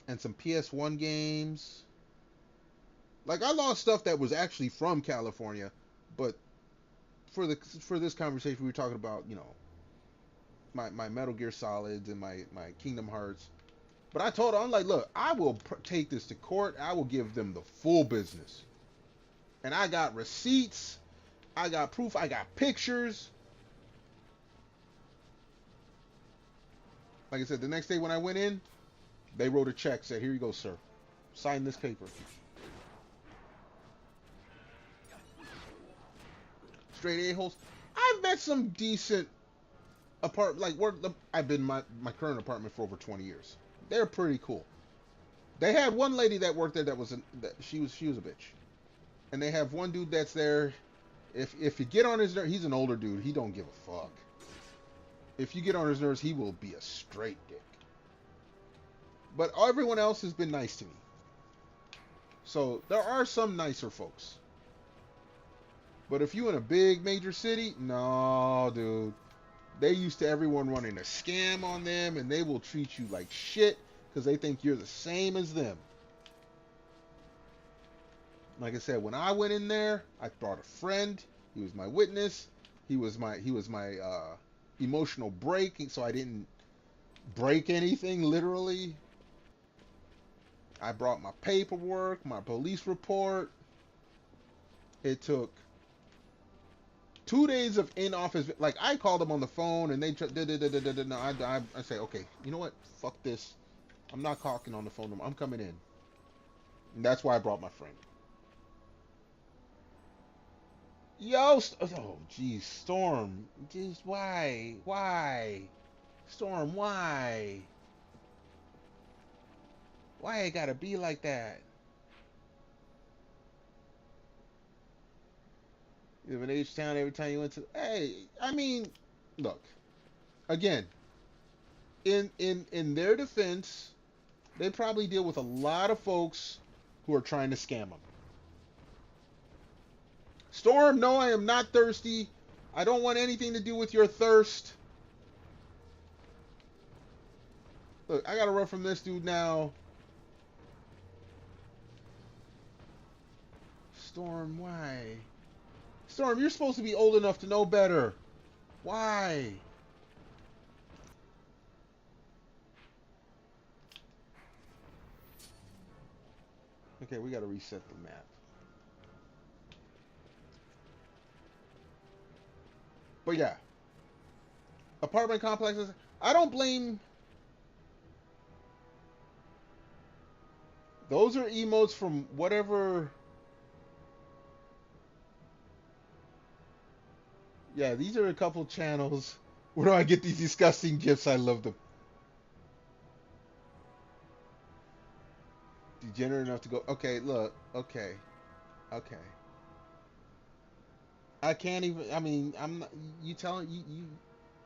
and some PS1 games. Like, I lost stuff that was actually from California, but for this conversation, we were talking about, you know, my Metal Gear Solids and my Kingdom Hearts. But I told her, I'm like, look, I will take this to court. I will give them the full business. And I got receipts. I got proof. I got pictures. Like I said, the next day when I went in, they wrote a check, said, here you go, sir. Sign this paper. Straight a-holes. I've met some decent I've been in my current apartment for over 20 years. They're pretty cool. They had one lady that worked there she was a bitch. And they have one dude that's there. If you get on his nerves, he's an older dude. He don't give a fuck. If you get on his nerves, he will be a straight dick. But everyone else has been nice to me. So there are some nicer folks. But if you in a big major city, no, dude. They used to everyone running a scam on them, and they will treat you like shit because they think you're the same as them. Like I said, when I went in there, I brought a friend. He was my witness. He was my emotional break, so I didn't break anything literally. I brought my paperwork, my police report. It took 2 days of in-office. Like, I called them on the phone, and they no, I say, okay, you know what? Fuck this. I'm not talking on the phone. I'm coming in. And that's why I brought my friend. Yo, oh, geez, Storm. Just why? Storm, why? Why it gotta be like that? You live in H-Town every time you went to... Hey, I mean, look. Again, in their defense, they probably deal with a lot of folks who are trying to scam them. Storm, no, I am not thirsty. I don't want anything to do with your thirst. Look, I gotta run from this dude now. Storm, why? Storm, you're supposed to be old enough to know better. Why? Okay, we gotta reset the map. But yeah. Apartment complexes. I don't blame... Those are emotes from whatever... Yeah, these are a couple channels. Where do I get these disgusting gifs? I love them. Degenerate enough to go... Okay, look. Okay. I can't even... I mean, I'm not... You telling... You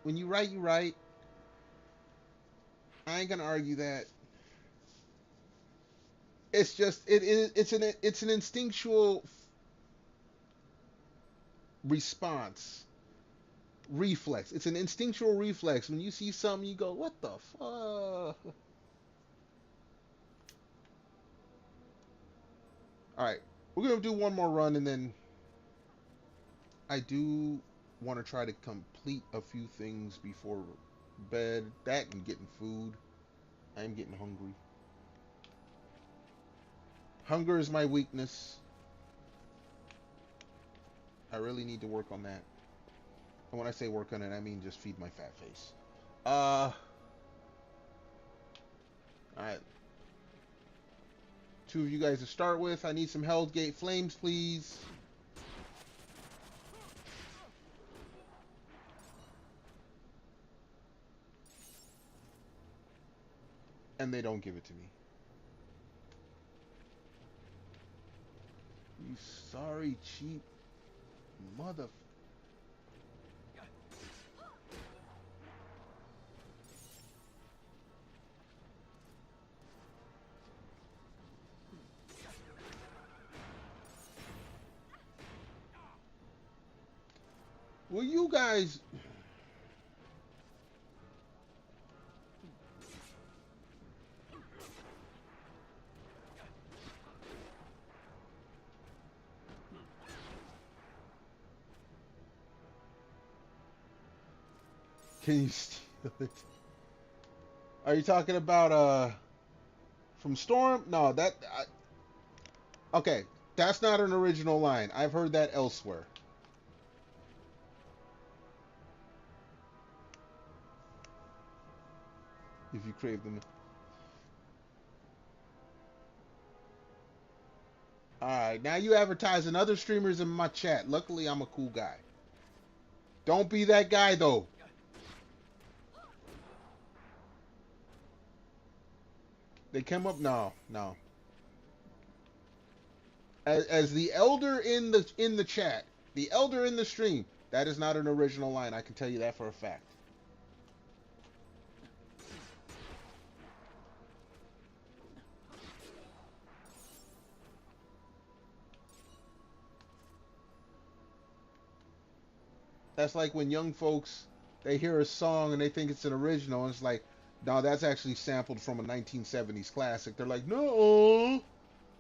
when you write, you write. I ain't gonna argue that. It's just... It's an instinctual response. Reflex. It's an instinctual reflex. When you see something, you go, what the fuck? Alright. We're going to do one more run, and then I do want to try to complete a few things before bed. That and getting food. I'm getting hungry. Hunger is my weakness. I really need to work on that. And when I say work on it, I mean just feed my fat face. Alright. 2 of you guys to start with. I need some Hell's Gate flames, please. And they don't give it to me. You sorry, cheap mother... Will you guys... Can you steal it? Are you talking about, from Storm? No, that... okay, that's not an original line. I've heard that elsewhere. If you crave them. Alright, now you advertising other streamers in my chat. Luckily, I'm a cool guy. Don't be that guy, though. They came up... No. As the elder in the chat, the elder in the stream, that is not an original line. I can tell you that for a fact. That's like when young folks, they hear a song and they think it's an original, and it's like, no, that's actually sampled from a 1970s classic. They're like, no,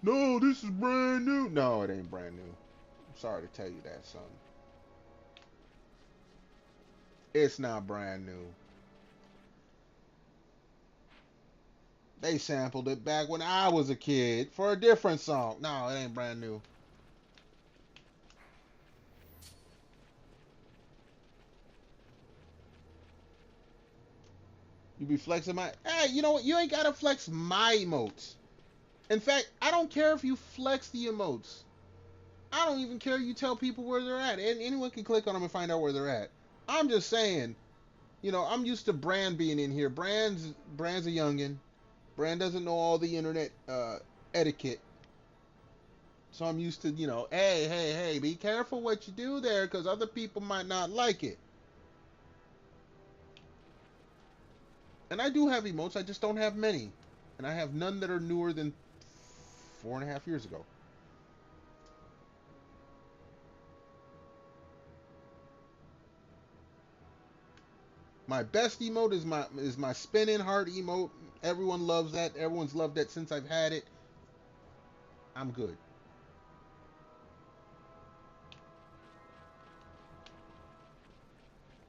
no, this is brand new. No, it ain't brand new. I'm sorry to tell you that, son. It's not brand new. They sampled it back when I was a kid for a different song. No, it ain't brand new. You be flexing my... Hey, you know what? You ain't gotta flex my emotes. In fact, I don't care if you flex the emotes. I don't even care if you tell people where they're at. And anyone can click on them and find out where they're at. I'm just saying, you know, I'm used to Brand being in here. Brand's a youngin. Brand doesn't know all the internet etiquette. So I'm used to, you know, hey, be careful what you do there because other people might not like it. And I do have emotes, I just don't have many. And I have none that are newer than 4.5 years ago. My best emote is my spinning heart emote. Everyone loves that. Everyone's loved that since I've had it. I'm good.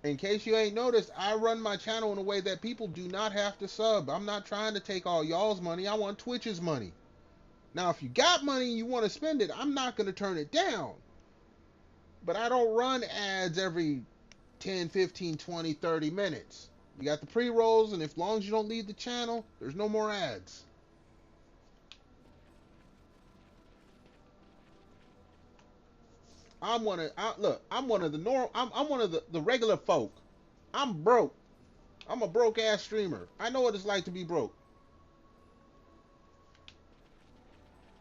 In case you ain't noticed, I run my channel in a way that people do not have to sub. I'm not trying to take all y'all's money. I want Twitch's money. Now, if you got money and you want to spend it, I'm not going to turn it down. But I don't run ads every 10, 15, 20, 30 minutes. You got the pre-rolls, and as long as you don't leave the channel, there's no more ads. I'm one of the regular folk. I'm broke. I'm a broke ass streamer. I know what it's like to be broke.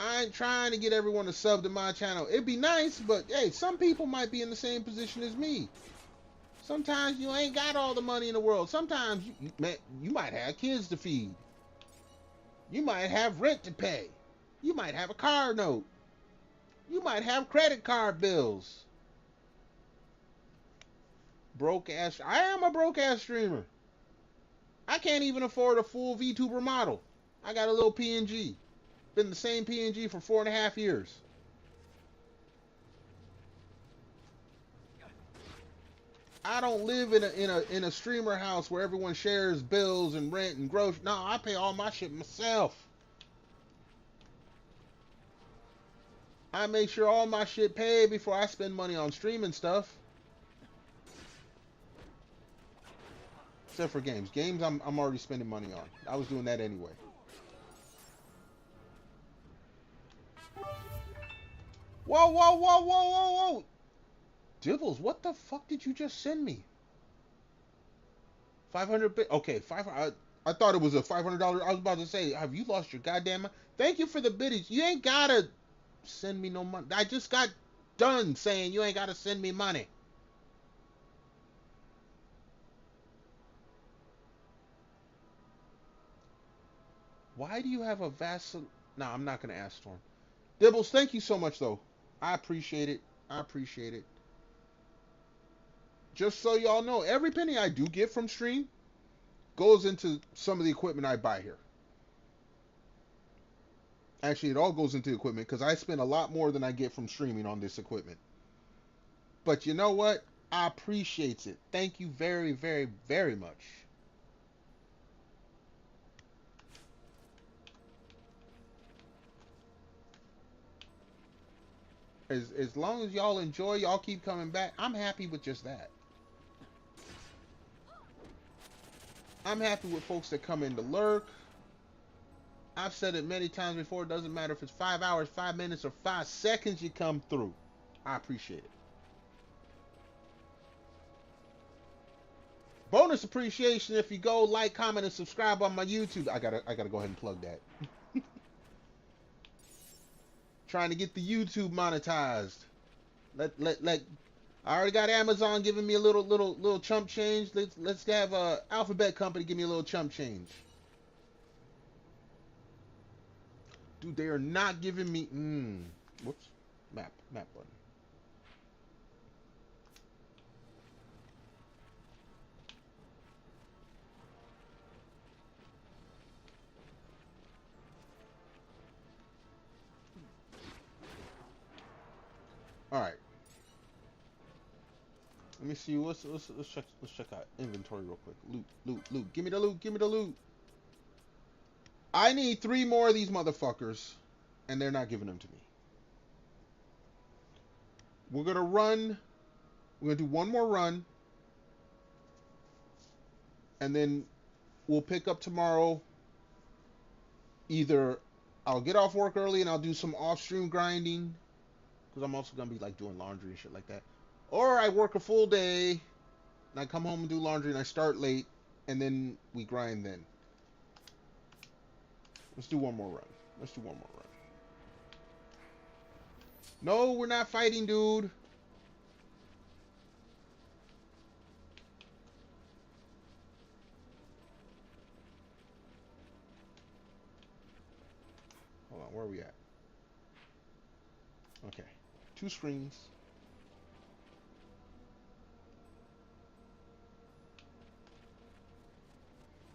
I ain't trying to get everyone to sub to my channel. It'd be nice, but hey, some people might be in the same position as me. Sometimes you ain't got all the money in the world. Sometimes you might have kids to feed. You might have rent to pay. You might have a car note. You might have credit card bills. Broke ass. I am a broke ass streamer. I can't even afford a full VTuber model. I got a little PNG. Been the same PNG for 4.5 years. I don't live in a streamer house where everyone shares bills and rent and groceries. No, I pay all my shit myself. I make sure all my shit paid before I spend money on streaming stuff. Except for games. Games I'm already spending money on. I was doing that anyway. Whoa, whoa, whoa, whoa, whoa, whoa! Dibbles, what the fuck did you just send me? 500 bit. Okay, 500. I thought it was a $500. I was about to say, have you lost your goddamn mind? Thank you for the biddies. You ain't gotta send me no money. I just got done saying you ain't gotta send me money. Why do you have a Vaseline? No, I'm not gonna ask Storm. Dibbles, thank you so much though. I appreciate it. I appreciate it. Just so y'all know, every penny I do get from stream goes into some of the equipment I buy here. Actually, it all goes into equipment because I spend a lot more than I get from streaming on this equipment. But you know what? I appreciate it. Thank you very, very, very much. As long as y'all enjoy, y'all keep coming back, I'm happy with just that. I'm happy with folks that come in to lurk. I've said it many times before, it doesn't matter if it's 5 hours, 5 minutes, or 5 seconds you come through. I appreciate it. Bonus appreciation if you go like, comment, and subscribe on my YouTube. I gotta go ahead and plug that. Trying to get the YouTube monetized. Let I already got Amazon giving me a little chump change. Let's have a Alphabet company give me a little chump change. Dude, they are not giving me whoops. Map button. All right. Let me see. Let's check out inventory real quick. Loot. Give me the loot. Give me the loot. I need 3 more of these motherfuckers, and they're not giving them to me. We're gonna run. We're gonna do one more run, and then we'll pick up tomorrow. Either I'll get off work early and I'll do some off-stream grinding, because I'm also gonna be like doing laundry and shit like that. Or I work a full day and I come home and do laundry and I start late, and then we grind then. Let's do one more run. Let's do one more run. No, we're not fighting, dude. Hold on, where are we at? Okay, 2 screens.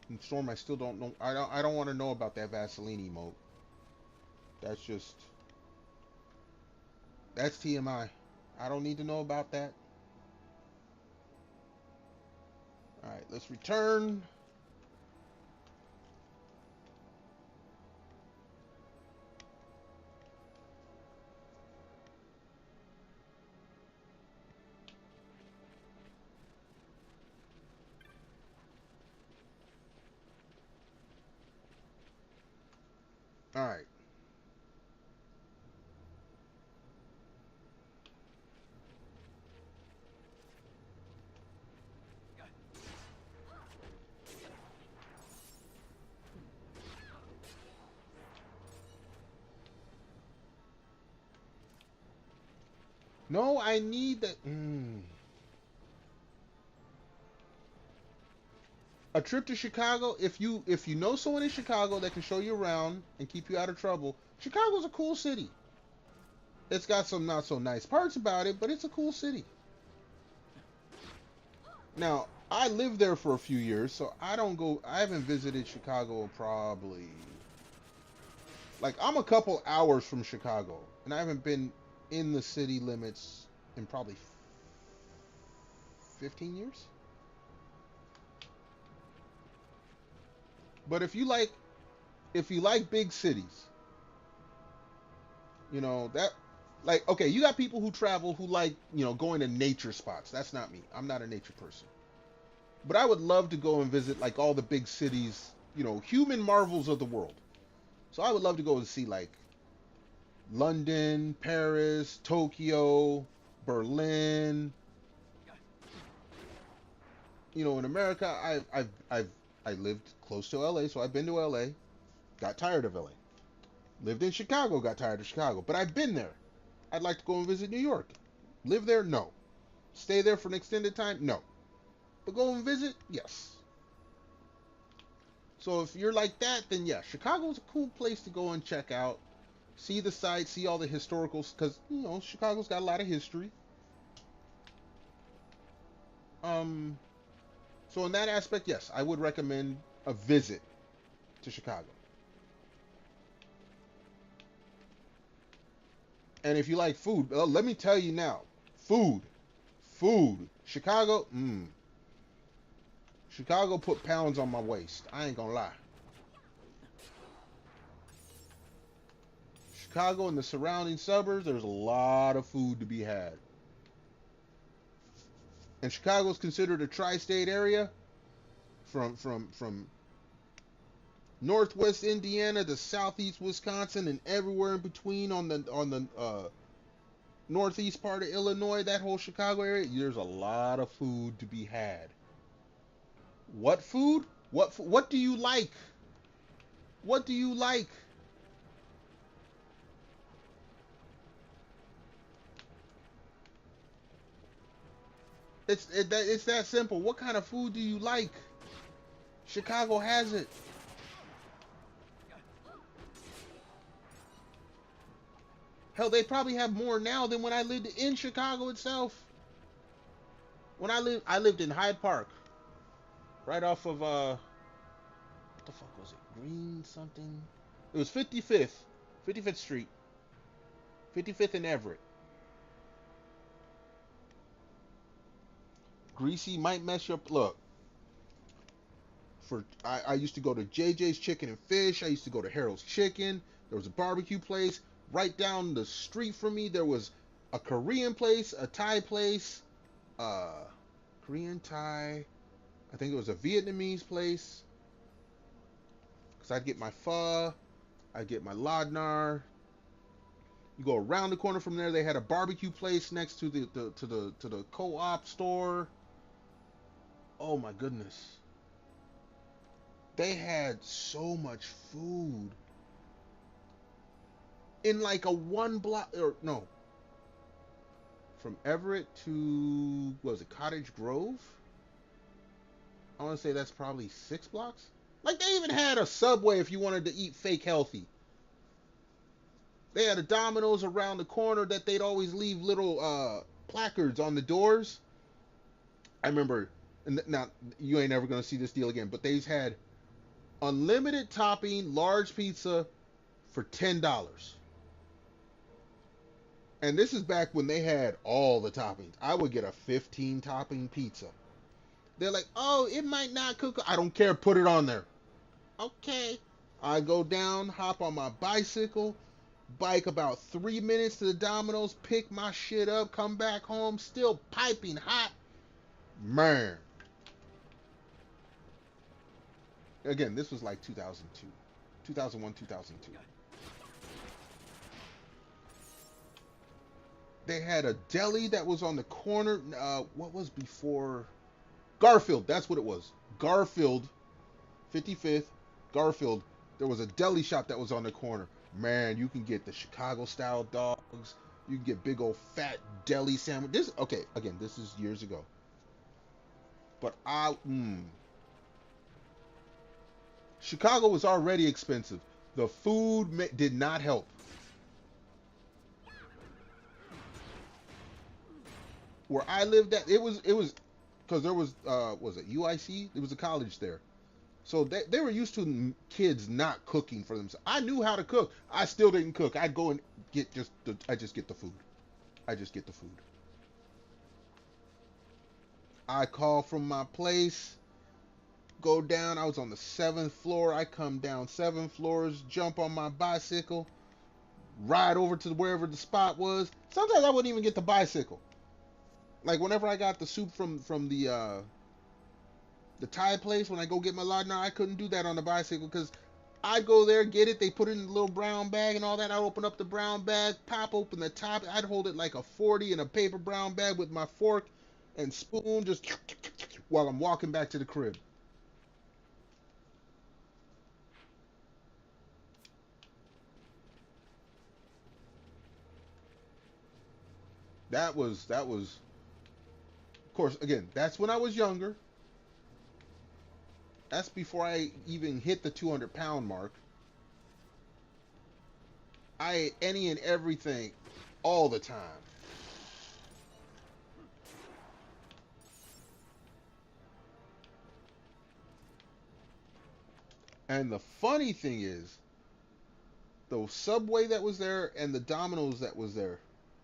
And Storm, I still don't know. I don't want to know about that Vaseline emote. That's just, that's TMI. I don't need to know about that. All right, let's return. All right. No, I need that. A trip to Chicago. If you know someone in Chicago that can show you around and keep you out of trouble, Chicago's a cool city. It's got some not so nice parts about it, but it's a cool city. Now, I lived there for a few years, so I don't go. I haven't visited Chicago probably. Like, I'm a couple hours from Chicago, and I haven't been in the city limits in probably 15 years. But if you like big cities, you know that, like, okay, you got people who travel who like, going to nature spots. That's not me. I'm not a nature person. But I would love to go and visit like all the big cities, human marvels of the world. So I would love to go and see like London, Paris, Tokyo, Berlin. In America, I lived close to LA, so I've been to LA. Got tired of LA. Lived in Chicago, got tired of Chicago. But I've been there. I'd like to go and visit New York. Live there? No. Stay there for an extended time? No. But go and visit? Yes. So if you're like that, then yeah, Chicago's a cool place to go and check out. See the sights, see all the historicals, because, Chicago's got a lot of history. So in that aspect, yes, I would recommend a visit to Chicago. And if you like food, let me tell you now, food, Chicago, Chicago put pounds on my waist. I ain't gonna lie. Chicago and the surrounding suburbs, there's a lot of food to be had. And Chicago's considered a tri-state area, from northwest Indiana to southeast Wisconsin and everywhere in between on the northeast part of Illinois, that whole Chicago area. There's a lot of food to be had. What food? What do you like? What do you like? It's that simple. What kind of food do you like? Chicago has it. Hell, they probably have more now than when I lived in Chicago itself. When I lived in Hyde Park, right off of what the fuck was it? Green something. It was 55th Street, 55th and Everett. greasy, might mess you up. Look, I used to go to JJ's Chicken and Fish. I used to go to Harold's Chicken. There was a barbecue place right down the street from me. There was a Korean place, a Thai place, Korean Thai. I think it was a Vietnamese place. Cause I'd get my pho, I'd get my ladnar. You go around the corner from there. They had a barbecue place next to the co-op store. Oh my goodness. They had so much food in like a 1 block, or no, from Everett to, what was it, Cottage Grove? I want to say that's probably 6 blocks. Like, they even had a Subway if you wanted to eat fake healthy. They had a Domino's around the corner that they'd always leave little placards on the doors. I remember, and now you ain't never gonna see this deal again, but they've had unlimited topping large pizza for $10. And this is back when they had all the toppings. I would get a 15 topping pizza. They're like, oh, it might not cook. I don't care, put it on there. Okay. I go down, hop on my bicycle, bike about 3 minutes to the Domino's, pick my shit up, come back home, still piping hot. Man. Again, this was like 2002. 2001, 2002. They had a deli that was on the corner. What was before? Garfield, that's what it was. Garfield, 55th, Garfield. There was a deli shop that was on the corner. Man, you can get the Chicago-style dogs. You can get big old fat deli sandwich. Okay, again, this is years ago. But Chicago was already expensive. The food did not help. Where I lived at, it was because there was it UIC? There was a college there, so they were used to kids not cooking for themselves. I knew how to cook. I still didn't cook. I'd go and I just get the food. I just get the food. I call from my place, go down. I was on the 7th floor. I come down 7 floors, jump on my bicycle, ride over to wherever the spot was. Sometimes I wouldn't even get the bicycle. Like, whenever I got the soup from the Thai place, when I go get my ladnar, I couldn't do that on the bicycle because I'd go there, get it, they put it in a little brown bag and all that. I'd open up the brown bag, pop open the top. I'd hold it like a 40 in a paper brown bag with my fork and spoon just while I'm walking back to the crib. That was, of course, again, that's when I was younger. That's before I even hit the 200-pound mark. I ate any and everything all the time. And the funny thing is, the Subway that was there and the Domino's that was there,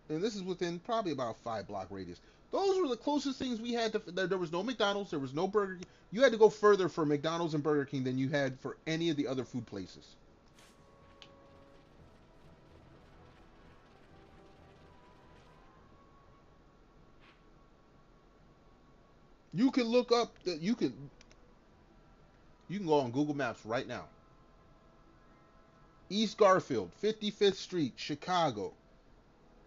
and this is within probably about a 5-block radius. Those were the closest things we had to. There was no McDonald's, there was no Burger King. You had to go further for McDonald's and Burger King than you had for any of the other food places. You can look up. You can go on Google Maps right now. East Garfield, 55th Street, Chicago.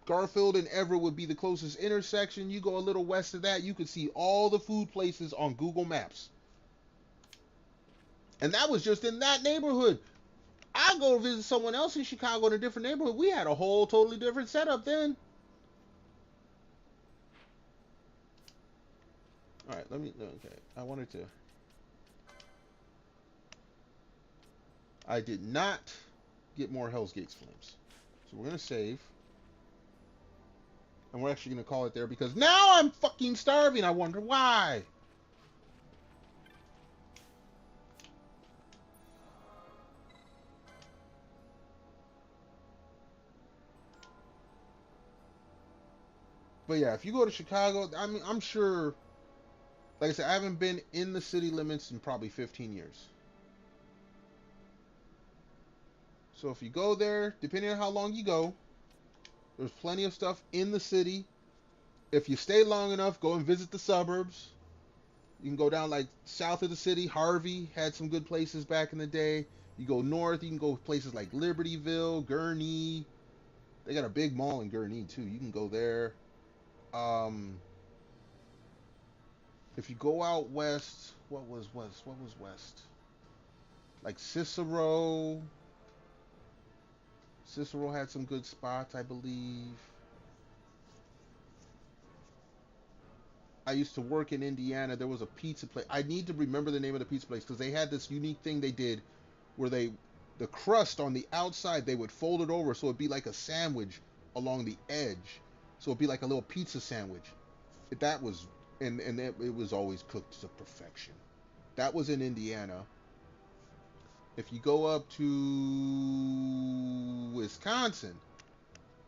Garfield and Everett would be the closest intersection. You go a little west of that, you could see all the food places on Google Maps. And that was just in that neighborhood. I go visit someone else in Chicago in a different neighborhood. We had a whole totally different setup then. All right, okay. I did not get more Hell's Gates flames. So we're going to save. And we're actually going to call it there because now I'm fucking starving. I wonder why. But yeah, if you go to Chicago, I mean, I'm sure Like I said, I haven't been in the city limits in probably 15 years. So if you go there, depending on how long you go, there's plenty of stuff in the city. If you stay long enough, go and visit the suburbs. You can go down like south of the city. Harvey had some good places back in the day. You go north, you can go places like Libertyville, Gurnee. They got a big mall in Gurnee too. You can go there. Um, if you go out west, what was west? Like Cicero. Cicero had some good spots, I believe. I used to work in Indiana. There was a pizza place. I need to remember the name of the pizza place because they had this unique thing they did where the crust on the outside, they would fold it over so it'd be like a sandwich along the edge. So it'd be like a little pizza sandwich. That was, and it was always cooked to perfection. That was in Indiana. If you go up to Wisconsin,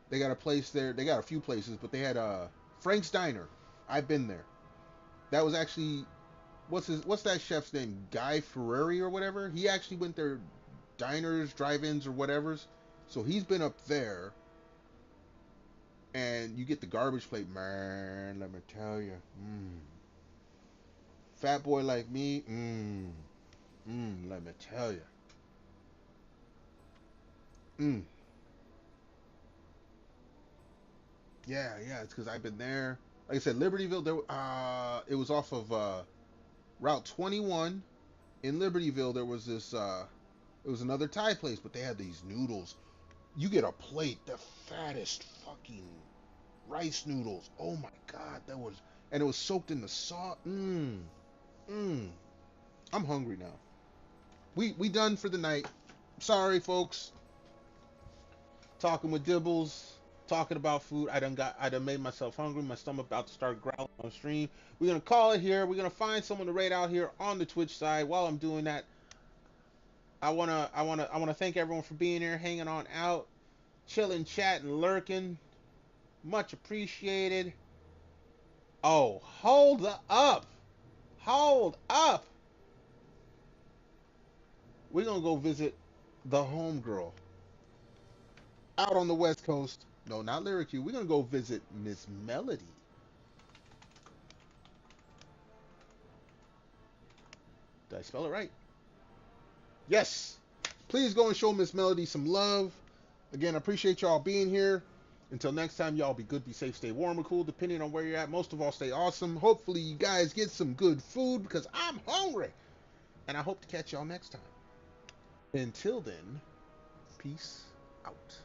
they got a place there. They got a few places, but they had Frank's Diner. I've been there. That was actually what's that chef's name? Guy Ferrari or whatever. He actually went there, diners, drive-ins, or whatever's. So he's been up there, and you get the garbage plate, man. Let me tell you, fat boy like me, let me tell you, yeah, it's because I've been there. Like I said, Libertyville. There, it was off of Route 21 in Libertyville. There was this. It was another Thai place, but they had these noodles. You get a plate, the fattest fucking rice noodles. Oh my god, and it was soaked in the sauce. I'm hungry now. We done for the night. Sorry, folks. Talking with Dibbles, talking about food. I done made myself hungry. My stomach about to start growling on stream. We're gonna call it here. We're gonna find someone to raid out here on the Twitch side. While I'm doing that, I wanna thank everyone for being here, hanging on out, chilling, chatting, lurking. Much appreciated. Oh, hold up. Hold up. We're gonna go visit the homegirl out on the West Coast. No, not Lyricue. We're gonna go visit Miss Melody. Did I spell it right? Yes. Please go and show Miss Melody some love. Again, I appreciate y'all being here. Until next time, y'all be good, be safe, stay warm or cool, depending on where you're at. Most of all, stay awesome. Hopefully, you guys get some good food because I'm hungry. And I hope to catch y'all next time. Until then, peace out.